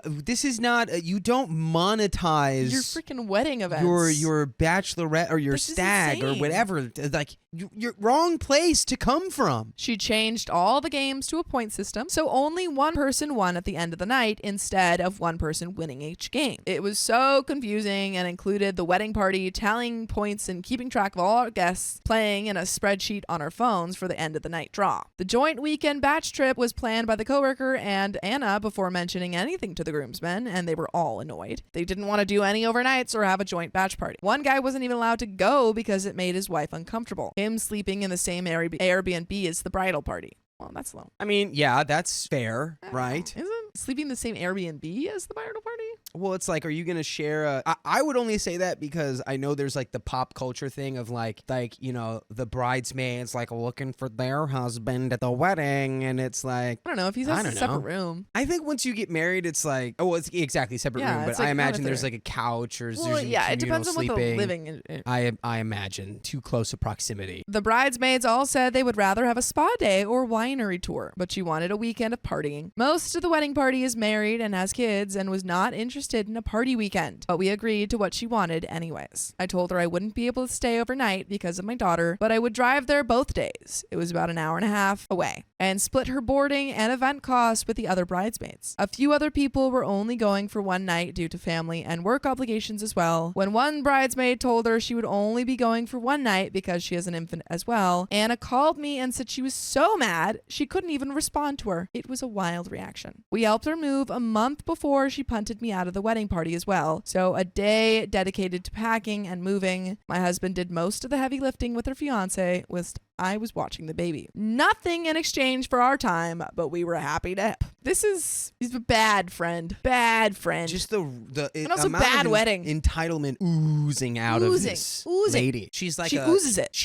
This is not. You don't monetize your freaking wedding events. Your bachelorette or your This is stag or insane. whatever. Like you're wrong place to come from. She changed all the games to a point system, so only one person won at the end of the night instead of one person winning each game. It was so confusing and included the wedding party tallying points and keeping track of all our guests, playing in a spreadsheet on our phones for the end of the night draw. The joint weekend batch trip was planned by the coworker and Anna before mentioning anything to the groomsmen, and they were all annoyed. They didn't want to do any overnights or have a joint batch party. One guy wasn't even allowed to go because it made his wife uncomfortable. Him sleeping in the same Airbnb as the bridal party. Well, that's low. I mean, yeah, that's fair, right? Isn't sleeping in the same Airbnb as the bridal party? Well, it's like, are you gonna share I would only say that because I know there's like the pop culture thing of like you know, the bridesmaids like looking for their husband at the wedding, and it's like, I don't know if he has a separate room. I think once you get married, it's like, oh, it's exactly separate room, but it's like I imagine another- there's like a couch or Well, there's yeah, it depends on what the sleeping. living. I imagine too close a proximity. The bridesmaids all said they would rather have a spa day or winery tour, but she wanted a weekend of partying. Most of the wedding party is married and has kids and was not interested in a party weekend, but we agreed to what she wanted anyways. I told her I wouldn't be able to stay overnight because of my daughter, but I would drive there both days. It was about an hour and a half away, and split her boarding and event costs with the other bridesmaids. A few other people were only going for one night due to family and work obligations as well. When one bridesmaid told her she would only be going for one night because she has an infant as well, Anna called me and said she was so mad she couldn't even respond to her. It was a wild reaction. We helped her move a month before she punted me out of the wedding party as well, so a day dedicated to packing and moving. My husband did most of the heavy lifting with her fiance, whilst I was watching the baby. Nothing in exchange for our time, but we were happy to help. He's a bad friend. Bad friend. Just the and also amount bad of wedding. entitlement oozing out of this lady. She's like she oozes it.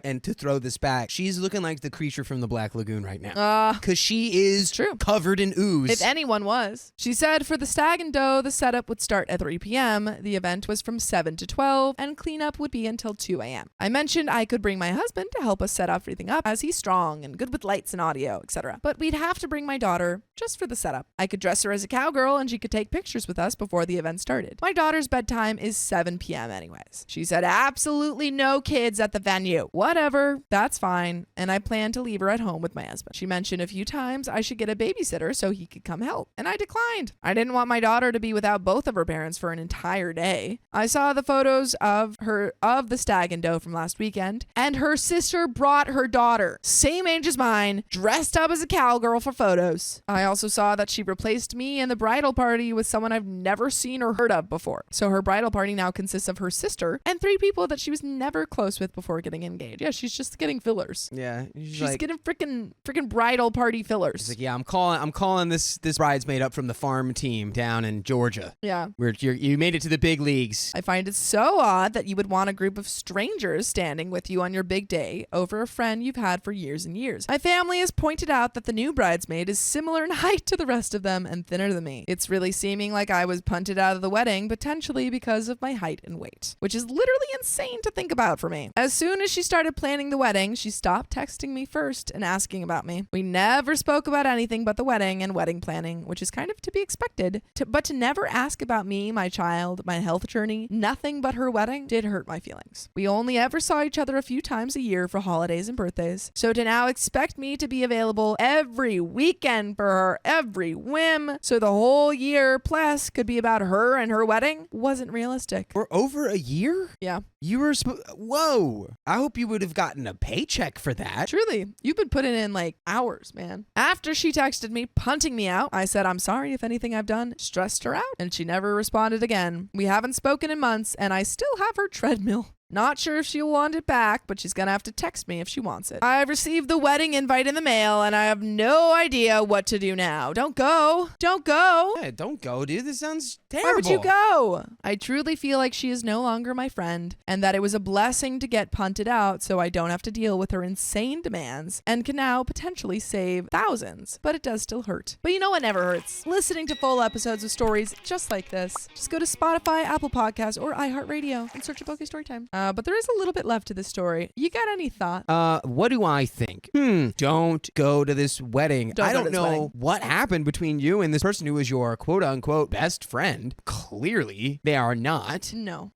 And to throw this back, she's looking like the creature from the Black Lagoon right now. Because she is true. Covered in ooze. If anyone was. She said for the stag and dough, the setup would start at 3 p.m. The event was from 7 to 12, and cleanup would be until 2 a.m. I mentioned I could bring my husband to help us set everything up as he's strong and good with lights and audio, etc. But we'd have to bring my daughter just for the setup. I could dress her as a cowgirl and she could take pictures with us before the event started. My daughter's bedtime is 7 p.m. anyways. She said absolutely no kids at the venue. Whatever, that's fine. And I plan to leave her at home with my husband. She mentioned a few times I should get a babysitter so he could come help. And I declined. I didn't want my daughter to be without both of her parents for an entire day. I saw the photos of the stag and doe from last weekend, and her sister brought her daughter, same age as mine, dressed up as a cowgirl for photos. I also saw that she replaced me in the bridal party with someone I've never seen or heard of before. So her bridal party now consists of her sister and 3 people that she was never close with before getting engaged. Yeah, she's just getting fillers. Yeah, She's like, getting freaking bridal party fillers. She's like, yeah, I'm calling this bridesmaid up from the farm team down in Georgia. Yeah. Where you made it to the big leagues. I find it so odd that you would want a group of strangers standing with you on your big day over a friend you've had for years and years. My family has pointed out that the new bridesmaid is similar in height to the rest of them and thinner than me. It's really seeming like I was punted out of the wedding, potentially because of my height and weight, which is literally insane to think about for me. As soon as she started planning the wedding, she stopped texting me first and asking about me. We never spoke about anything but the wedding and wedding planning, which is kind of to be expected, but to never ask about me, my child, my health journey, nothing but her wedding did hurt my feelings. We only ever saw each other a few times a year for holidays and birthdays, so to now expect me to be available every weekend for her, every whim, so the whole year plus could be about her and her wedding wasn't realistic. For over a year? Yeah. You were whoa. I hope you would have gotten a paycheck for that. Truly, you've been putting in like hours, man. After she texted me, punting me out, I said, I'm sorry if anything I've done stressed her out, and she never responded again. We haven't spoken in months, and I still have her treadmill. Not sure if she'll want it back, but she's gonna have to text me if she wants it. I've received the wedding invite in the mail, and I have no idea what to do now. Don't go. Don't go. Yeah, don't go, dude. This sounds terrible. Why would you go? I truly feel like she is no longer my friend, and that it was a blessing to get punted out so I don't have to deal with her insane demands and can now potentially save thousands. But it does still hurt. But you know what never hurts? Listening to full episodes of stories just like this. Just go to Spotify, Apple Podcasts, or iHeartRadio and search Bokeh Storytime. But there is a little bit left to this story. You got any thought? What do I think? Don't go to this wedding. I don't know what happened between you and this person who was your quote unquote best friend. Clearly, they are not. No.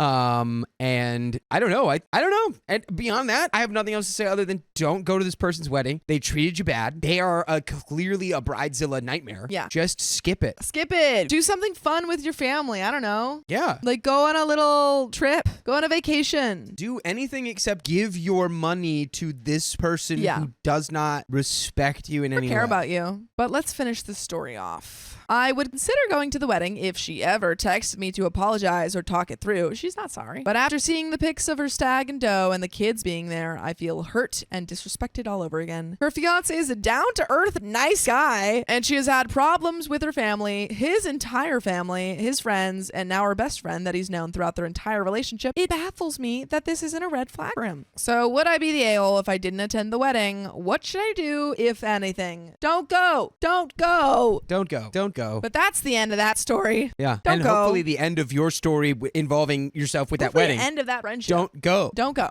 And I don't know. I don't know. And beyond that, I have nothing else to say other than don't go to this person's wedding. They treated you bad. They are clearly a bridezilla nightmare. Yeah. Just skip it. Skip it. Do something fun with your family. I don't know. Yeah. Like go on a little trip. Go on a vacation. Do anything except give your money to this person who does not respect you in any way. Care about you. But let's finish this story off. I would consider going to the wedding if she ever texted me to apologize or talk it through. She's not sorry. But after seeing the pics of her stag and doe and the kids being there, I feel hurt and disrespected all over again. Her fiance is a down-to-earth, nice guy, and she has had problems with her family, his entire family, his friends, and now her best friend that he's known throughout their entire relationship. It baffles me that this isn't a red flag for him. So would I be the a-hole if I didn't attend the wedding? What should I do, if anything? Don't go. Don't go. Don't go. Don't go. But that's the end of that story. Yeah. Don't and go. hopefully the end of your story involving yourself with that wedding. The end of that friendship. Don't go. Don't go.